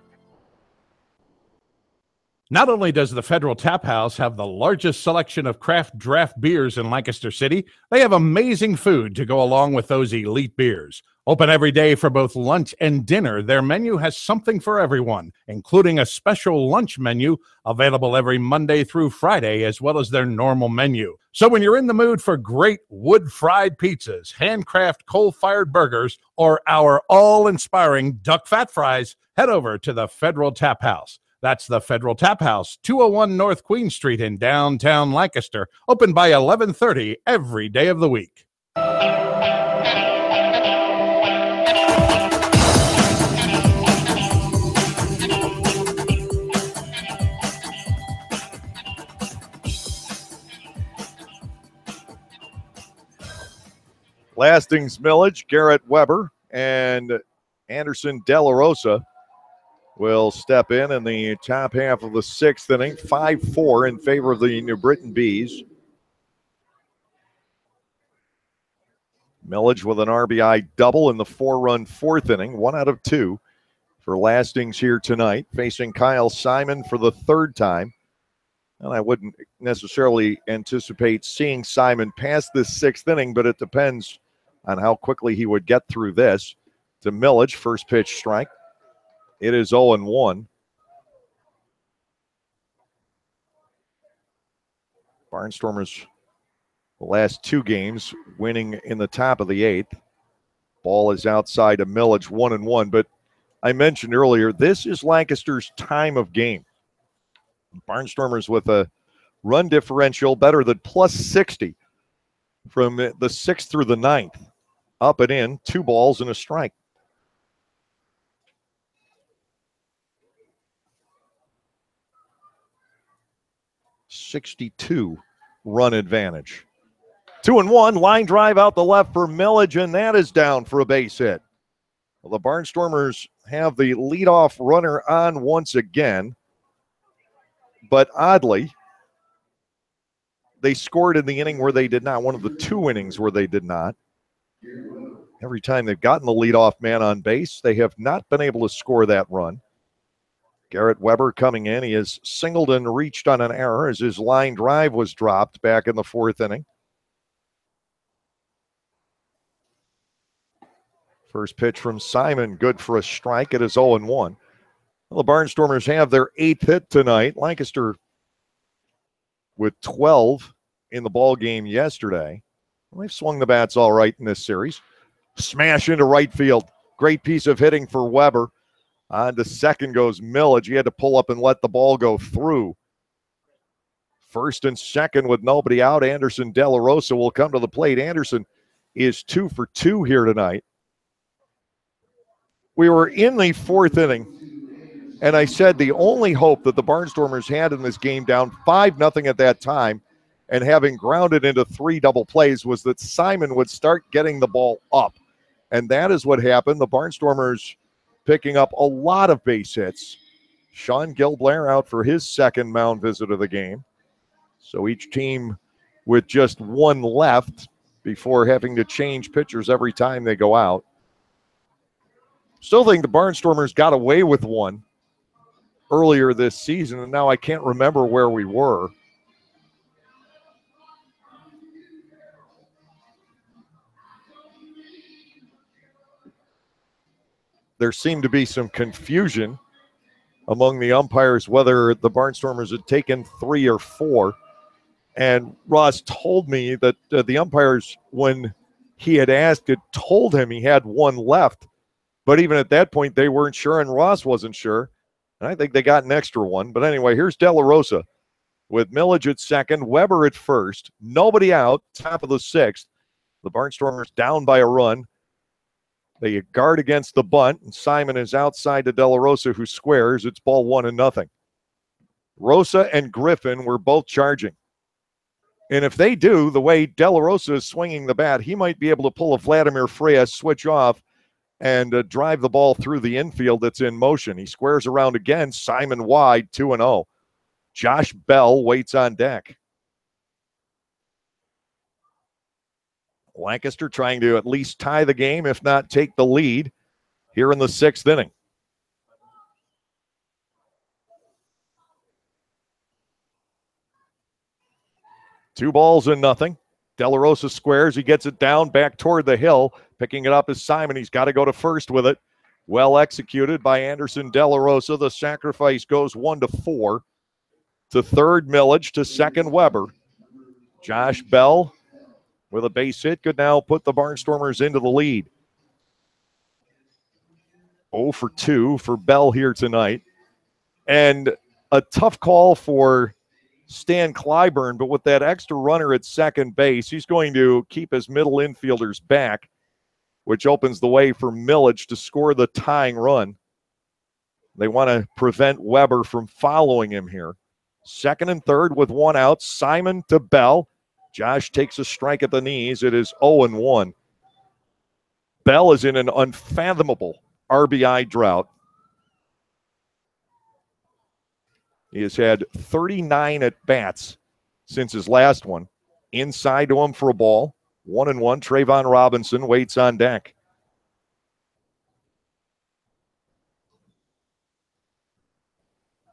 Not only does the Federal Tap House have the largest selection of craft draft beers in Lancaster City, they have amazing food to go along with those elite beers. Open every day for both lunch and dinner, their menu has something for everyone, including a special lunch menu available every Monday through Friday, as well as their normal menu. So when you're in the mood for great wood-fried pizzas, handcraft coal-fired burgers, or our all-inspiring duck fat fries, head over to the Federal Tap House. That's the Federal Tap House, 201 North Queen Street in downtown Lancaster, open by 11:30 every day of the week. Lastings Millage, Garrett Weber, and Anderson De La Rosa will step in the top half of the sixth inning, 5-4 in favor of the New Britain Bees. Millage with an RBI double in the 4-run fourth inning, 1 out of 2 for Lastings here tonight, facing Kyle Simon for the third time. And I wouldn't necessarily anticipate seeing Simon past this sixth inning, but it depends on how quickly he would get through this. To Millage, first pitch strike. It is 0-1. Barnstormers, the last 2 games, winning in the top of the 8th. Ball is outside of Millage, 1-1. But I mentioned earlier, this is Lancaster's time of game. Barnstormers with a run differential better than plus 60 from the 6th through the 9th. Up and in, 2 balls and a strike. .62 run advantage. 2-1, line drive out the left for Millage, and that is down for a base hit. Well, the Barnstormers have the leadoff runner on once again, but oddly, they scored in the inning where they did not, one of the 2 innings where they did not. Every time they've gotten the leadoff man on base, they have not been able to score that run. Garrett Weber coming in. He has singled and reached on an error as his line drive was dropped back in the 4th inning. First pitch from Simon, good for a strike. It is 0-1. Well, the Barnstormers have their 8th hit tonight. Lancaster with 12 in the ball game yesterday. Well, they've swung the bats all right in this series. Smash into right field. Great piece of hitting for Weber. On to second goes Millage. He had to pull up and let the ball go through. First and second with nobody out. Anderson De La Rosa will come to the plate. Anderson is 2 for 2 here tonight. We were in the 4th inning, and I said the only hope that the Barnstormers had in this game, down 5-0 at that time, and having grounded into 3 double plays, was that Simon would start getting the ball up. And that is what happened. The Barnstormers picking up a lot of base hits. Sean Gilblair out for his second mound visit of the game. So each team with just 1 left before having to change pitchers every time they go out. Still think the Barnstormers got away with one earlier this season, and now I can't remember where we were. There seemed to be some confusion among the umpires whether the Barnstormers had taken 3 or 4. And Ross told me that the umpires, when he had asked, had told him he had 1 left. But even at that point, they weren't sure, and Ross wasn't sure. And I think they got an extra 1. But anyway, here's De La Rosa with Millage at second, Weber at first. Nobody out, top of the 6th. The Barnstormers down by a run. They guard against the bunt, and Simon is outside to De La Rosa, who squares. It's ball 1-0. Rosa and Griffin were both charging. And if they do, the way De La Rosa is swinging the bat, he might be able to pull a Vladimir Frias switch off and drive the ball through the infield that's in motion. He squares around again. Simon wide, 2-0. Josh Bell waits on deck. Lancaster trying to at least tie the game, if not take the lead, here in the 6th inning. 2-0. De La Rosa squares. He gets it down back toward the hill. Picking it up is Simon. He's got to go to first with it. Well executed by Anderson De La Rosa. The sacrifice goes 1-4. To third, Millage. To second, Weber. Josh Bell with a base hit could now put the Barnstormers into the lead. 0 for 2 for Bell here tonight. And a tough call for Stan Clyburn, but with that extra runner at second base, he's going to keep his middle infielders back, which opens the way for Millage to score the tying run. They want to prevent Weber from following him here. Second and third with one out. Simon to Bell. Josh takes a strike at the knees. It is 0-1. Bell is in an unfathomable RBI drought. He has had 39 at-bats since his last one. Inside to him for a ball. 1-1. Trayvon Robinson waits on deck.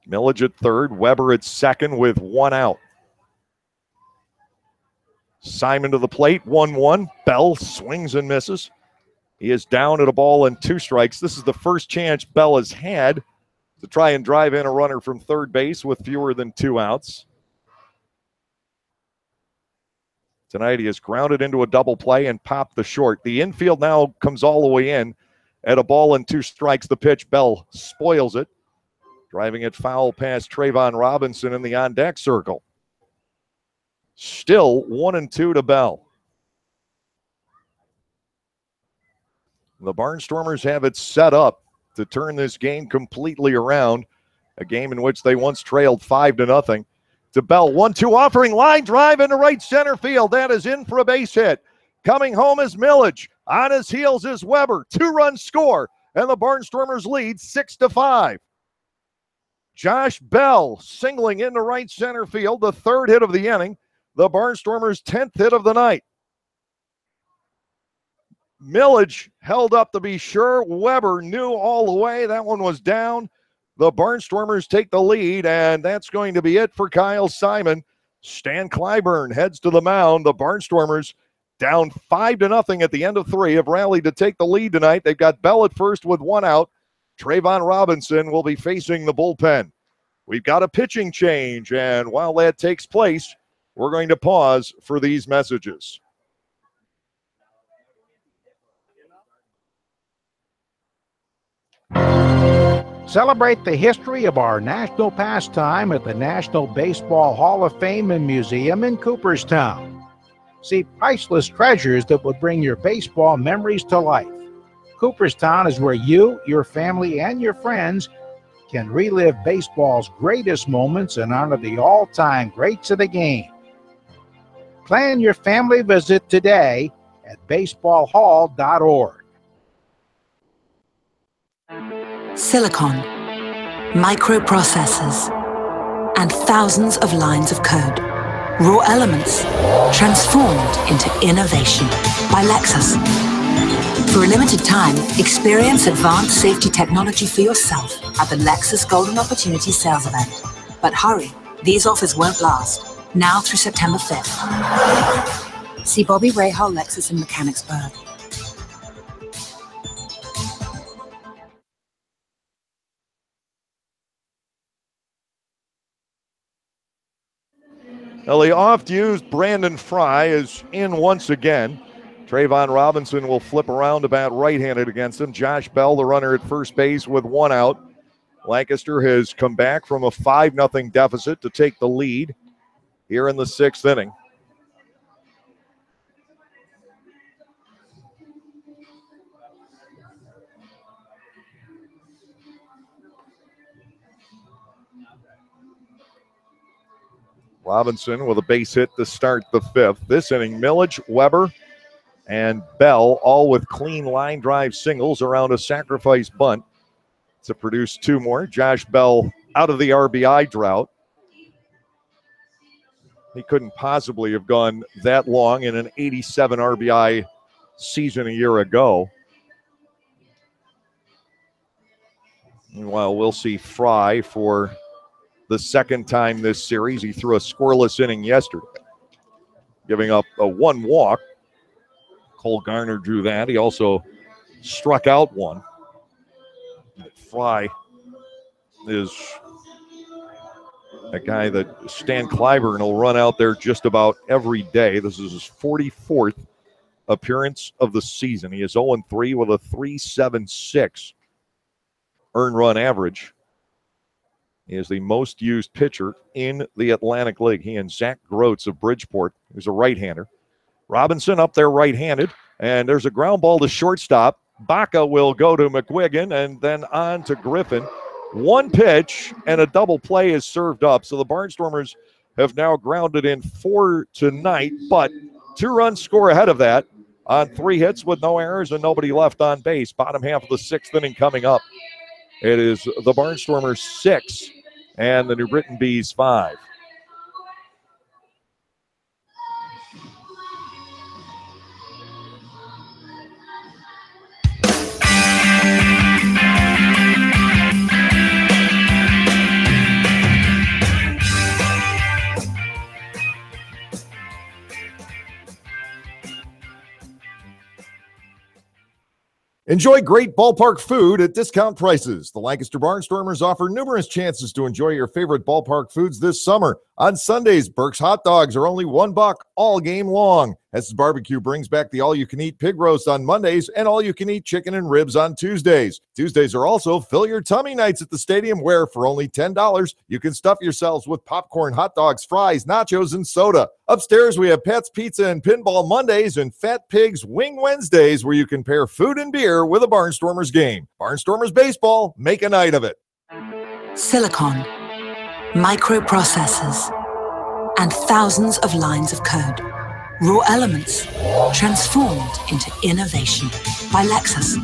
Millage at third. Weber at second with one out. Simon to the plate. 1-1. Bell swings and misses. He is down at a ball and 2 strikes. This is the first chance Bell has had to try and drive in a runner from third base with fewer than 2 outs. Tonight he has grounded into a double play and popped the short. The infield now comes all the way in at a ball and 2 strikes. The pitch, Bell spoils it, driving it foul past Trayvon Robinson in the on-deck circle. Still 1-2 to Bell. The Barnstormers have it set up to turn this game completely around, a game in which they once trailed 5-0. To Bell, 1-2 offering, line drive into right center field. That is in for a base hit. Coming home is Millage. On his heels is Weber. 2-run score, and the Barnstormers lead 6-5. Josh Bell singling into right center field, the 3rd hit of the inning. The Barnstormers' 10th hit of the night. Millage held up to be sure. Weber knew all the way. That one was down. The Barnstormers take the lead, and that's going to be it for Kyle Simon. Stan Clyburn heads to the mound. The Barnstormers down 5-0 at the end of 3 have rallied to take the lead tonight. They've got Bell at first with one out. Trayvon Robinson will be facing the bullpen. We've got a pitching change, and while that takes place, we're going to pause for these messages. Celebrate the history of our national pastime at the National Baseball Hall of Fame and Museum in Cooperstown. See priceless treasures that will bring your baseball memories to life. Cooperstown is where you, your family, and your friends can relive baseball's greatest moments and honor the all-time greats of the game. Plan your family visit today at baseballhall.org. Silicon, microprocessors, and thousands of lines of code. Raw elements transformed into innovation by Lexus. For a limited time, experience advanced safety technology for yourself at the Lexus Golden Opportunity Sales Event. But hurry, these offers won't last. Now through September 5th. See Bobby Rahal Lexus in Mechanicsburg. Well, the oft-used Brandon Fry is in once again. Trayvon Robinson will flip around about right-handed against him. Josh Bell, the runner at first base with one out. Lancaster has come back from a 5-0 deficit to take the lead here in the 6th inning. Robinson with a base hit to start the 5th. This inning, Millage, Weber, and Bell all with clean line drive singles around a sacrifice bunt to produce 2 more. Josh Bell out of the RBI drought. He couldn't possibly have gone that long in an 87 RBI season a year ago. Meanwhile, we'll see Fry for the 2nd time this series. He threw a scoreless inning yesterday. giving up a 1 walk. Cole Garner drew that. He also struck out 1. Fry is a guy that Stan Clyburn will run out there just about every day. This is his 44th appearance of the season. He is 0-3 with a 3.76 earned run average. He is the most used pitcher in the Atlantic League. He and Zach Groats of Bridgeport, who's a right-hander. Robinson up there right-handed, and there's a ground ball to shortstop. Baca will go to McGuigan and then on to Griffin. 1 pitch and a double play is served up. So the Barnstormers have now grounded in 4 tonight, but 2-run score ahead of that on 3 hits with no errors and nobody left on base. Bottom half of the 6th inning coming up. It is the Barnstormers 6 and the New Britain Bees 5. Enjoy great ballpark food at discount prices. The Lancaster Barnstormers offer numerous chances to enjoy your favorite ballpark foods this summer. On Sundays, Burke's hot dogs are only $1 all game long. Hess's Barbecue brings back the all-you-can-eat pig roast on Mondays and all-you-can-eat chicken and ribs on Tuesdays. Tuesdays are also Fill Your Tummy nights at the stadium where, for only $10, you can stuff yourselves with popcorn, hot dogs, fries, nachos, and soda. Upstairs, we have Pat's Pizza and Pinball Mondays and Fat Pig's Wing Wednesdays where you can pair food and beer with a Barnstormers game. Barnstormers baseball, make a night of it. Silicon, microprocessors, and thousands of lines of code. Raw elements transformed into innovation by Lexus.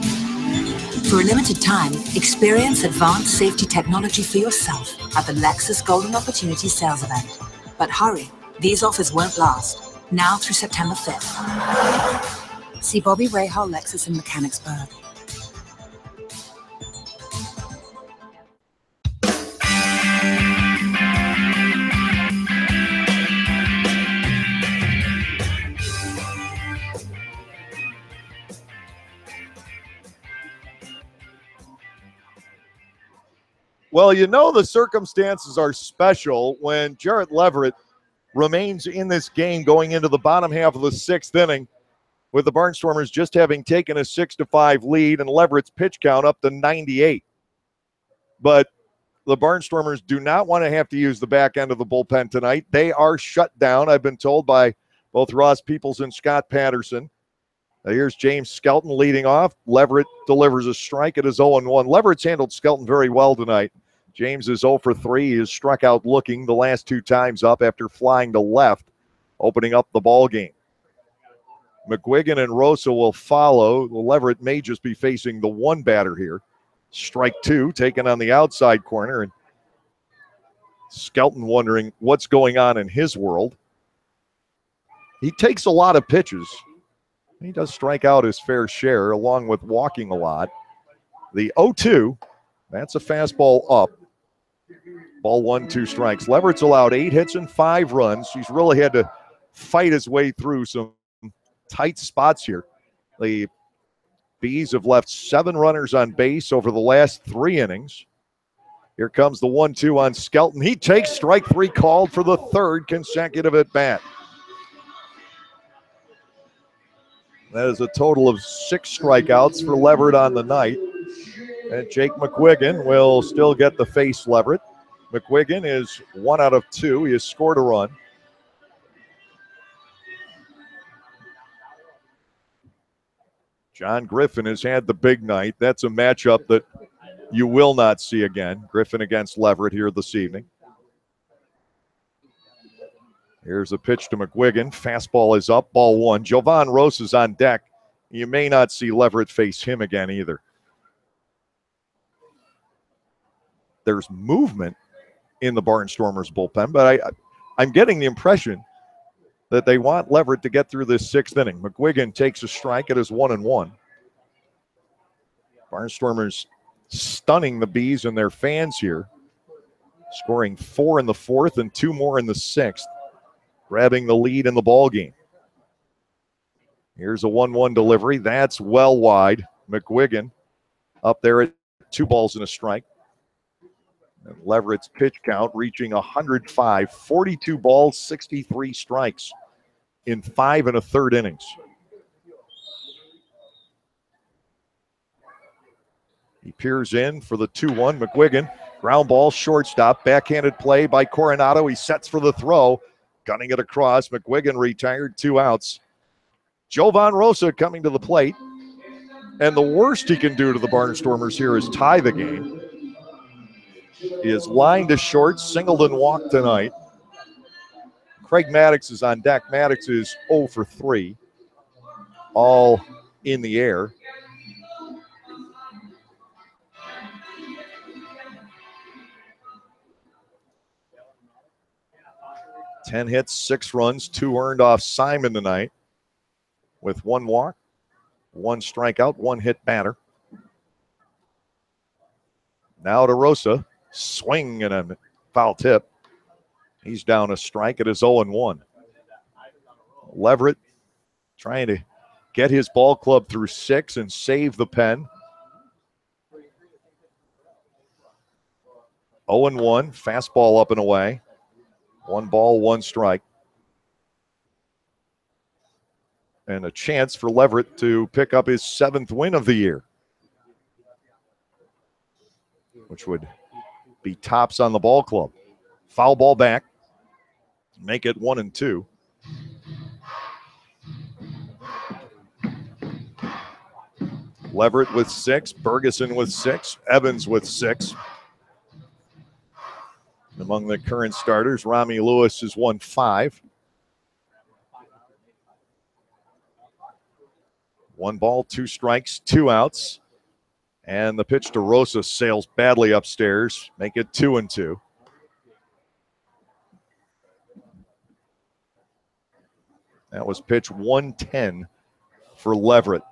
For a limited time, experience advanced safety technology for yourself at the Lexus Golden Opportunity Sales Event. But hurry, these offers won't last. Now through September 5th. See Bobby Rahal Lexus in Mechanicsburg. Well, you know the circumstances are special when Jarrett Leverett remains in this game going into the bottom half of the 6th inning, with the Barnstormers just having taken a 6-5 lead and Leverett's pitch count up to 98. But the Barnstormers do not want to have to use the back end of the bullpen tonight. They are shut down, I've been told, by both Ross Peoples and Scott Patterson. Here's James Skelton leading off. Leverett delivers a strike. It is 0-1. Leverett's handled Skelton very well tonight. James is 0 for 3. He has struck out looking the last 2 times up after flying to left, opening up the ball game. McGuigan and Rosa will follow. Leverett may just be facing the 1 batter here. Strike 2 taken on the outside corner. And Skelton wondering what's going on in his world. He takes a lot of pitches. He does strike out his fair share along with walking a lot. The 0-2, that's a fastball up. Ball 1, 2 strikes. Leverett's allowed 8 hits and 5 runs. He's really had to fight his way through some tight spots here. The Bees have left 7 runners on base over the last 3 innings. Here comes the 1-2 on Skelton. He takes strike 3 called for the 3rd consecutive at bat. That is a total of 6 strikeouts for Leverett on the night. And Jake McGuigan will still get the face Leverett. McGuigan is 1 out of 2. He has scored a run. John Griffin has had the big night. That's a matchup that you will not see again. Griffin against Leverett here this evening. Here's a pitch to McGuigan. Fastball is up, ball 1. Jovan Rose is on deck. You may not see Leverett face him again either. There's movement in the Barnstormers bullpen, but I'm getting the impression that they want Leverett to get through this 6th inning. McGuigan takes a strike. It is 1-1. Barnstormers stunning the Bees and their fans here, scoring 4 in the 4th and 2 more in the 6th. grabbing the lead in the ball game. Here's a 1-1 delivery. That's well wide. McGuigan up there at 2 balls and a strike. And Leverett's pitch count reaching 105, 42 balls, 63 strikes in 5 1/3 innings. He peers in for the 2-1. McGuigan, ground ball, shortstop, backhanded play by Coronado. He sets for the throw, gunning it across. McGuigan retired, 2 outs. Jovan Rosa coming to the plate. And the worst he can do to the Barnstormers here is tie the game. He is lined to short, singled and walked tonight. Craig Maddox is on deck. Maddox is 0 for 3, all in the air. Ten hits, 6 runs, 2 earned off Simon tonight with 1 walk, 1 strikeout, 1 hit batter. Now to Rosa, swing and a foul tip. He's down a strike. It is 0-1. Leverett trying to get his ball club through 6 and save the pen. 0-1, fastball up and away. 1 ball, 1 strike. And a chance for Leverett to pick up his 7th win of the year, which would be tops on the ball club. Foul ball back. Make it 1-2. Leverett with 6, Bergeson with 6, Evans with 6. Among the current starters, Rami Lewis has won 5. 1 ball, 2 strikes, 2 outs. And the pitch to Rosa sails badly upstairs. Make it 2-2. That was pitch 110 for Leverett.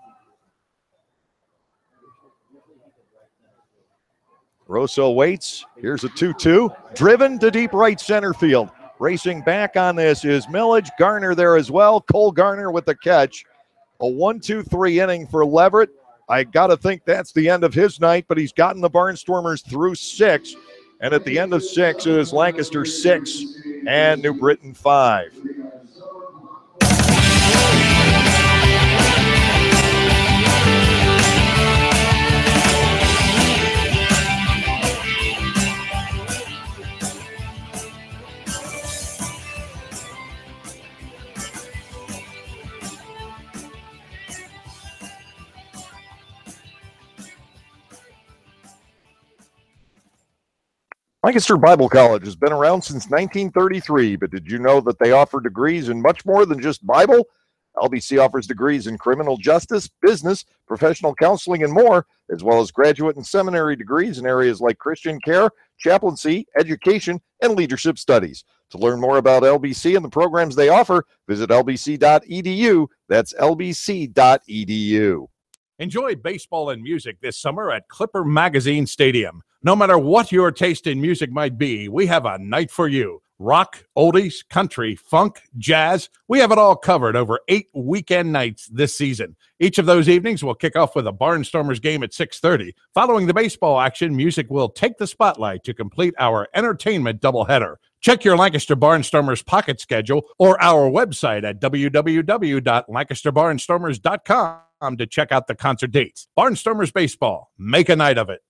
Rosa waits. Here's a 2-2. Driven to deep right center field. Racing back on this is Millage. Garner there as well. Cole Garner with the catch. A 1-2-3 inning for Leverett. I got to think that's the end of his night, but he's gotten the Barnstormers through 6. And at the end of 6, it is Lancaster 6 and New Britain 5. Lancaster Bible College has been around since 1933, but did you know that they offer degrees in much more than just Bible? LBC offers degrees in criminal justice, business, professional counseling, and more, as well as graduate and seminary degrees in areas like Christian care, chaplaincy, education, and leadership studies. To learn more about LBC and the programs they offer, visit lbc.edu. That's lbc.edu. Enjoy baseball and music this summer at Clipper Magazine Stadium. No matter what your taste in music might be, we have a night for you. Rock, oldies, country, funk, jazz. We have it all covered over 8 weekend nights this season. Each of those evenings will kick off with a Barnstormers game at 6:30. Following the baseball action, music will take the spotlight to complete our entertainment doubleheader. Check your Lancaster Barnstormers pocket schedule or our website at www.lancasterbarnstormers.com to check out the concert dates. Barnstormers baseball. Make a night of it.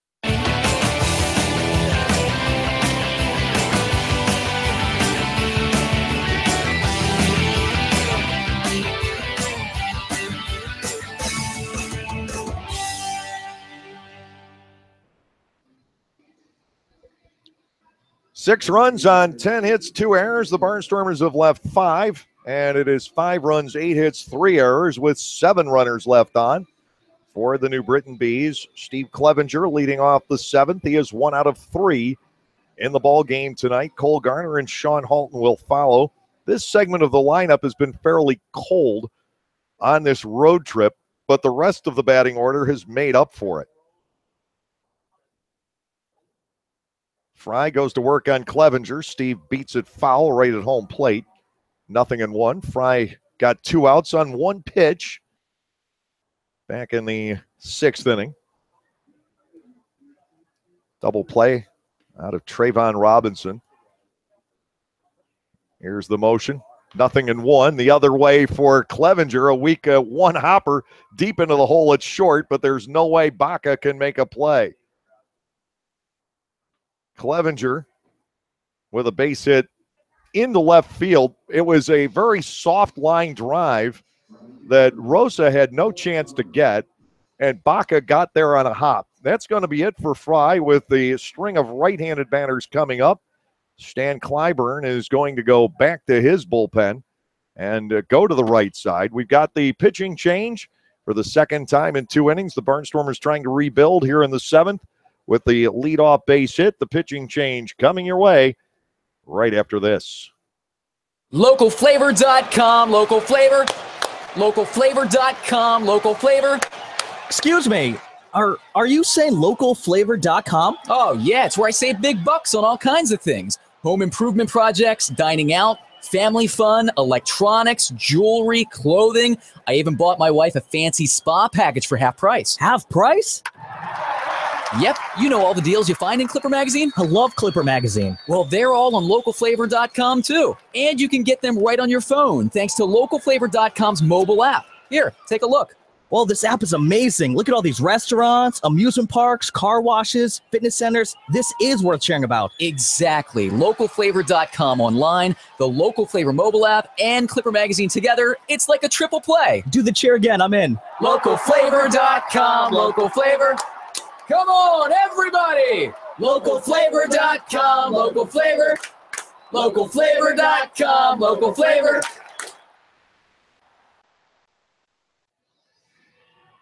Six runs on 10 hits, 2 errors. The Barnstormers have left 5, and it is 5 runs, 8 hits, 3 errors with 7 runners left on for the New Britain Bees. Steve Clevenger leading off the 7th. He is 1 out of 3 in the ball game tonight. Cole Garner and Sean Halton will follow. This segment of the lineup has been fairly cold on this road trip, but the rest of the batting order has made up for it. Fry goes to work on Clevenger. Steve beats it foul right at home plate. 0-1. Fry got 2 outs on 1 pitch back in the 6th inning. Double play out of Trayvon Robinson. Here's the motion. 0-1. The other way for Clevenger. A weak 1 hopper deep into the hole. It's short, but there's no way Baca can make a play. Clevenger with a base hit into left field. It was a very soft line drive that Rosa had no chance to get, and Baca got there on a hop. That's going to be it for Fry with the string of right-handed batters coming up. Stan Clyburn is going to go back to his bullpen and go to the right side. We've got the pitching change for the second time in 2 innings. The Barnstormers trying to rebuild here in the 7th with the leadoff base hit. The pitching change coming your way right after this. Localflavor.com, local flavor. Localflavor.com, local flavor. Excuse me. Are you saying localflavor.com? Oh, yeah, it's where I save big bucks on all kinds of things. Home improvement projects, dining out, family fun, electronics, jewelry, clothing. I even bought my wife a fancy spa package for half price. Half price? Yep, you know all the deals you find in Clipper Magazine? I love Clipper Magazine. Well, they're all on localflavor.com too. And you can get them right on your phone thanks to localflavor.com's mobile app. Here, take a look. Well, this app is amazing. Look at all these restaurants, amusement parks, car washes, fitness centers. This is worth sharing about. Exactly. Localflavor.com online, the Local Flavor mobile app, and Clipper Magazine together. It's like a triple play. Do the cheer again. I'm in. Localflavor.com. Local Flavor. Come on, everybody. Localflavor.com. Local Flavor. Localflavor.com. Local Flavor.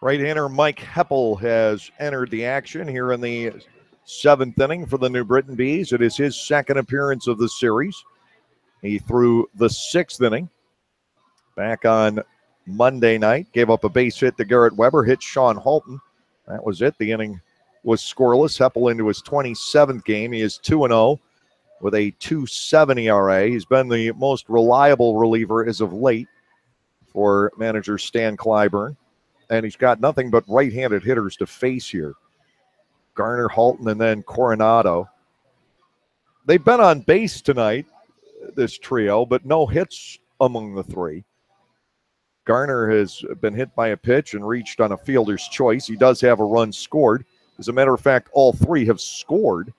Right-hander Mike Heppel has entered the action here in the 7th inning for the New Britain Bees. It is his second appearance of the series. He threw the 6th inning back on Monday night, gave up a base hit to Garrett Weber, hit Sean Halton. That was it. The inning was scoreless. Heppel into his 27th game. He is 2-0 with a 2.7 ERA. He's been the most reliable reliever as of late for manager Stan Clyburn. And he's got nothing but right-handed hitters to face here. Garner, Halton, and then Coronado. They've been on base tonight, this trio, but no hits among the 3. Garner has been hit by a pitch and reached on a fielder's choice. He does have a run scored. As a matter of fact, all 3 have scored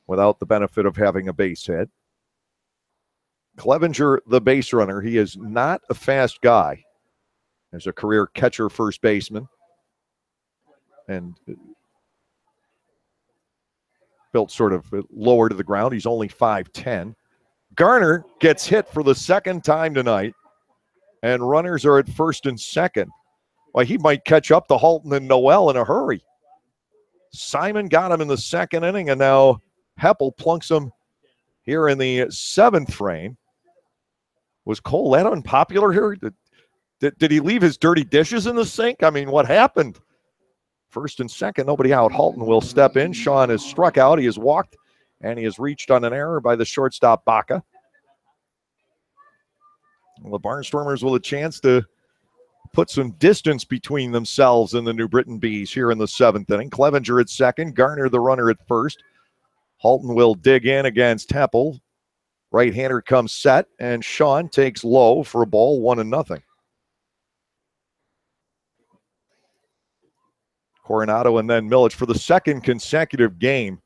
without the benefit of having a base hit. Clevenger, the base runner, he is not a fast guy. As a career catcher, first baseman, and built sort of lower to the ground. He's only 5'10". Garner gets hit for the second time tonight, and runners are at first and second. Well, he might catch up to Halton and Noel in a hurry. Simon got him in the 2nd inning, and now Heppel plunks him here in the 7th frame. Was Cole that unpopular here? Did he leave his dirty dishes in the sink? I mean, what happened? First and second, nobody out. Halton will step in. Sean has struck out. He has walked, and he has reached on an error by the shortstop, Baca. Well, the Barnstormers with a chance to put some distance between themselves and the New Britain Bees here in the 7th inning. Clevenger at second. Garner, the runner, at first. Halton will dig in against Heppel. Right-hander comes set, and Sean takes low for a ball, 1-0. Coronado and then Milic for the second consecutive game.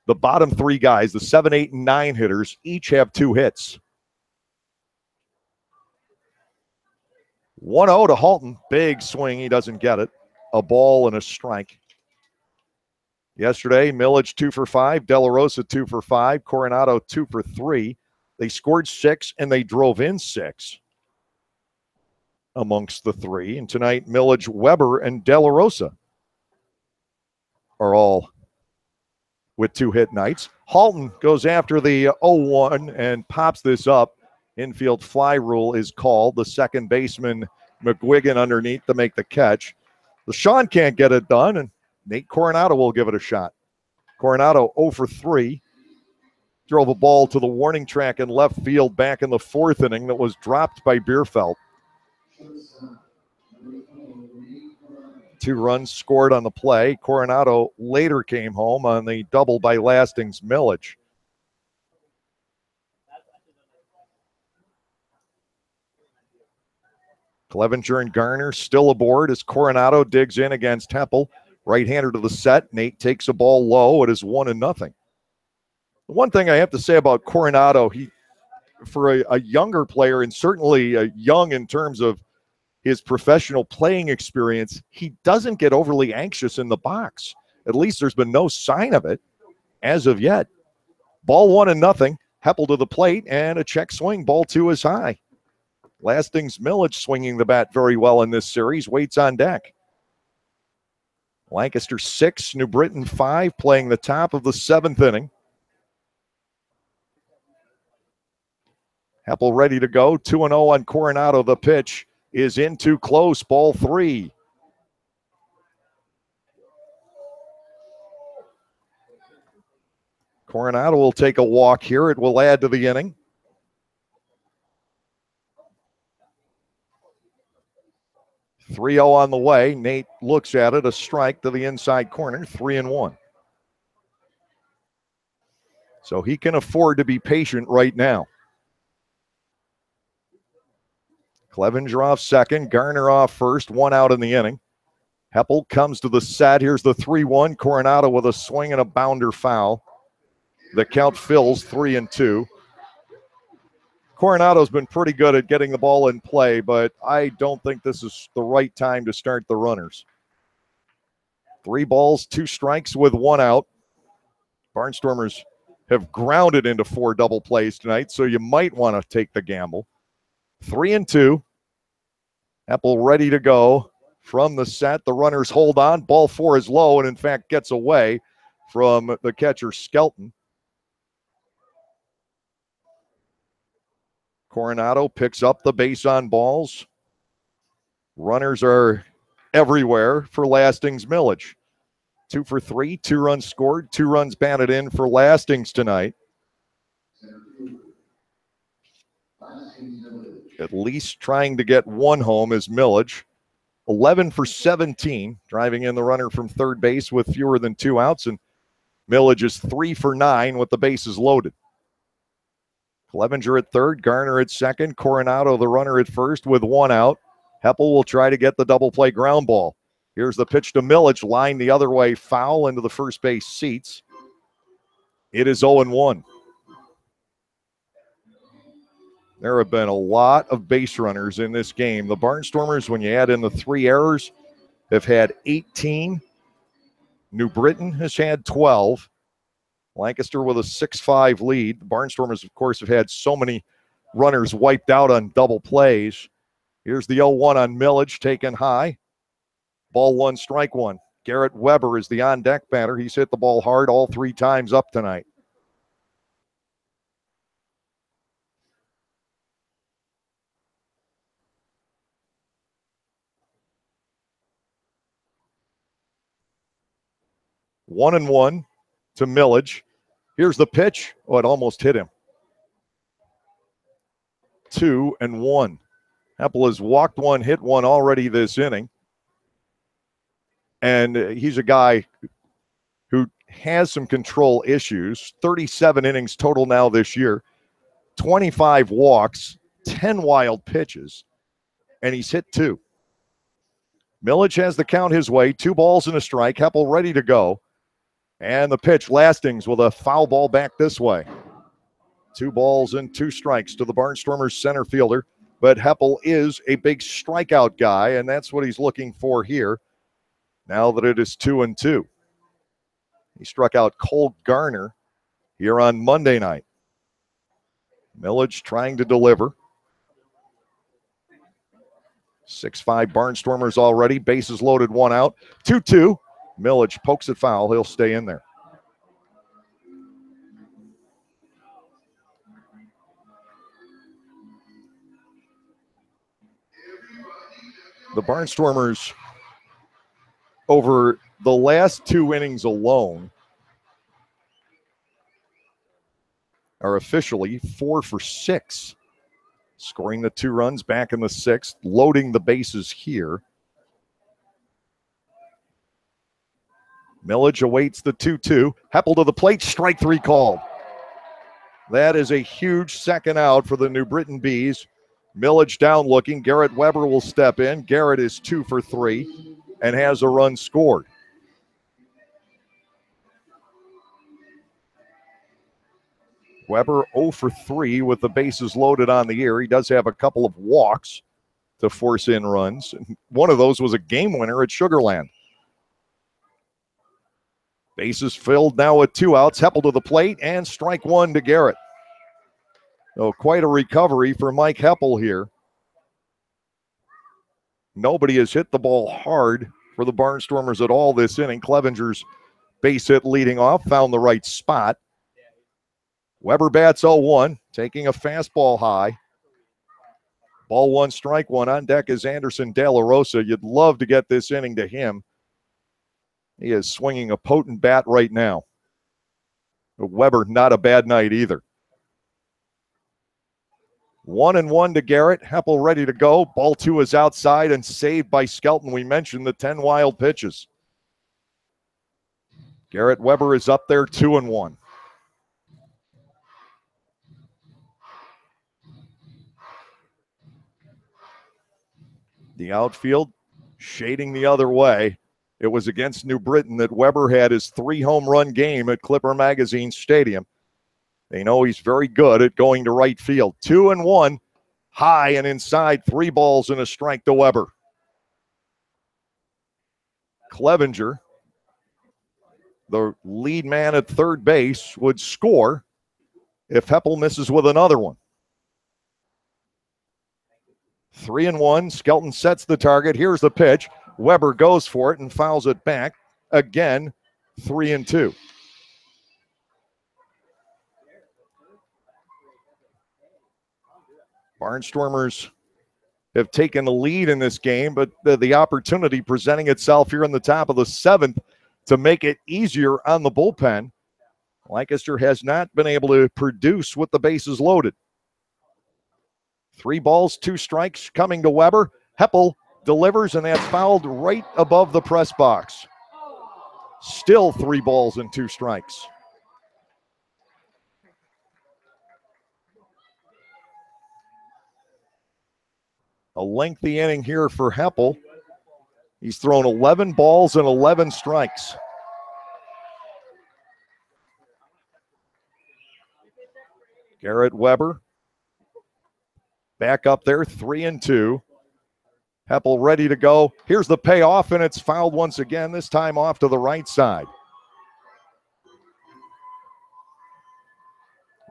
The bottom 3 guys, the 7, 8, and 9 hitters, each have 2 hits. 1-0 to Halton. Big swing. He doesn't get it. A ball and a strike. Yesterday, Milic 2 for 5, De La Rosa 2 for 5, Coronado 2 for 3. They scored 6 and they drove in 6 amongst the 3. And tonight, Milic, Weber, and De La Rosa are all with 2 hit nights. Halton goes after the 0-1 and pops this up. Infield fly rule is called. The second baseman, McGuigan, underneath to make the catch. The Sean can't get it done, and Nate Coronado will give it a shot. Coronado 0 for 3. drove a ball to the warning track in left field back in the 4th inning that was dropped by Bierfeld. 2 runs scored on the play. Coronado later came home on the double by Lastings Millage. Clevenger and Garner still aboard as Coronado digs in against Heppel. Right-hander to the set. Nate takes a ball low. It is 1-0. The one thing I have to say about Coronado, for a younger player, and certainly young in terms of his professional playing experience, he doesn't get overly anxious in the box. At least there's been no sign of it as of yet. Ball 1-0. Heppel to the plate and a check swing. Ball 2 is high. Lastings Millage swinging the bat very well in this series. Waits on deck. Lancaster 6, New Britain 5, playing the top of the 7th inning. Heppel ready to go. 2-0 on Coronado. The pitch is in too close. Ball 3. Coronado will take a walk here. It will add to the inning. .3-0 on the way. Nate looks at it. A strike to the inside corner. 3-1. So he can afford to be patient right now. Clevenger off second. Garner off first. 1 out in the inning. Heppel comes to the set. Here's the 3-1. Coronado with a swing and a bounder foul. The count fills 3-2. Coronado's been pretty good at getting the ball in play, but I don't think this is the right time to start the runners. 3 balls, 2 strikes with 1 out. Barnstormers have grounded into 4 double plays tonight, so you might want to take the gamble. 3-2. Heppel ready to go from the set. The runners hold on. Ball 4 is low and, in fact, gets away from the catcher, Skelton. Coronado picks up the base on balls. Runners are everywhere for Lastings Millage. 2 for 3, 2 runs scored, 2 runs batted in for Lastings tonight. At least trying to get 1 home is Millage. 11 for 17, driving in the runner from third base with fewer than 2 outs, and Millage is 3 for 9 with the bases loaded. Clevenger at third, Garner at second, Coronado the runner at first with 1 out. Heppel will try to get the double play ground ball. Here's the pitch to Millage, line the other way, foul into the first base seats. It is 0-1. There have been a lot of base runners in this game. The Barnstormers, when you add in the 3 errors, have had 18. New Britain has had 12. Lancaster with a 6-5 lead. The Barnstormers, of course, have had so many runners wiped out on double plays. Here's the 0-1 on Millage, taken high. Ball 1, strike 1. Garrett Weber is the on-deck batter. He's hit the ball hard all 3 times up tonight. One and 1 to Millage. Here's the pitch. Oh, it almost hit him. 2-1. Heppel has walked 1, hit 1 already this inning. And he's a guy who has some control issues. 37 innings total now this year. 25 walks, 10 wild pitches, and he's hit 2. Millage has the count his way. 2 balls and a strike. Heppel ready to go. And the pitch, Lastings with a foul ball back this way. 2 balls and 2 strikes to the Barnstormers center fielder. But Heppel is a big strikeout guy, and that's what he's looking for here now that it is 2-2. He struck out Cole Garner here on Monday night. Millage trying to deliver. 6-5 Barnstormers already. Bases loaded, 1 out. 2-2. Millage pokes it foul. He'll stay in there. The Barnstormers, over the last 2 innings alone, are officially 4 for 6, scoring the 2 runs back in the 6th, loading the bases here. Millage awaits the 2-2. Heppel to the plate, strike 3 called. That is a huge second out for the New Britain Bees. Millage down looking. Garrett Weber will step in. Garrett is 2 for 3 and has a run scored. Weber 0 for 3 with the bases loaded on the year. He does have a couple of walks to force in runs. One of those was a game winner at Sugar Land. Bases filled now with 2 outs. Heppel to the plate and strike 1 to Garrett. Oh, quite a recovery for Mike Heppel here. Nobody has hit the ball hard for the Barnstormers at all this inning. Clevenger's base hit leading off, found the right spot. Weber bats 0-1, taking a fastball high. Ball 1, strike 1. On deck is Anderson De La Rosa. You'd love to get this inning to him. He is swinging a potent bat right now. But Weber, not a bad night either. 1-1 to Garrett. Heppel ready to go. Ball 2 is outside and saved by Skelton. We mentioned the 10 wild pitches. Garrett Weber is up there 2-1. The outfield shading the other way. It was against New Britain that Weber had his 3 home run game at Clipper Magazine Stadium. They know he's very good at going to right field. 2-1, high and inside, 3 balls and a strike to Weber. Clevenger, the lead man at third base, would score if Heppel misses with another one. 3-1, Skelton sets the target. Here's the pitch. Weber goes for it and fouls it back. Again, 3-2. Barnstormers have taken the lead in this game, but the opportunity presenting itself here in the top of the 7th to make it easier on the bullpen. Lancaster has not been able to produce with the bases loaded. 3 balls, 2 strikes coming to Weber. Heppel delivers, and that's fouled right above the press box. Still 3 balls and 2 strikes. A lengthy inning here for Heppel. He's thrown 11 balls and 11 strikes. Garrett Weber back up there, 3-2. Heppel ready to go. Here's the payoff, and it's fouled once again, this time off to the right side.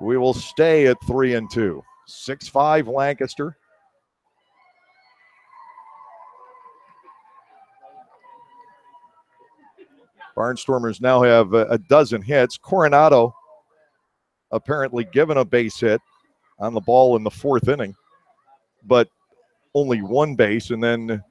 We will stay at 3-2. 6-5 Lancaster. Barnstormers now have a dozen hits. Coronado apparently given a base hit on the ball in the 4th inning, but only 1 base, and then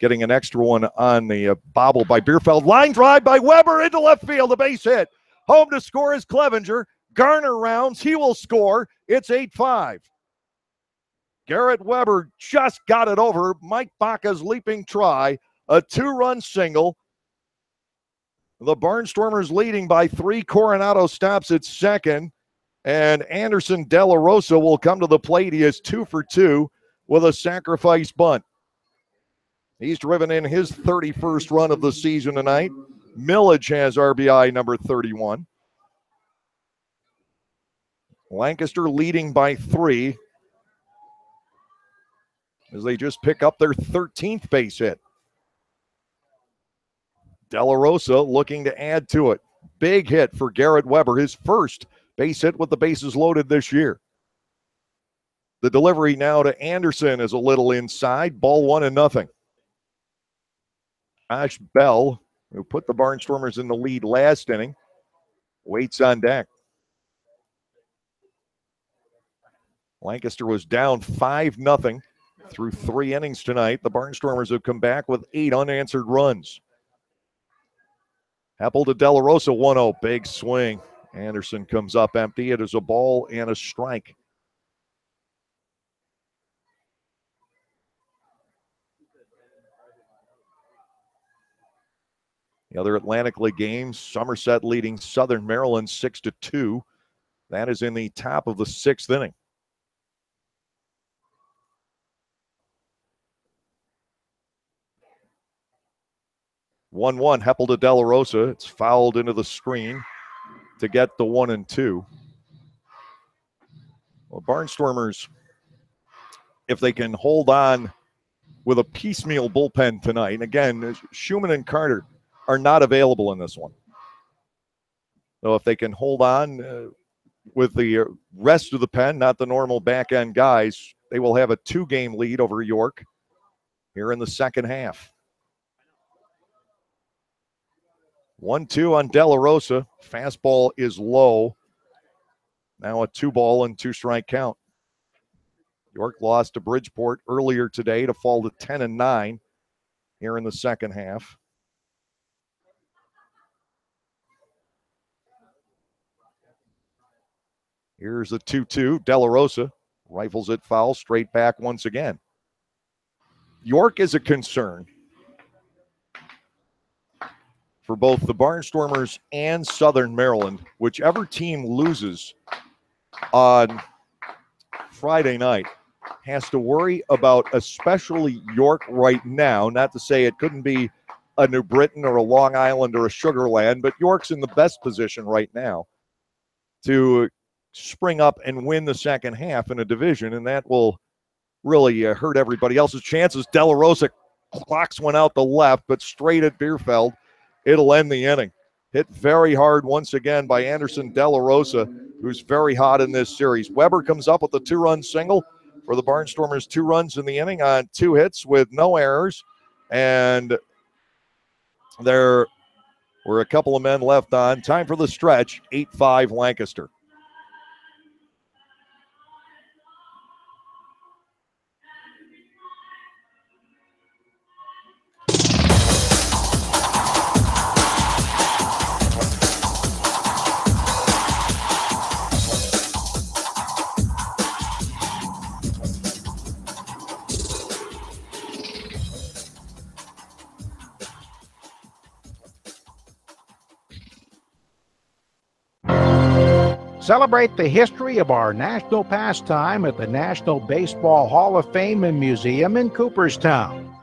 getting an extra one on the bobble by Bierfeld. Line drive by Weber into left field, a base hit. Home to score is Clevenger. Garner rounds, he will score. It's 8-5. Garrett Weber just got it over Mike Baca's leaping try, a 2-run single. The Barnstormers leading by 3. Coronado stops at second, and Anderson De La Rosa will come to the plate. He is 2 for 2 with a sacrifice bunt. He's driven in his 31st run of the season tonight. Millage has RBI number 31. Lancaster leading by 3 as they just pick up their 13th base hit. De La Rosa looking to add to it. Big hit for Garrett Weber, his first base hit with the bases loaded this year. The delivery now to Anderson is a little inside. Ball 1-0. Josh Bell, who put the Barnstormers in the lead last inning, waits on deck. Lancaster was down 5-0 through 3 innings tonight. The Barnstormers have come back with 8 unanswered runs. Heppel to De La Rosa, 1-0. Big swing Anderson comes up empty. It is a ball and a strike. The other Atlantic League games, Somerset leading Southern Maryland 6-2. That is in the top of the 6th inning. 1-1, Heppel to De La Rosa. It's fouled into the screen to get the 1-2. Well, Barnstormers, if they can hold on with a piecemeal bullpen tonight, and again, Schumann and Carter are not available in this one. So if they can hold on with the rest of the pen, not the normal back-end guys, they will have a 2-game lead over York here in the second half. 1-2 on De La Rosa. Fastball is low. Now a 2-ball and 2-strike count. York lost to Bridgeport earlier today to fall to 10-9 here in the second half. Here's the 2-2. De La Rosa rifles it foul, straight back once again. York is a concern for both the Barnstormers and Southern Maryland. Whichever team loses on Friday night has to worry about, especially York right now. Not to say it couldn't be a New Britain or a Long Island or a Sugar Land, but York's in the best position right now to spring up and win the second half in a division, and that will really hurt everybody else's chances. De La Rosa clocks one out the left, but straight at Bierfeld. It'll end the inning. Hit very hard once again by Anderson De La Rosa, who's very hot in this series. Weber comes up with a 2-run single for the Barnstormers, 2 runs in the inning on 2 hits with no errors. And there were a couple of men left on. Time for the stretch, 8-5 Lancaster. Celebrate the history of our national pastime at the National Baseball Hall of Fame and Museum in Cooperstown.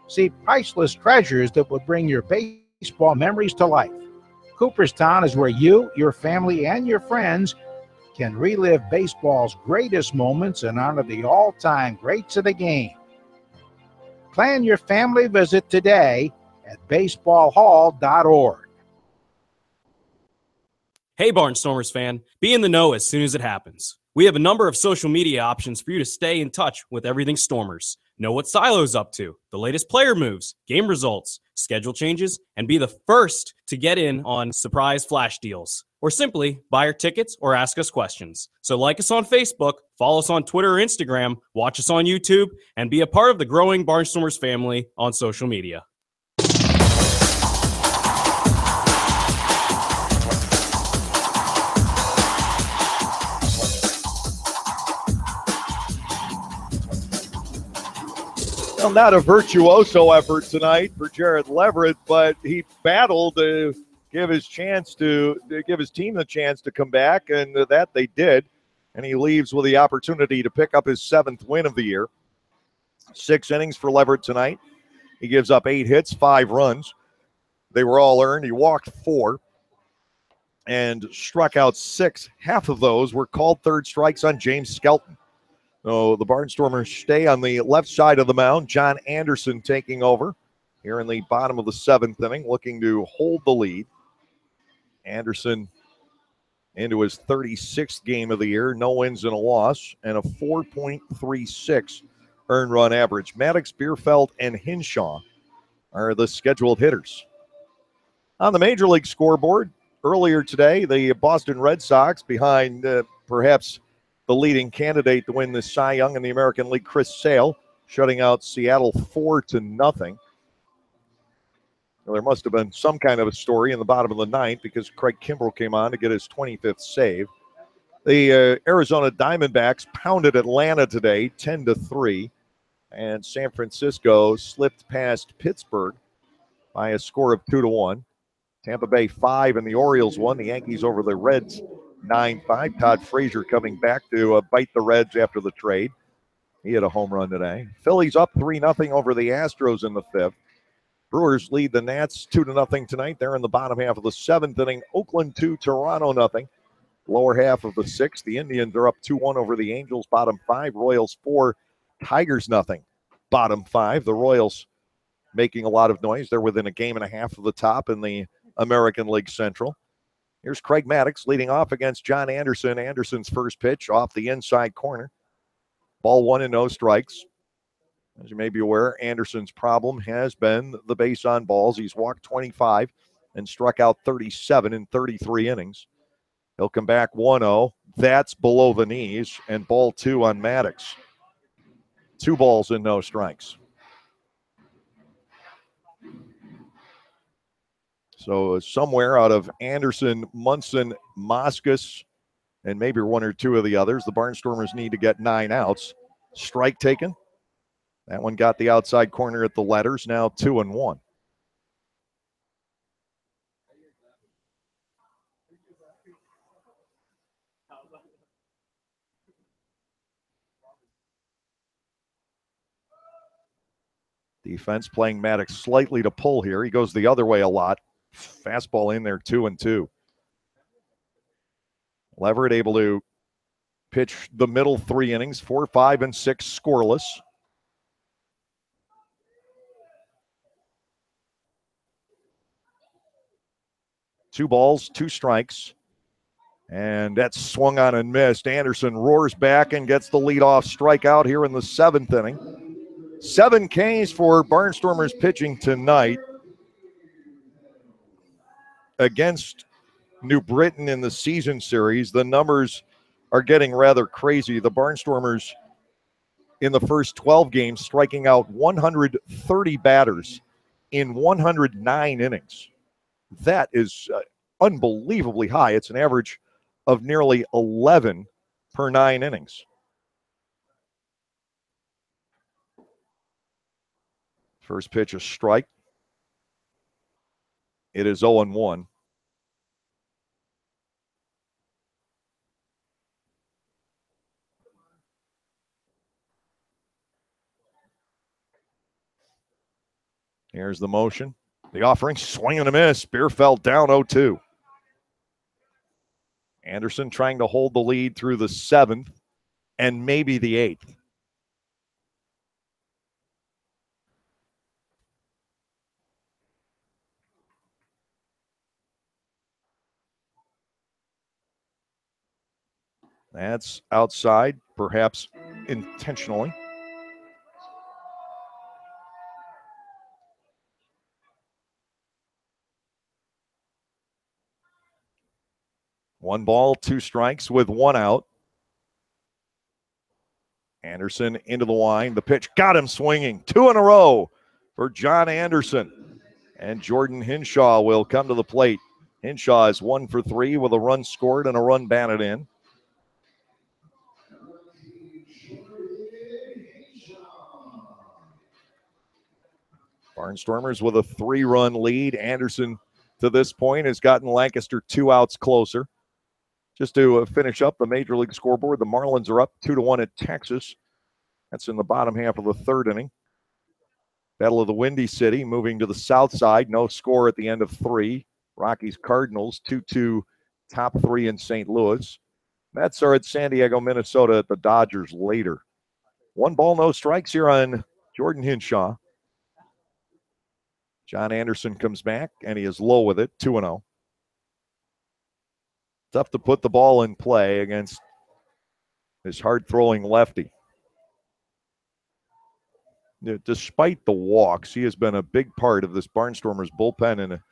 See priceless treasures that will bring your baseball memories to life. Cooperstown is where you, your family, and your friends can relive baseball's greatest moments and honor the all-time greats of the game. Plan your family visit today at baseballhall.org. Hey, Barnstormers fan, be in the know as soon as it happens. We have a number of social media options for you to stay in touch with everything Stormers. Know what Silo's up to, the latest player moves, game results, schedule changes, and be the first to get in on surprise flash deals. Or simply buy our tickets or ask us questions. So like us on Facebook, follow us on Twitter or Instagram, watch us on YouTube, and be a part of the growing Barnstormers family on social media. Well, not a virtuoso effort tonight for Jared Leverett, but he battled to give his team the chance to come back, and that they did. And he leaves with the opportunity to pick up his 7th win of the year. 6 innings for Leverett tonight. He gives up 8 hits, 5 runs. They were all earned. He walked 4 and struck out 6. Half of those were called third strikes on James Skelton. So the Barnstormers stay on the left side of the mound. John Anderson taking over here in the bottom of the 7th inning, looking to hold the lead. Anderson into his 36th game of the year, no wins and a loss, and a 4.36 earned run average. Maddox, Bierfeld, and Hinshaw are the scheduled hitters. On the Major League scoreboard, earlier today, the Boston Red Sox, behind perhaps the leading candidate to win the Cy Young in the American League, Chris Sale, shutting out Seattle 4-0. Well, there must have been some kind of a story in the bottom of the ninth because Craig Kimbrell came on to get his 25th save. The Arizona Diamondbacks pounded Atlanta today 10-3, and San Francisco slipped past Pittsburgh by a score of 2-1. Tampa Bay 5 and the Orioles won. The Yankees over the Reds 9-5. Todd Frazier coming back to bite the Reds after the trade. He had a home run today. Phillies up 3-0 over the Astros in the fifth. Brewers lead the Nats 2-0 tonight. They're in the bottom half of the seventh inning. Oakland 2, Toronto 0. Lower half of the sixth. The Indians are up 2-1 over the Angels. Bottom five. Royals 4, Tigers 0. Bottom five. The Royals making a lot of noise. They're within a game and a half of the top in the American League Central. Here's Craig Maddox leading off against John Anderson. Anderson's first pitch off the inside corner. Ball 1 and no strikes. As you may be aware, Anderson's problem has been the base on balls. He's walked 25 and struck out 37 in 33 innings. He'll come back 1-0. That's below the knees, and ball 2 on Maddox. 2 balls and no strikes. So somewhere out of Anderson, Munson, Moskos, and maybe 1 or 2 of the others, the Barnstormers need to get 9 outs. Strike taken. That one got the outside corner at the letters, now 2-1. Defense playing Maddox slightly to pull here. He goes the other way a lot. Fastball in there, 2-2. Leverett able to pitch the middle 3 innings, 4, 5, and 6 scoreless. Two balls, 2 strikes. And that's swung on and missed. Anderson roars back and gets the leadoff strikeout here in the 7th inning. 7 Ks for Barnstormers pitching tonight against New Britain in the season series. The numbers are getting rather crazy. The Barnstormers in the first 12 games striking out 130 batters in 109 innings. That is unbelievably high. It's an average of nearly 11 per 9 innings. First pitch, a strike. It is 0-1. Here's the motion. The offering, swing and a miss. Bierfeld down 0-2. Anderson trying to hold the lead through the 7th and maybe the 8th. That's outside, perhaps intentionally. One ball, 2 strikes with 1 out. Anderson into the line. The pitch got him swinging. 2 in a row for John Anderson. And Jordan Hinshaw will come to the plate. Hinshaw is 1 for 3 with a run scored and a run batted in. Barnstormers with a 3-run lead. Anderson, to this point, has gotten Lancaster 2 outs closer. Just to finish up the Major League scoreboard, the Marlins are up 2-1 at Texas. That's in the bottom half of the 3rd inning. Battle of the Windy City moving to the south side. No score at the end of 3. Rockies Cardinals 2-2 top 3 in St. Louis. Mets are at San Diego, Minnesota at the Dodgers later. 1 ball, no strikes here on Jordan Hinshaw. John Anderson comes back, and he is low with it, 2-0. Tough to put the ball in play against his hard-throwing lefty. Despite the walks, he has been a big part of this Barnstormers bullpen and a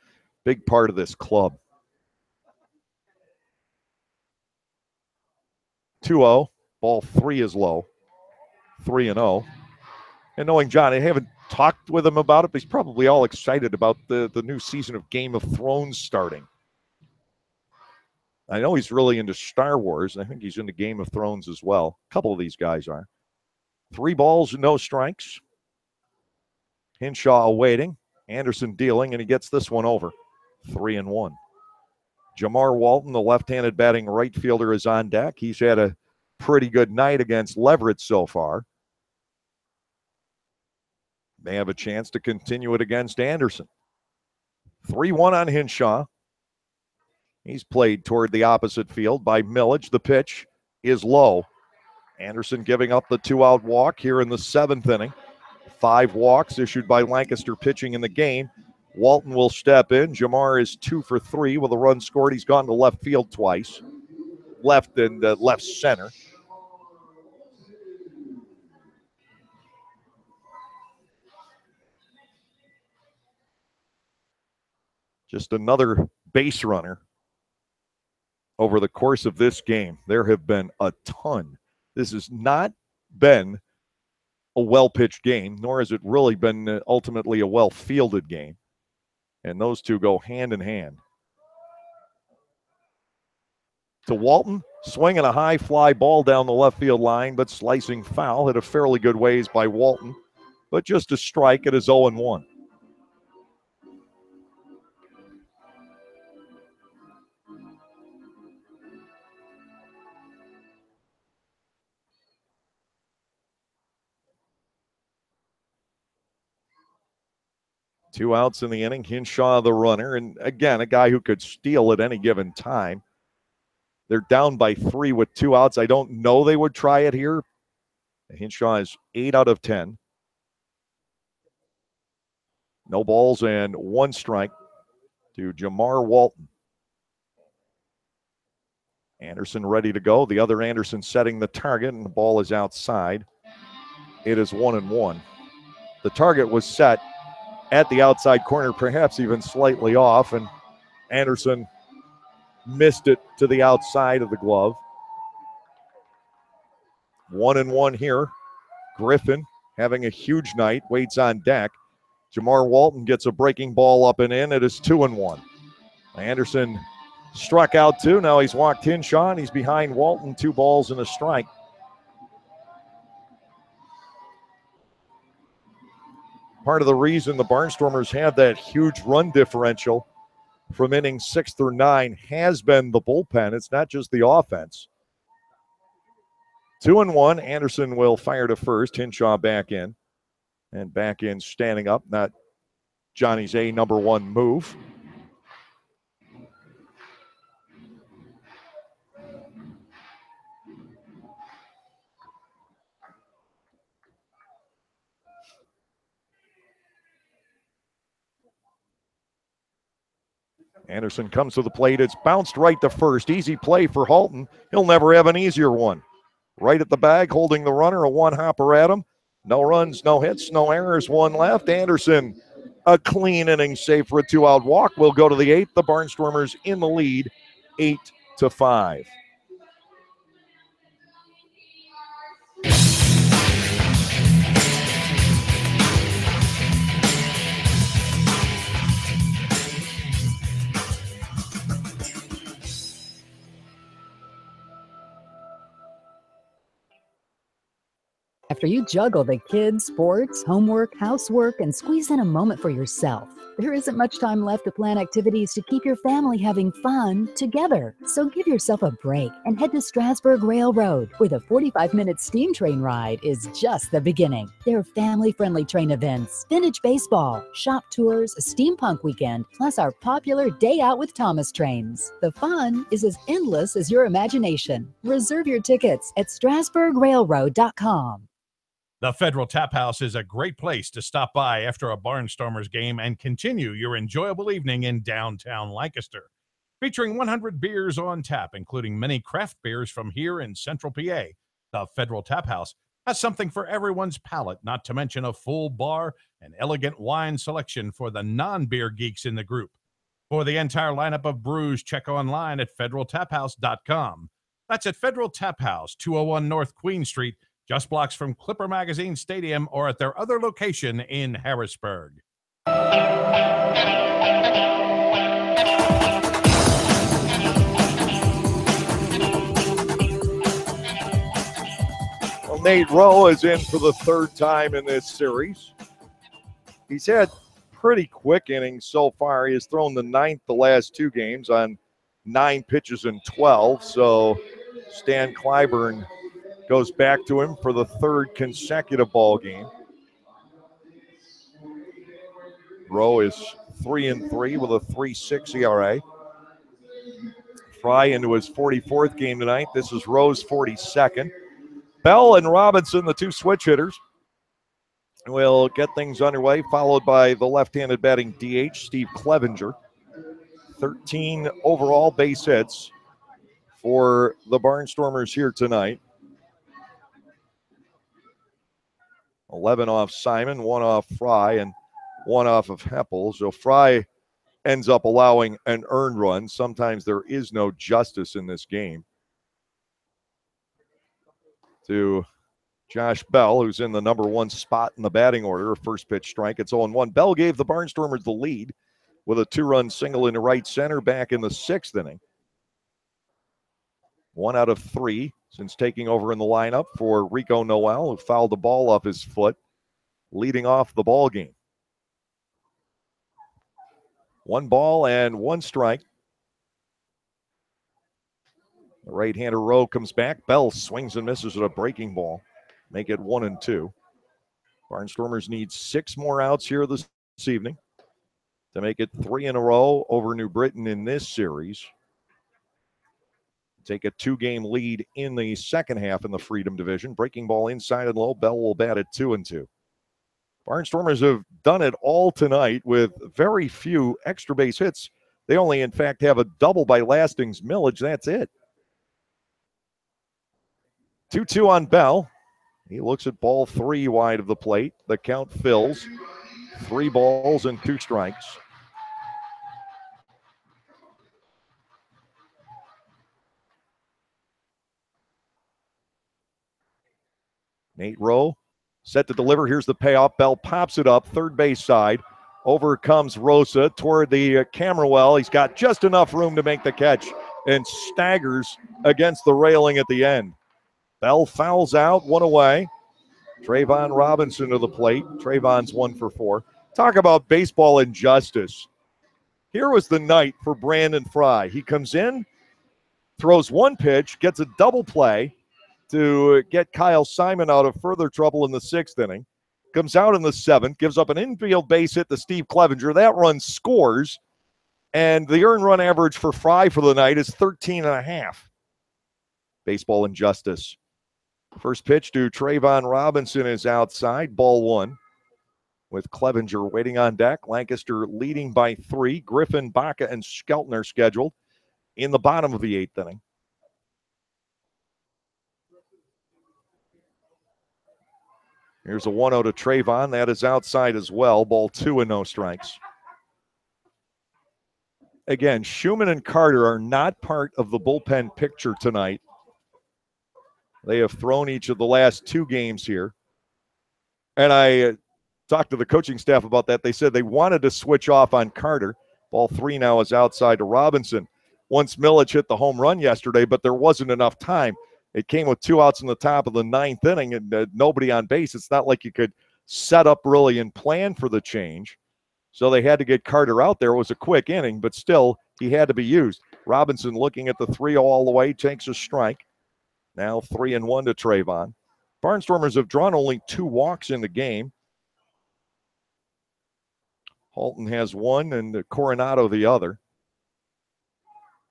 big part of this club. 2-0. Ball 3 is low. 3-0. And knowing John, I haven't talked with him about it, but he's probably all excited about the new season of Game of Thrones starting. I know he's really into Star Wars, and I think he's into Game of Thrones as well. A couple of these guys are. 3 balls, no strikes. Hinshaw awaiting. Anderson dealing, and he gets this one over. 3-1. Jamar Walton, the left-handed batting right fielder, is on deck. He's had a pretty good night against Leverett so far. They have a chance to continue it against Anderson. 3-1 on Hinshaw. He's played toward the opposite field by Millage. The pitch is low. Anderson giving up the 2-out walk here in the 7th inning. 5 walks issued by Lancaster pitching in the game. Walton will step in. Jamar is 2 for 3 with a run scored. He's gone to left field twice. Left and left center. Just another base runner over the course of this game. There have been a ton. This has not been a well-pitched game, nor has it really been ultimately a well-fielded game. And those two go hand in hand. To Walton, swinging a high fly ball down the left field line, but slicing foul. Hit a fairly good ways by Walton, but just a strike. It is 0-1. Two outs in the inning. Hinshaw, the runner. And again, a guy who could steal at any given time. They're down by 3 with 2 outs. I don't know they would try it here. Hinshaw is 8 out of 10. No balls and 1 strike to Jamar Walton. Anderson ready to go. The other Anderson setting the target, and the ball is outside. It is 1-1. The target was set at the outside corner, perhaps even slightly off, and Anderson missed it to the outside of the glove. 1-1 here. Griffin having a huge night, waits on deck. Jamar Walton gets a breaking ball up and in. It is 2-1. Anderson struck out 2. Now he's walked Hinshaw, and he's behind Walton, 2 balls and a strike. Part of the reason the Barnstormers have that huge run differential from innings 6 through 9 has been the bullpen. It's not just the offense. 2-1. Anderson will fire to first. Hinshaw back in. And back in standing up, not Johnny's number 1 move. Anderson comes to the plate. It's bounced right to first. Easy play for Halton. He'll never have an easier one. Right at the bag, holding the runner, a one-hopper at him. No runs, no hits, no errors, 1 left. Anderson, a clean inning save for a 2-out walk. Will go to the 8th. The Barnstormers in the lead, 8-5. After you juggle the kids, sports, homework, housework, and squeeze in a moment for yourself, there isn't much time left to plan activities to keep your family having fun together. So give yourself a break and head to Strasburg Railroad, where the 45-minute steam train ride is just the beginning. There are family-friendly train events, vintage baseball, shop tours, a steampunk weekend, plus our popular Day Out with Thomas trains. The fun is as endless as your imagination. Reserve your tickets at strasburgrailroad.com. The Federal Tap House is a great place to stop by after a Barnstormers game and continue your enjoyable evening in downtown Lancaster. Featuring 100 beers on tap, including many craft beers from here in Central PA, the Federal Tap House has something for everyone's palate, not to mention a full bar and elegant wine selection for the non-beer geeks in the group. For the entire lineup of brews, check online at federaltaphouse.com. That's at Federal Tap House, 201 North Queen Street, just blocks from Clipper Magazine Stadium or at their other location in Harrisburg. Well, Nate Rowe is in for the third time in this series. He's had pretty quick innings so far. He has thrown the ninth the last two games on 9 pitches in 12. So Stan Clyburn goes back to him for the third consecutive ball game. Rowe is 3-3 with a 3.6 ERA. Fry into his 44th game tonight. This is Rowe's 42nd. Bell and Robinson, the two switch hitters, will get things underway, followed by the left-handed batting DH, Steve Clevenger. 13 overall base hits for the Barnstormers here tonight. 11 off Simon, 1 off Fry, and 1 off of Heppel. So Fry ends up allowing an earned run. Sometimes there is no justice in this game. To Josh Bell, who's in the number 1 spot in the batting order, a first pitch strike. It's 0-1. Bell gave the Barnstormers the lead with a 2-run single into right center back in the 6th inning. 1 out of 3 since taking over in the lineup for Rico Noel, who fouled the ball off his foot, leading off the ball game. 1 ball and 1 strike. The right-hander Rowe comes back. Bell swings and misses at a breaking ball. Make it 1-2. Barnstormers need 6 more outs here this evening to make it 3 in a row over New Britain in this series. Take a 2-game lead in the second half in the Freedom Division. Breaking ball inside and low. Bell will bat at 2-2. Barnstormers have done it all tonight with very few extra base hits. They only, in fact, have a double by Lasting's Millage. That's it. 2-2 on Bell. He looks at ball 3 wide of the plate. The count fills. 3 balls and 2 strikes. Nate Rowe set to deliver. Here's the payoff. Bell pops it up, third base side. Over comes Rosa toward the camera well. He's got just enough room to make the catch and staggers against the railing at the end. Bell fouls out, 1 away. Trayvon Robinson to the plate. Trayvon's 1 for 4. Talk about baseball injustice. Here was the night for Brandon Fry. He comes in, throws 1 pitch, gets a double play to get Kyle Simon out of further trouble in the 6th inning. Comes out in the 7th, gives up an infield base hit to Steve Clevenger. That run scores, and the earned run average for Fry for the night is 13.5. Baseball injustice. First pitch to Trayvon Robinson is outside, ball 1. With Clevenger waiting on deck. Lancaster leading by 3. Griffin, Baca, and Skelton are scheduled in the bottom of the 8th inning. Here's a 1-0 to Trayvon. That is outside as well. Ball 2 and no strikes. Again, Schumann and Carter are not part of the bullpen picture tonight. They have thrown each of the last 2 games here. And I talked to the coaching staff about that. They said they wanted to switch off on Carter. Ball 3 now is outside to Robinson. Once Millage hit the home run yesterday, but there wasn't enough time. It came with 2 outs in the top of the 9th inning and nobody on base. It's not like you could set up really and plan for the change. So they had to get Carter out there. It was a quick inning, but still, he had to be used. Robinson looking at the 3-0 all the way, takes a strike. Now 3-1 to Trayvon. Barnstormers have drawn only 2 walks in the game. Halton has 1 and Coronado the other.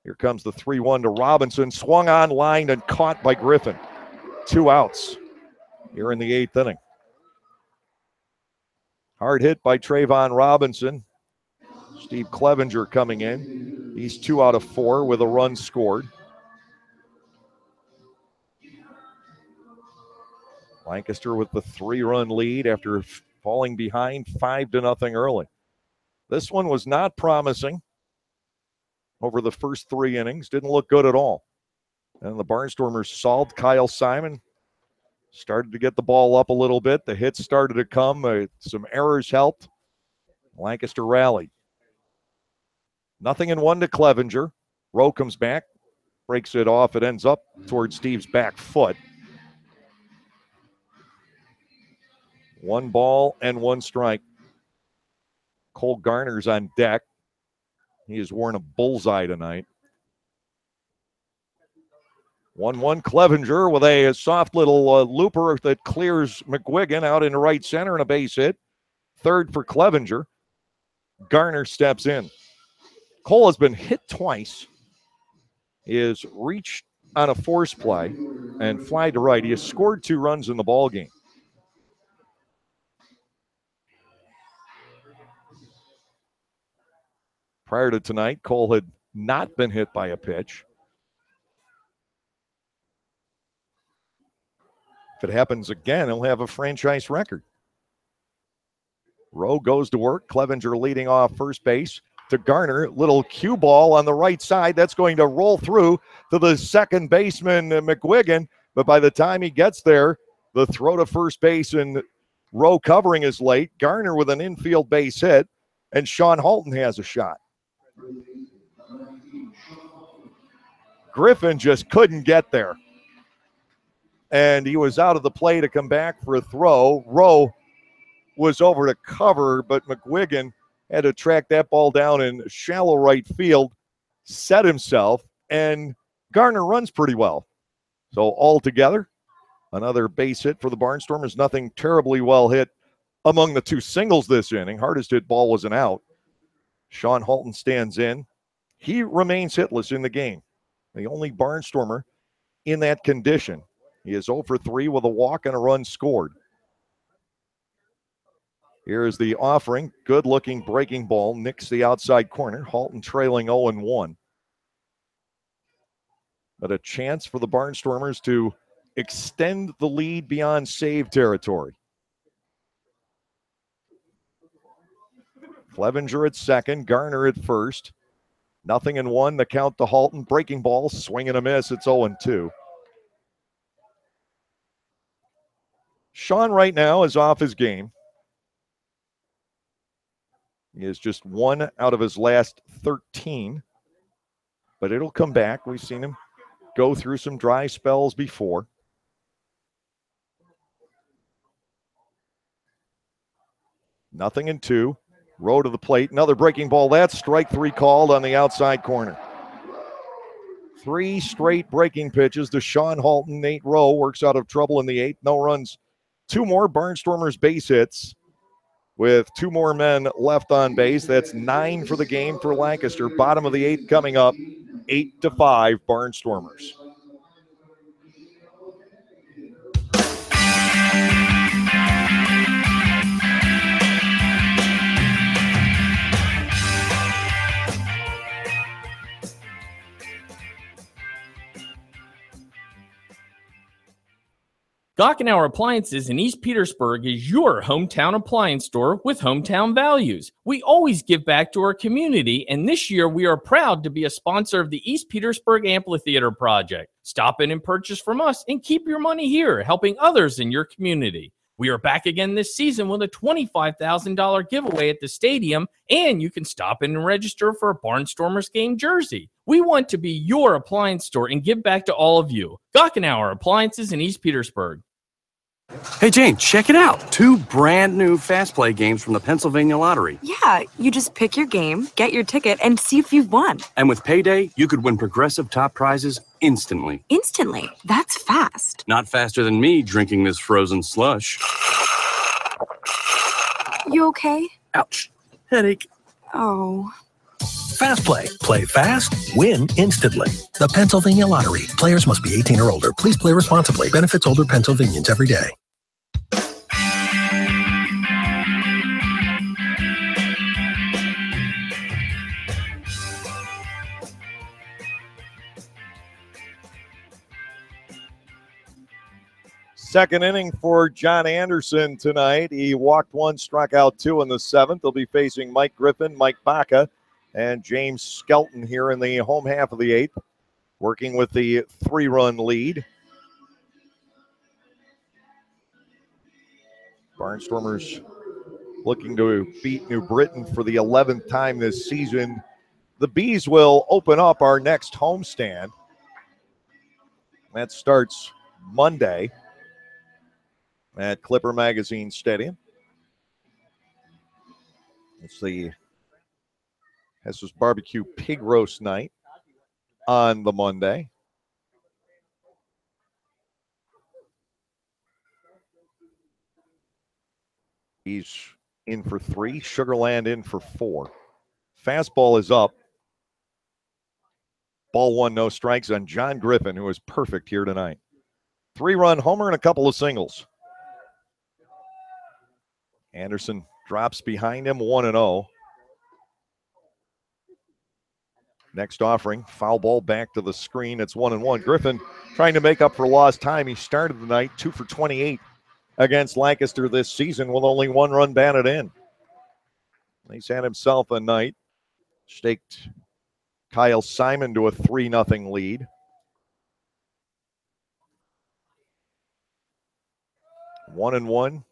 Here comes the 3-1 to Robinson. Swung on, lined, and caught by Griffin. 2 outs here in the 8th inning. Hard hit by Trayvon Robinson. Steve Clevenger coming in. He's 2 out of 4 with a run scored. Lancaster with the 3-run lead after falling behind 5-0 early. This one was not promising over the first 3 innings. Didn't look good at all. And the Barnstormers solved Kyle Simon. Started to get the ball up a little bit. The hits started to come. Some errors helped. Lancaster rallied. 0-1 to Clevenger. Rowe comes back, breaks it off. It ends up towards Steve's back foot. 1 ball and 1 strike. Cole Garner's on deck. He has worn a bullseye tonight. 1-1 Clevenger with a soft little looper that clears McGuigan out into right center and a base hit. Third for Clevenger. Garner steps in. Cole has been hit twice. He has reached on a force play and fly to right. He has scored 2 runs in the ball game. Prior to tonight, Cole had not been hit by a pitch. If it happens again, he'll have a franchise record. Rowe goes to work. Clevenger leading off first base to Garner. Little cue ball on the right side. That's going to roll through to the second baseman, McGuigan. But by the time he gets there, the throw to first base and Rowe covering is late. Garner with an infield base hit, and Sean Halton has a shot. Griffin just couldn't get there. And he was out of the play to come back for a throw. Rowe was over to cover, but McGuigan had to track that ball down in shallow right field, set himself, and Garner runs pretty well. So altogether, another base hit for the Barnstormers. Nothing terribly well hit among the 2 singles this inning. Hardest hit ball was an out. Sean Halton stands in. He remains hitless in the game. The only Barnstormer in that condition. He is 0 for 3 with a walk and a run scored. Here is the offering. Good-looking breaking ball. Nicks the outside corner. Halton trailing 0-1. But a chance for the Barnstormers to extend the lead beyond save territory. Clevenger at second. Garner at first. 0-1. The count to Halton. Breaking ball. Swing and a miss. It's 0-2. Sean right now is off his game. He is just 1 out of his last 13. But it'll come back. We've seen him go through some dry spells before. Nothing in 2. Rowe to the plate. Another breaking ball. That's strike 3 called on the outside corner. 3 straight breaking pitches to Sean Halton. Nate Rowe works out of trouble in the 8th. No runs. 2 more Barnstormers base hits with 2 more men left on base. That's 9 for the game for Lancaster. Bottom of the 8th coming up. 8-5 Barnstormers. Gockenauer Appliances in East Petersburg is your hometown appliance store with hometown values. We always give back to our community, and this year we are proud to be a sponsor of the East Petersburg Amphitheater Project. Stop in and purchase from us and keep your money here, helping others in your community. We are back again this season with a $25,000 giveaway at the stadium, and you can stop in and register for a Barnstormers game jersey. We want to be your appliance store and give back to all of you. Gockenauer Appliances in East Petersburg. Hey, Jane, check it out. 2 brand new Fast Play games from the Pennsylvania Lottery. Yeah, you just pick your game, get your ticket, and see if you've won. And with Payday, you could win progressive top prizes instantly. Instantly? That's fast. Not faster than me drinking this frozen slush. You okay? Ouch. Headache. Oh. Fast Play. Play fast, win instantly. The Pennsylvania Lottery. Players must be 18 or older. Please play responsibly. Benefits older Pennsylvanians every day. Second inning for John Anderson tonight. He walked 1, struck out 2 in the 7th. They'll be facing Mike Griffin, Mike Baca, and James Skelton here in the home half of the 8th, working with the 3-run lead. Barnstormers looking to beat New Britain for the 11th time this season. The Bees will open up our next homestand. That starts Monday at Clipper Magazine Stadium. It's the Hess's Barbecue Pig Roast Night on the Monday. He's in for 3. Sugarland in for 4. Fastball is up. Ball 1, no strikes on John Griffin, who is perfect here tonight. 3-run homer and a couple of singles. Anderson drops behind him, 1-0. Next offering, foul ball back to the screen. It's 1-1. Griffin trying to make up for lost time. He started the night 2 for 28 against Lancaster this season with only 1 run batted in. He's had himself a night. Staked Kyle Simon to a 3-0 lead. 1-1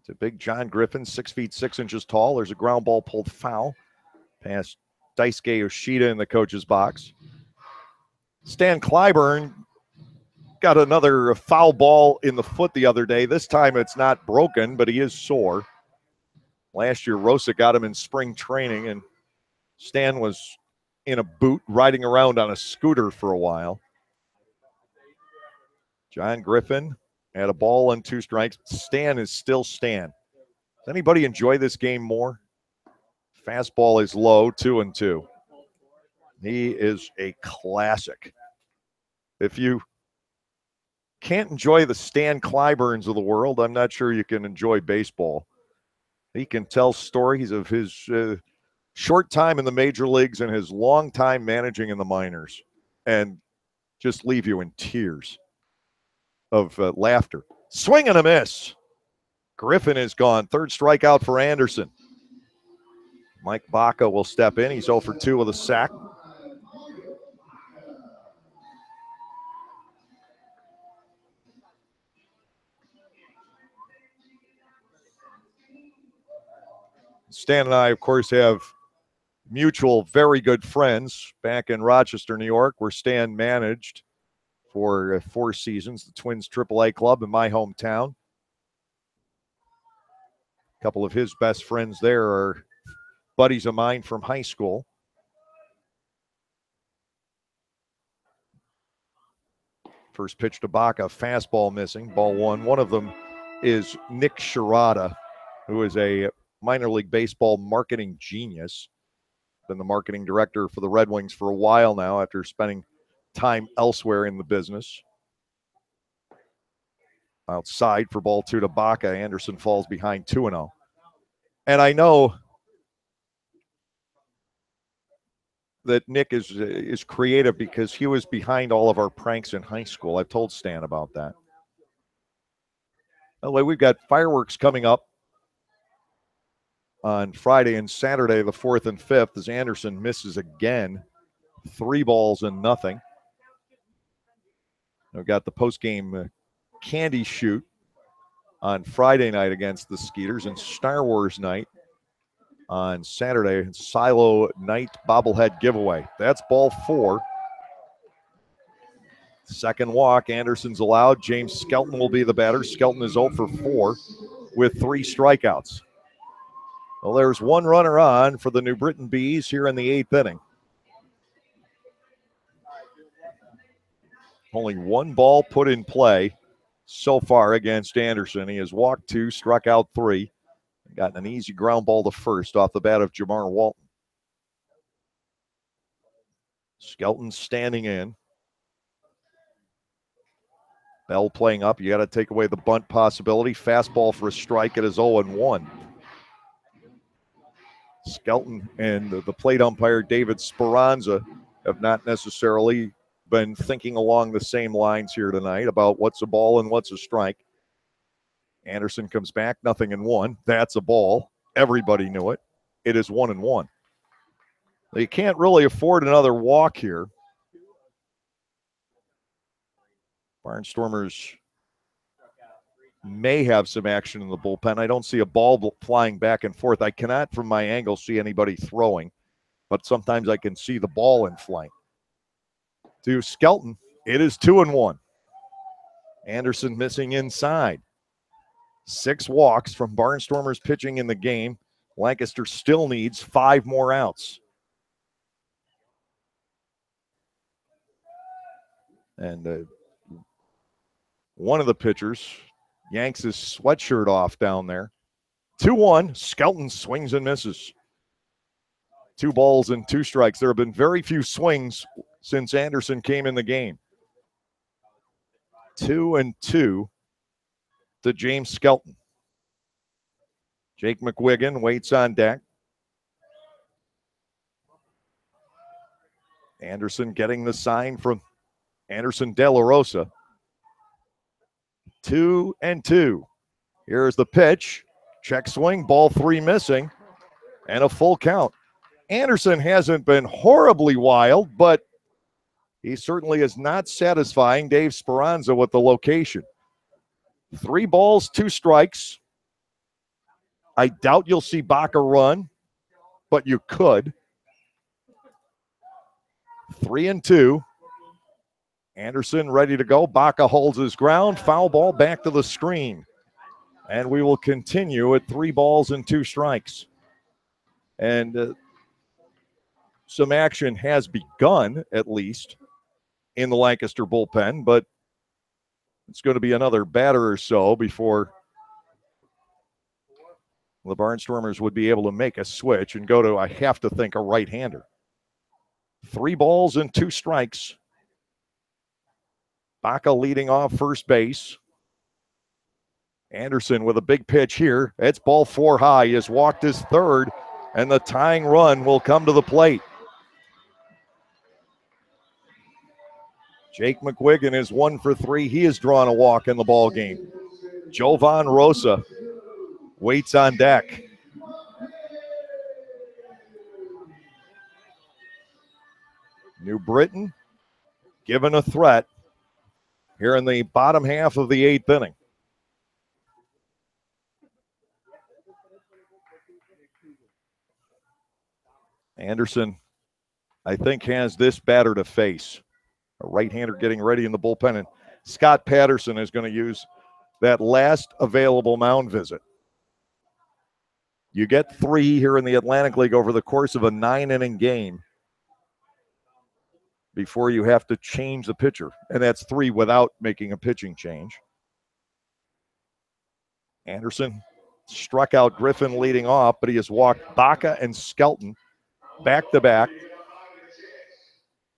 to big John Griffin, 6 feet 6 inches tall. There's a ground ball pulled foul past Daisuke Yoshida in the coach's box. Stan Clyburn got another foul ball in the foot the other day. This time it's not broken, but he is sore. Last year, Rosa got him in spring training, and Stan was in a boot riding around on a scooter for a while. John Griffin had a ball and 2 strikes. Stan is still Stan. Does anybody enjoy this game more? Fastball is low, 2-2. He is a classic. If you can't enjoy the Stan Clyburns of the world, I'm not sure you can enjoy baseball. He can tell stories of his short time in the major leagues and his long time managing in the minors and just leave you in tears of laughter. Swing and a miss. Griffin is gone. 3rd strikeout for Anderson. Mike Baca will step in. He's 0 for 2 with a sack. Stan and I, of course, have mutual very good friends back in Rochester, New York, where Stan managed for 4 seasons, the Twins AAA club in my hometown. A couple of his best friends there are buddies of mine from high school. First pitch to Baca, fastball missing, ball 1. One of them is Nick Sherrata, who is a minor league baseball marketing genius. Been the marketing director for the Red Wings for a while now after spending time elsewhere in the business. Outside for ball 2 to Baca. Anderson falls behind 2-0. And I know that Nick is creative because he was behind all of our pranks in high school. I've told Stan about that. By the way, we've got fireworks coming up on Friday and Saturday, the 4th and 5th, as Anderson misses again. 3 balls and nothing. We've got the post-game candy shoot on Friday night against the Skeeters and Star Wars night on Saturday. Silo night bobblehead giveaway. That's ball 4. Second walk, Anderson's allowed. James Skelton will be the batter. Skelton is 0 for 4 with 3 strikeouts. Well, there's 1 runner on for the New Britain Bees here in the 8th inning. Only 1 ball put in play so far against Anderson. He has walked 2, struck out 3, gotten an easy ground ball to first off the bat of Jamar Walton. Skelton standing in. Bell playing up. You got to take away the bunt possibility. Fastball for a strike. It is 0-1. Skelton and the plate umpire, David Speranza, have not necessarily been thinking along the same lines here tonight about what's a ball and what's a strike. Anderson comes back, 0-1. That's a ball. Everybody knew it. It is 1-1. They can't really afford another walk here. Barnstormers may have some action in the bullpen. I don't see a ball flying back and forth. I cannot, from my angle, see anybody throwing, but sometimes I can see the ball in flight. To Skelton, it is 2-1. Anderson missing inside. 6 walks from Barnstormers pitching in the game. Lancaster still needs 5 more outs. And one of the pitchers yanks his sweatshirt off down there. 2-1. Skelton swings and misses. 2 balls and 2 strikes. There have been very few swings since Anderson came in the game. 2-2 to James Skelton. Jake McWiggin waits on deck. Anderson getting the sign from Anderson De La Rosa. 2-2. Here's the pitch. Check swing, ball 3 missing, and a full count. Anderson hasn't been horribly wild, but he certainly is not satisfying Dave Speranza with the location. 3 balls, 2 strikes. I doubt you'll see Baca run, but you could. 3-2. Anderson ready to go. Baca holds his ground. Foul ball back to the screen. And we will continue at 3 balls and 2 strikes. And some action has begun, at least, in the Lancaster bullpen, but it's going to be another batter or so before the Barnstormers would be able to make a switch and go to, I have to think, a right-hander. 3 balls and 2 strikes. Baca leading off first base. Anderson with a big pitch here. It's ball 4 high. He has walked his 3rd, and the tying run will come to the plate. Jake McWiggin is 1 for 3. He has drawn a walk in the ball game. Jovan Rosa waits on deck. New Britain given a threat here in the bottom half of the 8th inning. Anderson, I think, has this batter to face. A right-hander getting ready in the bullpen, and Scott Patterson is going to use that last available mound visit. You get 3 here in the Atlantic League over the course of a 9-inning game before you have to change the pitcher, and that's 3 without making a pitching change. Anderson struck out Griffin leading off, but he has walked Baca and Skelton back-to-back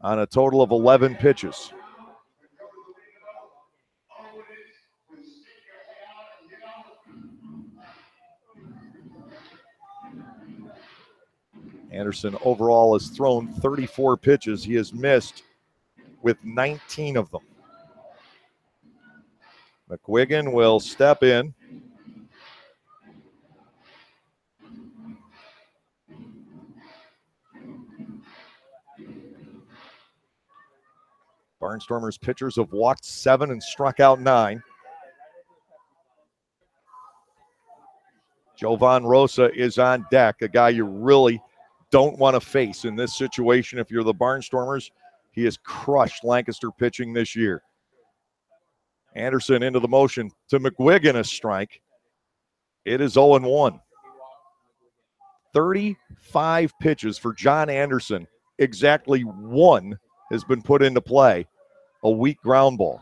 on a total of 11 pitches. Anderson overall has thrown 34 pitches. He has missed with 19 of them. McWiggin will step in. Barnstormers pitchers have walked 7 and struck out 9. Jovan Rosa is on deck, a guy you really don't want to face in this situation if you're the Barnstormers. He has crushed Lancaster pitching this year. Anderson into the motion to McWiggin, a strike. It is 0-1. 35 pitches for John Anderson. Exactly 1 has been put into play. A weak ground ball.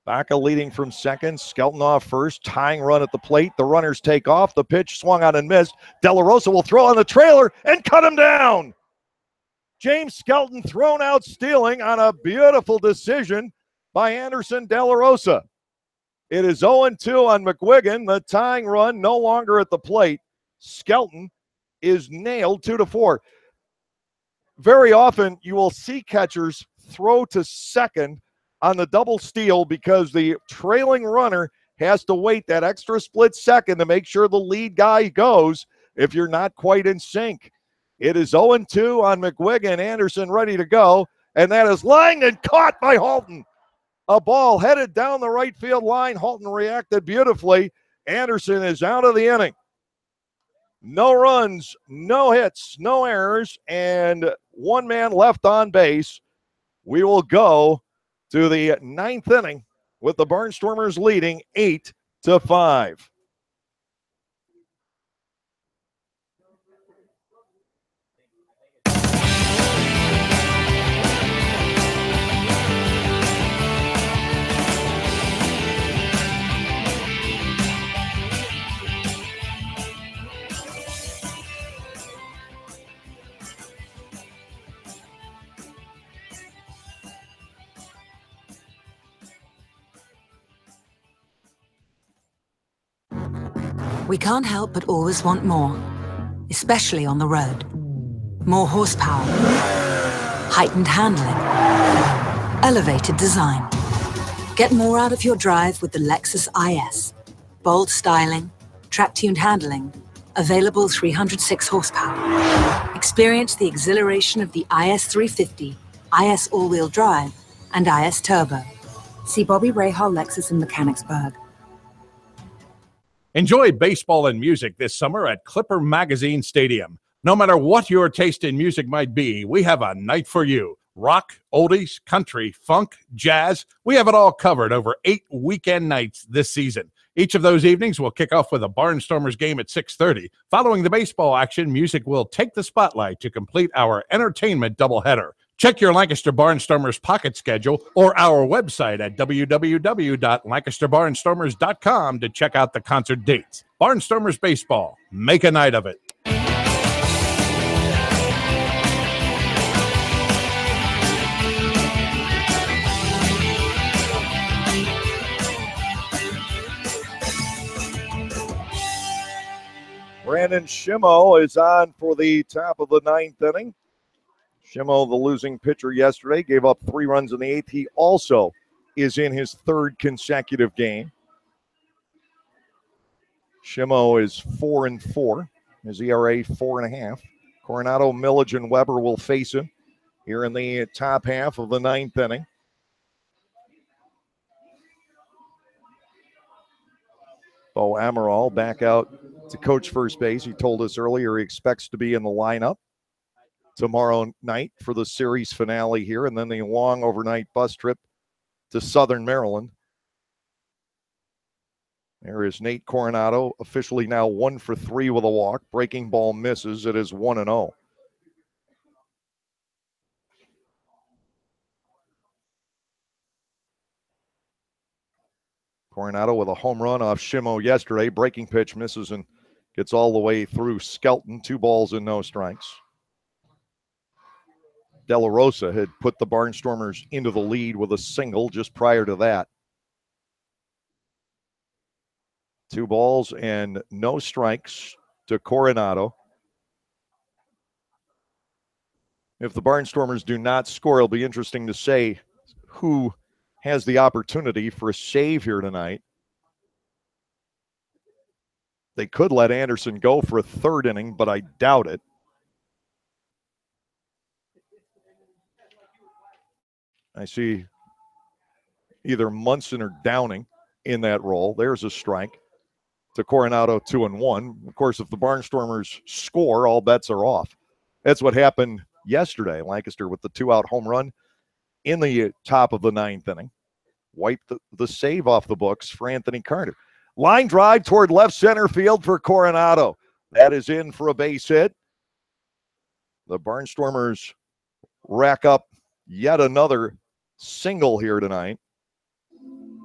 Baca leading from second. Skelton off first. Tying run at the plate. The runners take off. The pitch swung on and missed. De La Rosa will throw on the trailer and cut him down. James Skelton thrown out stealing on a beautiful decision by Anderson De La Rosa. It is 0-2 on McWiggin. The tying run no longer at the plate. Skelton is nailed 2-4. Very often you will see catchers throw to second on the double steal because the trailing runner has to wait that extra split second to make sure the lead guy goes if you're not quite in sync. It is 0-2 on McWiggin. Anderson ready to go, and that is lined and caught by Halton. A ball headed down the right field line. Halton reacted beautifully. Anderson is out of the inning. No runs, no hits, no errors, and one man left on base. We will go to the ninth inning with the Barnstormers leading 8-5. We can't help but always want more, especially on the road. More horsepower, heightened handling, elevated design. Get more out of your drive with the Lexus IS. Bold styling, track-tuned handling, available 306 horsepower. Experience the exhilaration of the IS 350, IS all-wheel drive, and IS Turbo. See Bobby Rahal Lexus in Mechanicsburg. Enjoy baseball and music this summer at Clipper Magazine Stadium. No matter what your taste in music might be, we have a night for you. Rock, oldies, country, funk, jazz, we have it all covered over 8 weekend nights this season. Each of those evenings will kick off with a Barnstormers game at 6:30. Following the baseball action, music will take the spotlight to complete our entertainment doubleheader. Check your Lancaster Barnstormers pocket schedule or our website at www.lancasterbarnstormers.com to check out the concert dates. Barnstormers Baseball. Make a night of it. Brandon Schimmo is on for the top of the ninth inning. Schimmo, the losing pitcher yesterday, gave up 3 runs in the 8th. He also is in his 3rd consecutive game. Schimmo is 4-4. His ERA 4.5. Coronado, Millage, and Weber will face him here in the top half of the 9th inning. Bo Amaral back out to coach first base. He told us earlier he expects to be in the lineup tomorrow night for the series finale here, and then the long overnight bus trip to Southern Maryland. There is Nate Coronado, officially now 1 for 3 with a walk. Breaking ball misses. It is 1-0. Coronado with a home run off Schimmo yesterday. Breaking pitch misses and gets all the way through Skelton. 2 balls and no strikes. De La Rosa had put the Barnstormers into the lead with a single just prior to that. 2 balls and no strikes to Coronado. If the Barnstormers do not score, it'll be interesting to say who has the opportunity for a save here tonight. They could let Anderson go for a 3rd inning, but I doubt it. I see either Munson or Downing in that role. There's a strike to Coronado, 2-1. Of course, if the Barnstormers score, all bets are off. That's what happened yesterday. Lancaster with the 2-out home run in the top of the 9th inning. Wiped the save off the books for Anthony Carter. Line drive toward left center field for Coronado. That is in for a base hit. The Barnstormers rack up yet another single here tonight.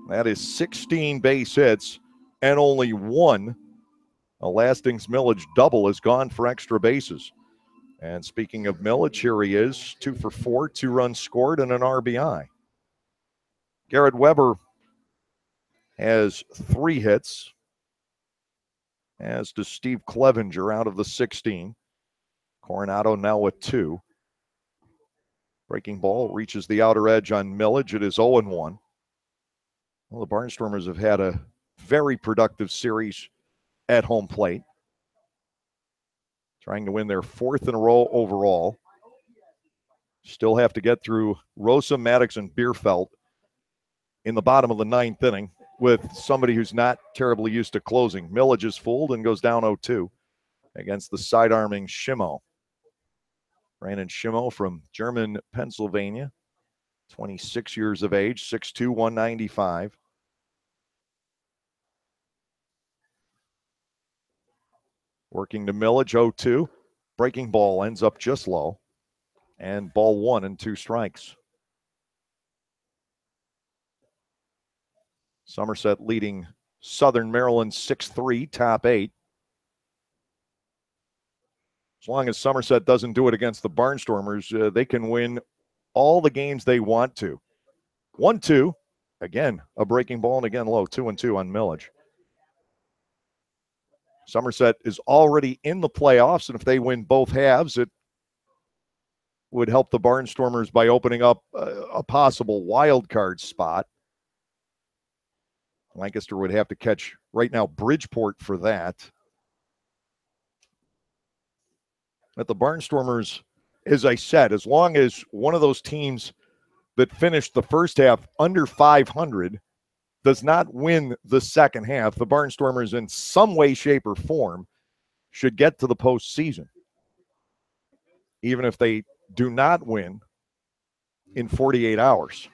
That is 16 base hits and only 1. A Lastings Millage double is gone for extra bases. And speaking of Millage, here he is, 2 for 4, 2 runs scored and an RBI. Garrett Weber has 3 hits, as does Steve Clevenger out of the 16. Coronado now with 2. Breaking ball reaches the outer edge on Millage. It is 0-1. Well, the Barnstormers have had a very productive series at home plate, trying to win their 4th in a row overall. Still have to get through Rosa, Maddox, and Bierfeld in the bottom of the ninth inning with somebody who's not terribly used to closing. Millage is fooled and goes down 0-2 against the side-arming Schimmo. Brandon Schimmo from German, Pennsylvania, 26 years of age, 6'2", 195. Working to Millage, 0-2. Breaking ball ends up just low. And ball 1 and 2 strikes. Somerset leading Southern Maryland 6-3, top 8. As long as Somerset doesn't do it against the Barnstormers, they can win all the games they want to. 1-2. Again, a breaking ball, and again low, 2-2 on Millage. Somerset is already in the playoffs, and if they win both halves, it would help the Barnstormers by opening up a possible wild card spot. Lancaster would have to catch right now Bridgeport for that. But the Barnstormers, as I said, as long as one of those teams that finished the first half under 500 does not win the second half, the Barnstormers in some way, shape, or form should get to the postseason. Even if they do not win in 48 hours.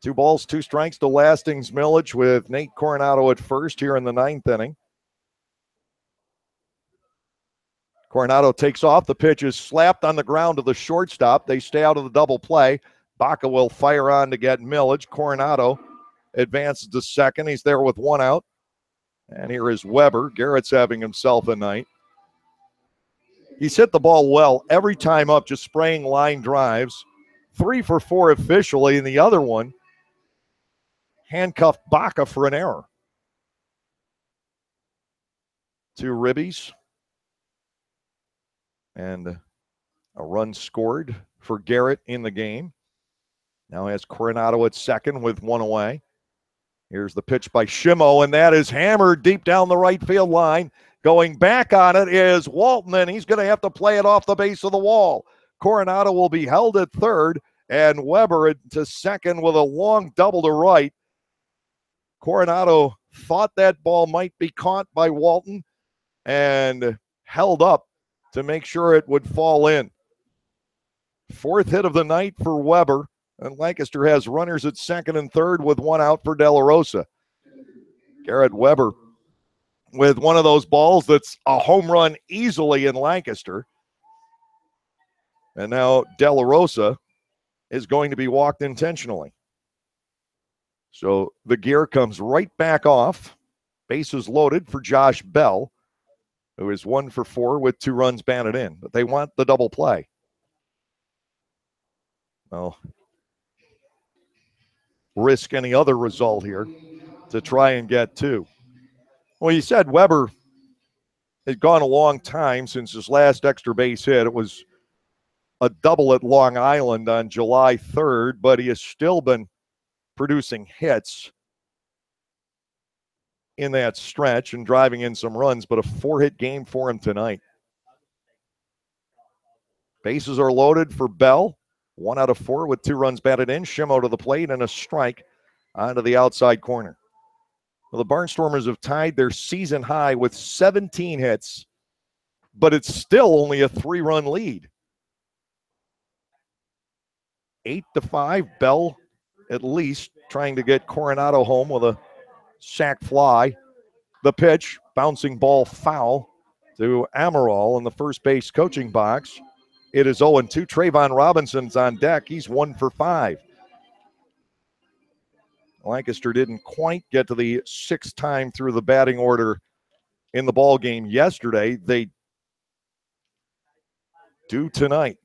2 balls, 2 strikes to Lastings Millage with Nate Coronado at first here in the ninth inning. Coronado takes off. The pitch is slapped on the ground to the shortstop. They stay out of the double play. Baca will fire on to get Millage. Coronado advances to second. He's there with 1 out. And here is Weber. Garrett's having himself a night. He's hit the ball well every time up, just spraying line drives. 3 for 4 officially, and the other one handcuffed Baca for an error. 2 ribbies. And a run scored for Garrett in the game. Now has Coronado at second with 1 away. Here's the pitch by Schimmo, and that is hammered deep down the right field line. Going back on it is Walton, and he's going to have to play it off the base of the wall. Coronado will be held at third, and Weber to second with a long double to right. Coronado thought that ball might be caught by Walton and held up to make sure it would fall in. 4th hit of the night for Weber, and Lancaster has runners at second and third with 1 out for De La Rosa. Garrett Weber with one of those balls that's a home run easily in Lancaster. And now De La Rosa is going to be walked intentionally. So the gear comes right back off. Bases loaded for Josh Bell, who is 1 for 4 with 2 runs batted in. But they want the double play. Well, risk any other result here to try and get 2. Well, you said Weber had gone a long time since his last extra base hit. It was a double at Long Island on July 3rd, but he has still been producing hits in that stretch and driving in some runs, but a 4-hit game for him tonight. Bases are loaded for Bell. 1 out of 4 with 2 runs batted in. Schimmo to the plate and a strike onto the outside corner. Well, the Barnstormers have tied their season high with 17 hits, but it's still only a 3-run lead. 8-5. Bell at least trying to get Coronado home with a sac fly. The pitch, bouncing ball foul to Amaral in the first base coaching box. It is 0-2. Trayvon Robinson's on deck. He's 1 for 5. Lancaster didn't quite get to the 6th time through the batting order in the ball game yesterday. They do tonight.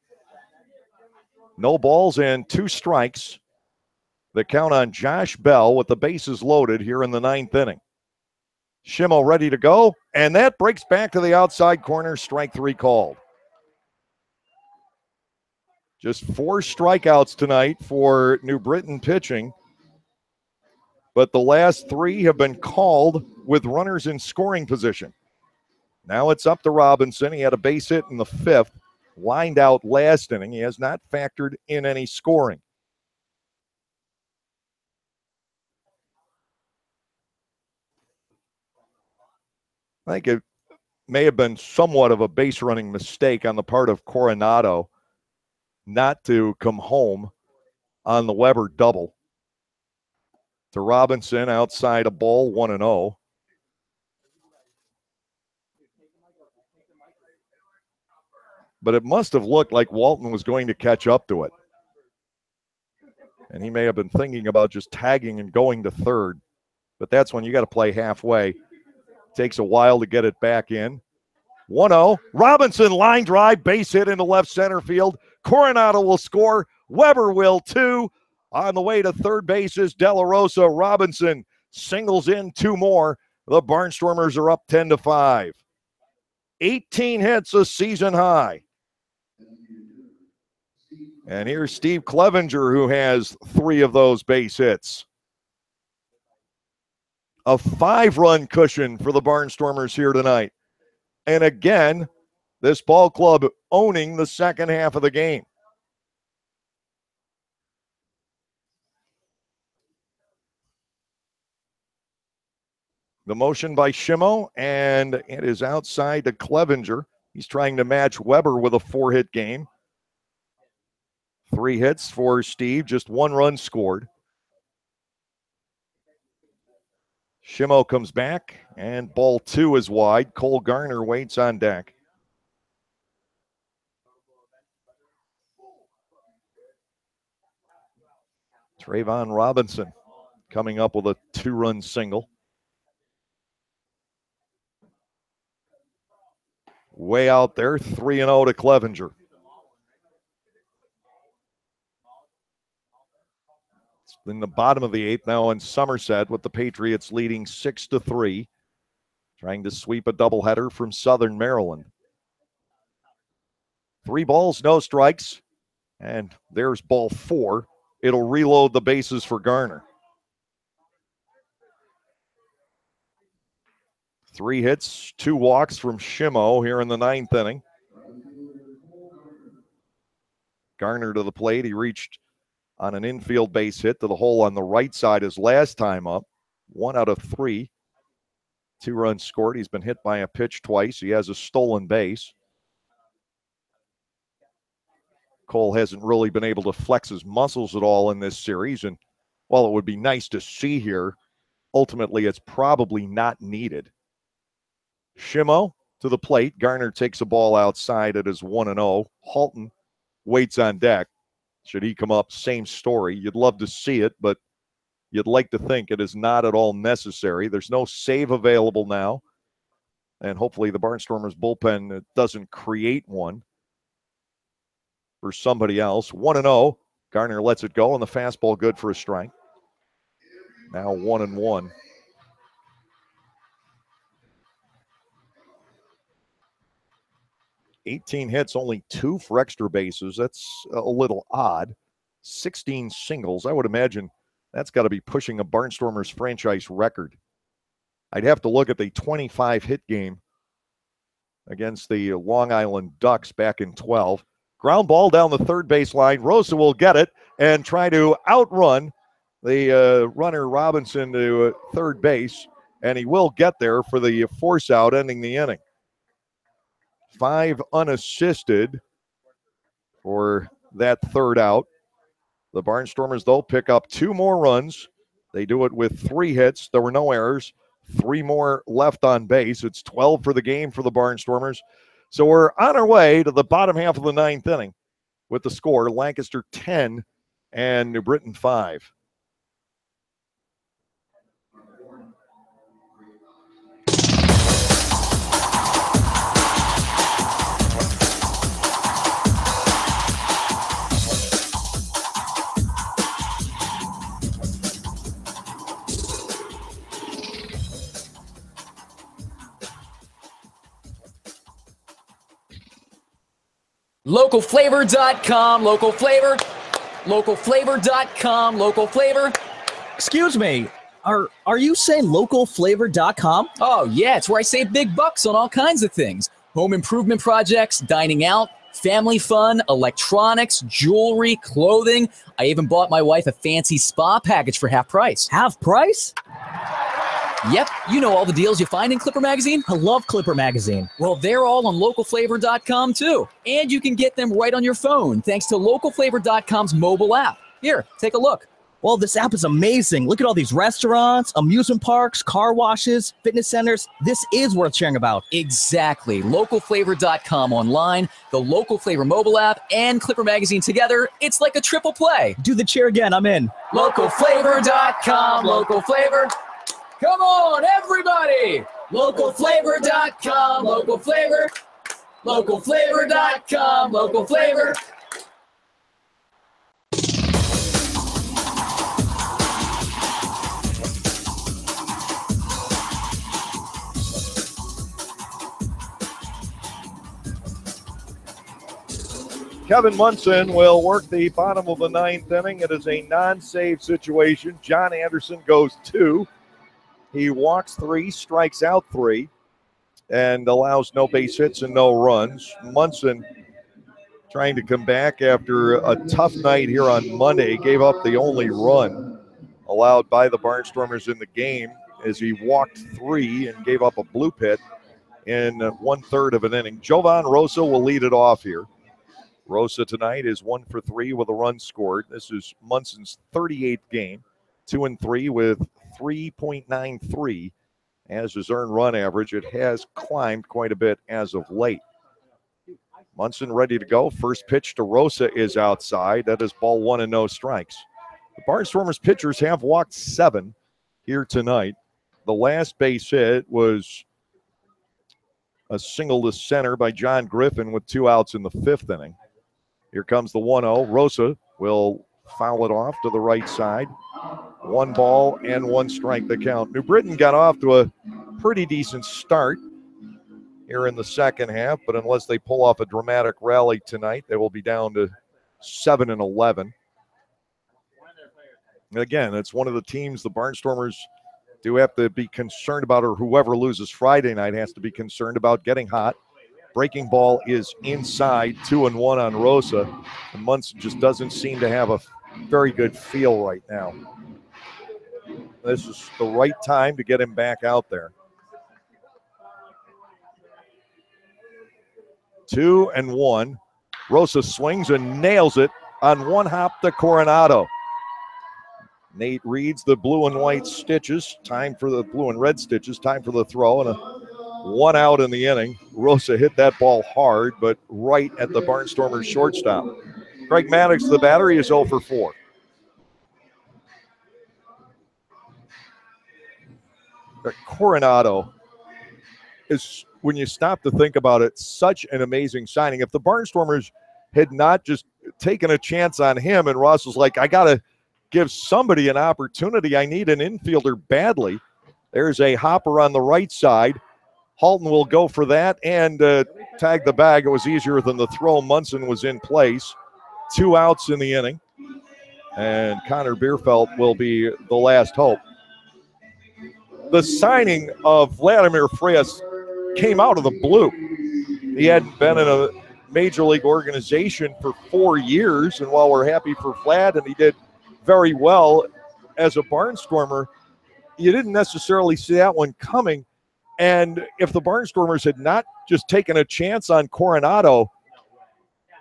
No balls and 2 strikes. The count on Josh Bell with the bases loaded here in the 9th inning. Schimmo ready to go, and that breaks back to the outside corner. Strike 3 called. Just 4 strikeouts tonight for New Britain pitching, but the last 3 have been called with runners in scoring position. Now it's up to Robinson. He had a base hit in the 5th, lined out last inning. He has not factored in any scoring. I think it may have been somewhat of a base running mistake on the part of Coronado not to come home on the Weber double. To Robinson outside a ball, 1-0. But it must have looked like Walton was going to catch up to it. And he may have been thinking about just tagging and going to third. But that's when you got to play halfway. Takes a while to get it back in. 1-0. Robinson line drive, base hit into left center field. Coronado will score. Weber will too. On the way to third base is De La Rosa. Robinson singles in 2 more. The Barnstormers are up 10-5. 18 hits, a season high. And here's Steve Clevenger, who has 3 of those base hits. A 5-run cushion for the Barnstormers here tonight. And again, this ball club owning the second half of the game. The motion by Shimo, and it is outside to Clevenger. He's trying to match Weber with a 4-hit game. 3 hits for Steve, just 1 run scored. Shimo comes back, and ball 2 is wide. Cole Garner waits on deck. Trayvon Robinson coming up with a 2-run single. Way out there, 3-0 to Clevenger. It's in the bottom of the 8th now in Somerset with the Patriots leading 6-3. Trying to sweep a doubleheader from Southern Maryland. 3 balls, no strikes. And there's ball 4. It'll reload the bases for Garner. 3 hits, 2 walks from Shimo here in the 9th inning. Garner to the plate. He reached on an infield base hit to the hole on the right side his last time up. 1 out of 3. 2 runs scored. He's been hit by a pitch twice. He has a stolen base. Cole hasn't really been able to flex his muscles at all in this series. And while it would be nice to see here, ultimately it's probably not needed. Shimo to the plate. Garner takes a ball outside. It is 1-0. Halton waits on deck. Should he come up, same story. You'd love to see it, but you'd like to think it is not at all necessary. There's no save available now. And hopefully the Barnstormers bullpen doesn't create one for somebody else. 1-0. Garner lets it go, and the fastball good for a strike. Now 1-1. $18 hits, only 2 for extra bases. That's a little odd. 16 singles. I would imagine that's got to be pushing a Barnstormers franchise record. I'd have to look at the 25-hit game against the Long Island Ducks back in 12. Ground ball down the third base line. Rosa will get it and try to outrun the runner Robinson to third base, and he will get there for the force out ending the inning. 5 unassisted for that third out. The Barnstormers, though, pick up 2 more runs. They do it with 3 hits. There were no errors. 3 more left on base. It's 12 for the game for the Barnstormers. So we're on our way to the bottom half of the 9th inning with the score, Lancaster 10 and New Britain 5. Localflavor.com, localflavor.com, local flavor. Excuse me, are you saying localflavor.com? Oh, yeah, it's where I save big bucks on all kinds of things. Home improvement projects, dining out, family fun, electronics, jewelry, clothing. I even bought my wife a fancy spa package for half price. Half price? Yep, you know all the deals you find in Clipper Magazine. I love Clipper Magazine. Well, they're all on localflavor.com too. And you can get them right on your phone thanks to localflavor.com's mobile app. Here, take a look. Well, this app is amazing. Look at all these restaurants, amusement parks, car washes, fitness centers. This is worth sharing about. Exactly. Localflavor.com online, the Local Flavor mobile app, and Clipper Magazine together. It's like a triple play. Do the cheer again. I'm in. Localflavor.com. Local Flavor. Come on, everybody! Localflavor.com, Local Flavor. Localflavor.com, Local Flavor. Kevin Munson will work the bottom of the ninth inning. It is a non-save situation. John Anderson goes 2. He walks 3, strikes out 3, and allows no base hits and no runs. Munson trying to come back after a tough night here on Monday. Gave up the only run allowed by the Barnstormers in the game as he walked 3 and gave up a blue pit in 1/3 of an inning. Jovan Rosa will lead it off here. Rosa tonight is 1 for 3 with a run scored. This is Munson's 38th game, 2-3 with 3.93 as his earned run average. It has climbed quite a bit as of late. Munson ready to go. First pitch to Rosa is outside. That is ball 1 and no strikes. The Barnstormers pitchers have walked 7 here tonight. The last base hit was a single to center by John Griffin with 2 outs in the 5th inning. Here comes the 1-0. Rosa will foul it off to the right side. 1 ball and 1 strike the count. New Britain got off to a pretty decent start here in the second half, but unless they pull off a dramatic rally tonight, they will be down to 7-11. Again, it's one of the teams the Barnstormers do have to be concerned about, or whoever loses Friday night has to be concerned about getting hot. Breaking ball is inside, 2-1 on Rosa. And Munson just doesn't seem to have a very good feel right now. This is the right time to get him back out there. 2-1. Rosa swings and nails it on 1 hop to Coronado. Nate reads the blue and white stitches. Time for the blue and red stitches. Time for the throw, and a 1 out in the inning. Rosa hit that ball hard, but right at the Barnstormers shortstop. Craig Maddox, the batter, is 0 for 4. Coronado is, when you stop to think about it, such an amazing signing. If the Barnstormers had not just taken a chance on him, and Ross was like, I got to give somebody an opportunity. I need an infielder badly. There's a hopper on the right side. Halton will go for that and tag the bag. It was easier than the throw. Munson was in place. 2 outs in the inning. And Connor Bierfeld will be the last hope. The signing of Vladimir Frias came out of the blue. He hadn't been in a major league organization for 4 years. And while we're happy for Vlad, and he did very well as a Barnstormer, you didn't necessarily see that one coming. And if the Barnstormers had not just taken a chance on Coronado,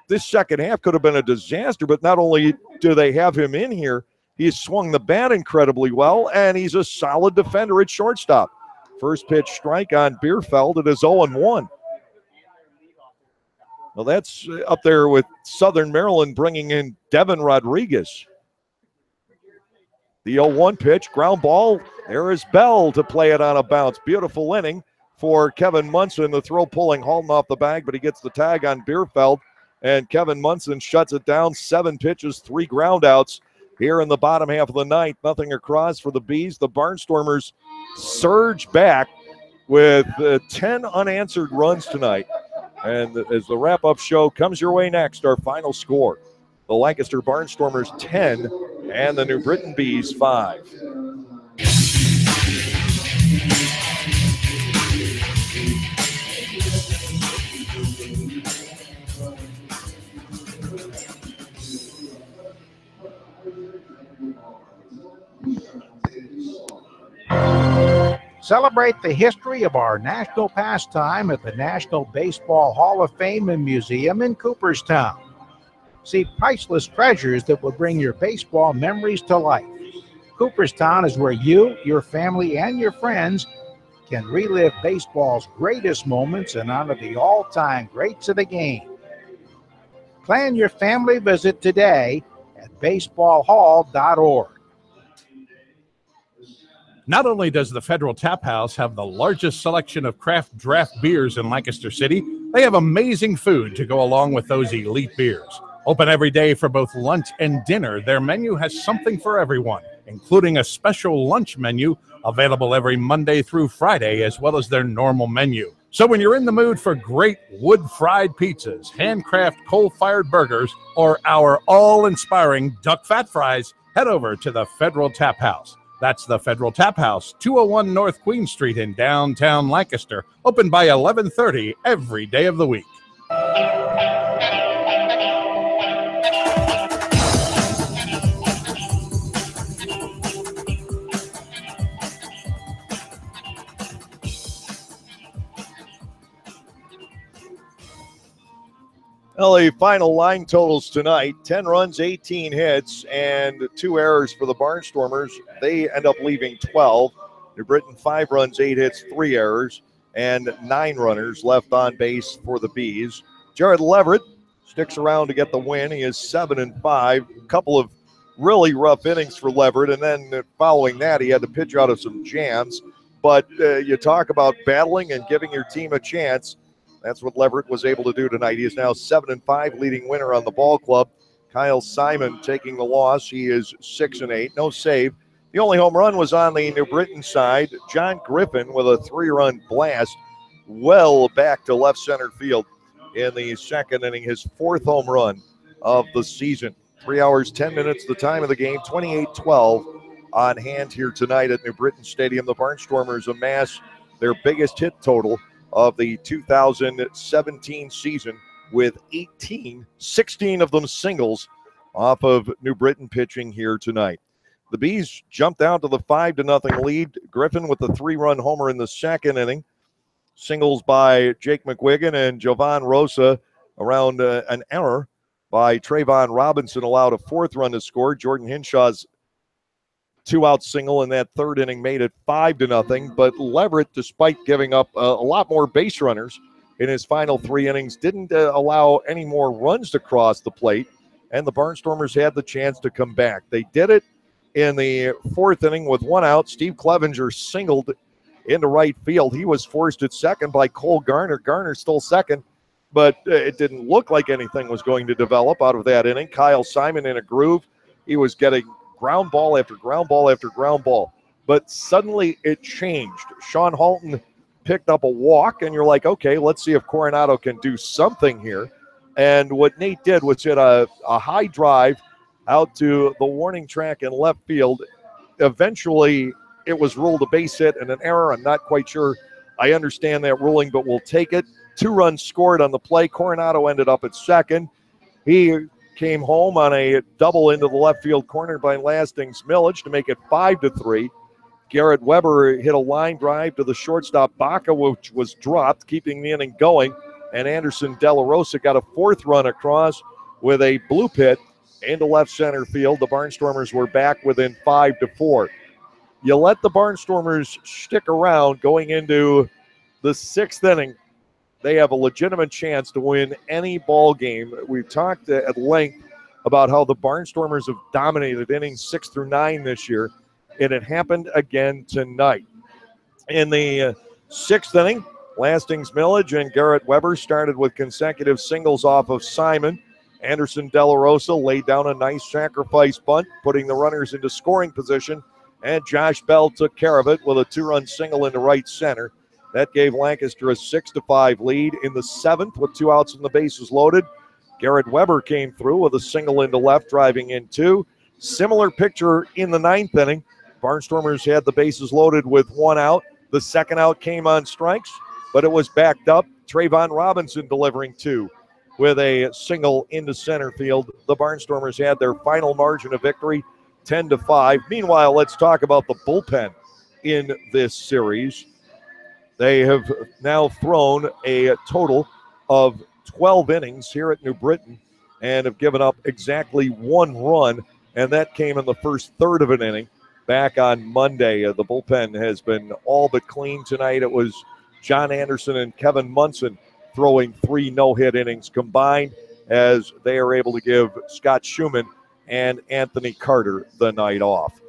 this second half could have been a disaster. But not only do they have him in here, he's swung the bat incredibly well, and he's a solid defender at shortstop. First pitch strike on Bierfeld. It is 0-1. Well, that's up there with Southern Maryland bringing in Devin Rodriguez. The 0-1 pitch, ground ball. There is Bell to play it on a bounce. Beautiful inning for Kevin Munson. The throw pulling Halton off the bag, but he gets the tag on Bierfeld, and Kevin Munson shuts it down. 7 pitches, 3 ground outs here in the bottom half of the ninth. Nothing across for the Bees. The Barnstormers surge back with 10 unanswered runs tonight. And as the wrap-up show comes your way next, our final score. The Lancaster Barnstormers 10 and the New Britain Bees 5. Celebrate the history of our national pastime at the National Baseball Hall of Fame and Museum in Cooperstown. See priceless treasures that will bring your baseball memories to life. Cooperstown is where you, your family, and your friends can relive baseball's greatest moments and honor the all-time greats of the game. Plan your family visit today at baseballhall.org. Not only does the Federal Tap House have the largest selection of craft draft beers in Lancaster City, they have amazing food to go along with those elite beers. Open every day for both lunch and dinner, their menu has something for everyone, including a special lunch menu available every Monday through Friday, as well as their normal menu. So when you're in the mood for great wood-fried pizzas, handcraft coal-fired burgers, or our all-inspiring duck fat fries, head over to the Federal Tap House. That's the Federal Tap House, 201 North Queen Street in downtown Lancaster, open by 11:30 every day of the week. LA final line totals tonight, 10 runs, 18 hits, and 2 errors for the Barnstormers. They end up leaving 12. New Britain, 5 runs, 8 hits, 3 errors, and 9 runners left on base for the Bees. Jared Leverett sticks around to get the win. He is 7-5. A couple of really rough innings for Leverett, and then following that, he had to pitch out of some jams. But you talk about battling and giving your team a chance. That's what Leverett was able to do tonight. He is now 7-5, leading winner on the ball club. Kyle Simon taking the loss. He is 6-8, no save. The only home run was on the New Britain side. John Griffin with a 3-run blast well back to left center field in the second inning, his 4th home run of the season. 3 hours, 10 minutes, the time of the game, 28-12 on hand here tonight at New Britain Stadium. The Barnstormers amass their biggest hit total of the 2017 season with 16 of them singles off of New Britain pitching here tonight. The Bees jumped out to the 5-0 lead. Griffin with the 3-run homer in the second inning. Singles by Jake McGuigan and Jovan Rosa around an error by Trayvon Robinson allowed a 4th run to score. Jordan Hinshaw's 2-out single in that 3rd inning made it 5-0. But Leverett, despite giving up a lot more base runners in his final 3 innings, didn't allow any more runs to cross the plate, and the Barnstormers had the chance to come back. They did it in the 4th inning with 1 out. Steve Clevenger singled into right field. He was forced at second by Cole Garner. Garner stole second, but it didn't look like anything was going to develop out of that inning. Kyle Simon in a groove. He was getting ground ball after ground ball after ground ball. But suddenly it changed. Sean Halton picked up a walk, and you're like, okay, let's see if Coronado can do something here. And what Nate did was hit a high drive out to the warning track in left field. Eventually, it was ruled a base hit and an error. I'm not quite sure I understand that ruling, but we'll take it. 2 runs scored on the play. Coronado ended up at second. He came home on a double into the left field corner by Lastings Millage to make it 5-3. Garrett Weber hit a line drive to the shortstop Baca, which was dropped, keeping the inning going. And Anderson De La Rosa got a 4th run across with a blue pit into left center field. The Barnstormers were back within 5-4. You let the Barnstormers stick around going into the 6th inning. They have a legitimate chance to win any ball game. We've talked at length about how the Barnstormers have dominated innings 6 through 9 this year, and it happened again tonight. In the 6th inning, Lastings Millage and Garrett Weber started with consecutive singles off of Simon. Anderson De La Rosa laid down a nice sacrifice bunt, putting the runners into scoring position, and Josh Bell took care of it with a 2-run single into right center. That gave Lancaster a 6-5 lead. In the 7th, with 2 outs and the bases loaded, Garrett Weber came through with a single into left, driving in 2. Similar picture in the 9th inning. Barnstormers had the bases loaded with 1 out. The 2nd out came on strikes, but it was backed up. Trayvon Robinson delivering 2 with a single into center field. The Barnstormers had their final margin of victory, 10-5. Meanwhile, let's talk about the bullpen in this series. They have now thrown a total of 12 innings here at New Britain and have given up exactly 1 run, and that came in the first third of an inning back on Monday. The bullpen has been all but clean tonight. It was John Anderson and Kevin Munson throwing 3 no-hit innings combined as they are able to give Scott Schumann and Anthony Carter the night off.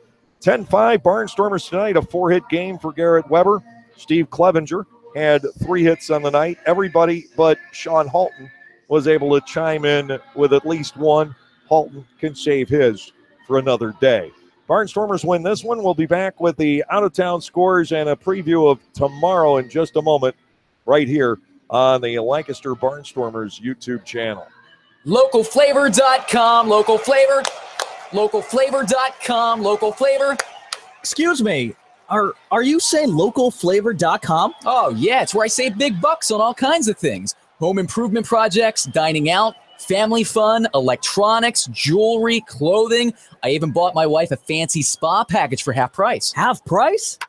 10-5 Barnstormers tonight, a 4-hit game for Garrett Weber. Steve Clevenger had 3 hits on the night. Everybody but Sean Halton was able to chime in with at least 1. Halton can save his for another day. Barnstormers win this one. We'll be back with the out-of-town scores and a preview of tomorrow in just a moment right here on the Lancaster Barnstormers YouTube channel. Localflavor.com, local flavor. Localflavor.com, local flavor. Excuse me. Are you saying localflavor.com? Oh, yeah, it's where I save big bucks on all kinds of things. Home improvement projects, dining out, family fun, electronics, jewelry, clothing. I even bought my wife a fancy spa package for half price. Half price?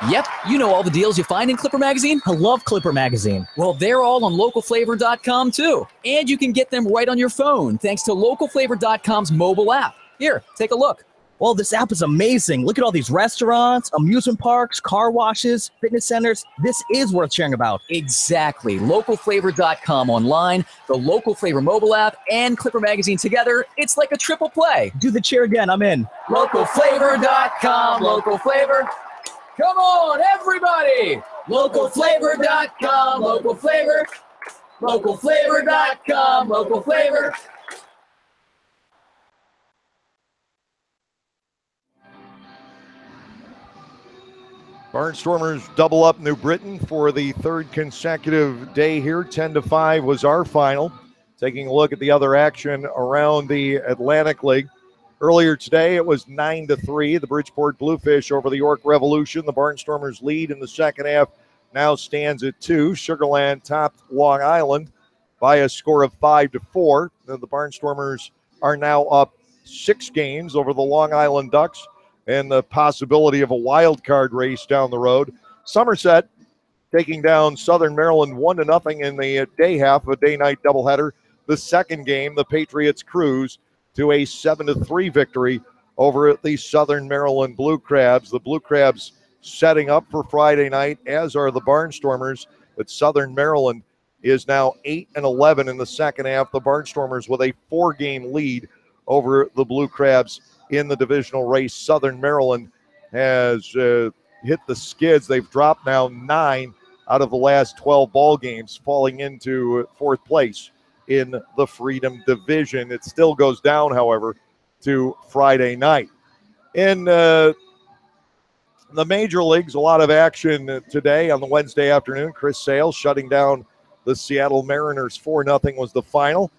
Yep, you know all the deals you find in Clipper Magazine. I love Clipper Magazine. Well, they're all on localflavor.com too. And you can get them right on your phone thanks to localflavor.com's mobile app. Here, take a look. Well, this app is amazing. Look at all these restaurants, amusement parks, car washes, fitness centers. This is worth sharing about. Exactly. Localflavor.com online, the Local Flavor mobile app, and Clipper Magazine together. It's like a triple play. Do the cheer again. I'm in. Localflavor.com, local flavor. Come on, everybody. Localflavor.com, local flavor. Localflavor.com, local flavor. Barnstormers double up New Britain for the 3rd consecutive day here. 10-5 was our final. Taking a look at the other action around the Atlantic League. Earlier today, it was 9-3. The Bridgeport Bluefish over the York Revolution. The Barnstormers lead in the second half now stands at 2. Sugarland topped Long Island by a score of 5-4. The Barnstormers are now up 6 games over the Long Island Ducks and the possibility of a wild card race down the road. Somerset taking down Southern Maryland 1-0 in the day half of a day-night doubleheader. The second game, the Patriots cruise to a 7-3 victory over the Southern Maryland Blue Crabs. The Blue Crabs setting up for Friday night, as are the Barnstormers, but Southern Maryland is now 8-11 in the second half. The Barnstormers with a 4-game lead over the Blue Crabs in the divisional race. Southern Maryland has hit the skids. They've dropped now 9 out of the last 12 ball games, falling into 4th place in the Freedom Division. It still goes down, however, to Friday night. In the major leagues, a lot of action today on the Wednesday afternoon. Chris Sales shutting down the Seattle Mariners 4-0 was the final.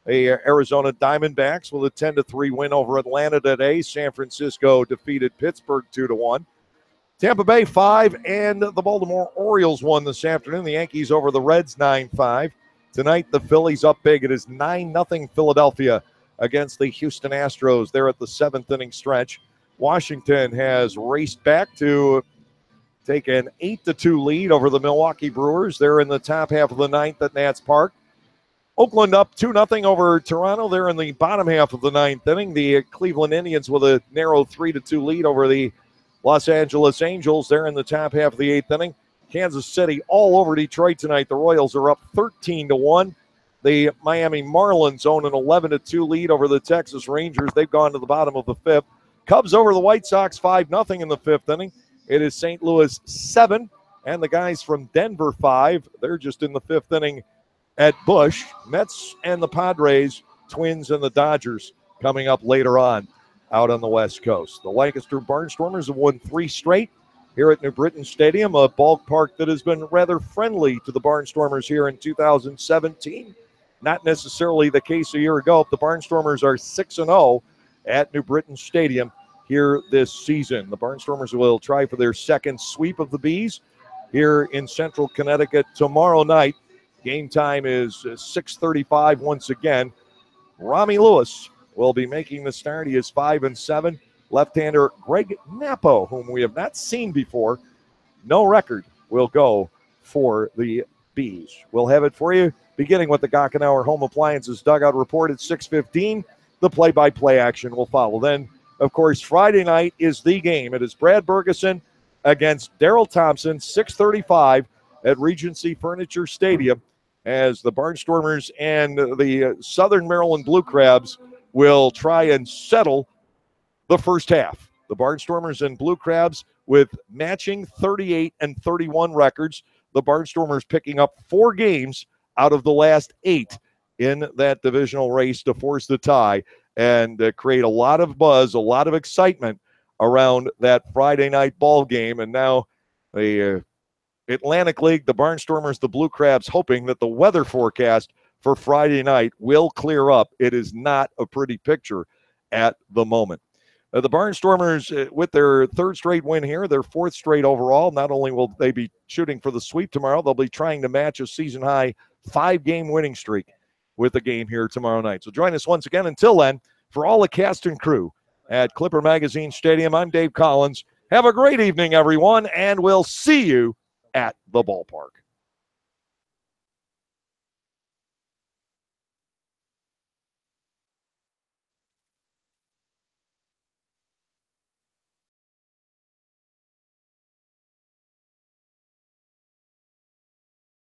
The Arizona Diamondbacks with a 10-3 win over Atlanta today. San Francisco defeated Pittsburgh 2-1. Tampa Bay 5 and the Baltimore Orioles won this afternoon. The Yankees over the Reds 9-5. Tonight the Phillies up big. It is 9-0 Philadelphia against the Houston Astros. They're at the 7th inning stretch. Washington has raced back to take an 8-2 lead over the Milwaukee Brewers. They're in the top half of the 9th at Nats Park. Oakland up 2-0 over Toronto. They're in the bottom half of the 9th inning. The Cleveland Indians with a narrow 3-2 lead over the Los Angeles Angels. They're in the top half of the 8th inning. Kansas City all over Detroit tonight. The Royals are up 13-1. The Miami Marlins own an 11-2 lead over the Texas Rangers. They've gone to the bottom of the 5th. Cubs over the White Sox 5-0 in the 5th inning. It is St. Louis 7 and the guys from Denver 5. They're just in the 5th inning at Busch. Mets and the Padres, Twins and the Dodgers coming up later on out on the West Coast. The Lancaster Barnstormers have won 3 straight here at New Britain Stadium, a ballpark that has been rather friendly to the Barnstormers here in 2017. Not necessarily the case a year ago. The Barnstormers are 6-0 at New Britain Stadium here this season. The Barnstormers will try for their second sweep of the Bees here in Central Connecticut tomorrow night. Game time is 6:35 once again. Rami Lewis will be making the start. He is 5-7. left-hander Greg Napo, whom we have not seen before. No record will go for the Bees. We'll have it for you beginning with the Gockenauer Home Appliances Dugout Report at 6:15. The play-by-play action will follow. Then, of course, Friday night is the game. It is Brad Bergeson against Darrell Thompson, 6:35 at Regency Furniture Stadium, as the Barnstormers and the Southern Maryland Blue Crabs will try and settle the first half. The Barnstormers and Blue Crabs with matching 38 and 31 records. The Barnstormers picking up 4 games out of the last 8 in that divisional race to force the tie and create a lot of buzz, a lot of excitement around that Friday night ball game. And now the Atlantic League, the Barnstormers, the Blue Crabs, hoping that the weather forecast for Friday night will clear up. It is not a pretty picture at the moment. The Barnstormers, with their 3rd straight win here, their 4th straight overall, not only will they be shooting for the sweep tomorrow, they'll be trying to match a season-high 5-game winning streak with the game here tomorrow night. So join us once again. Until then, for all the cast and crew at Clipper Magazine Stadium, I'm Dave Collins. Have a great evening, everyone, and we'll see you at the ballpark.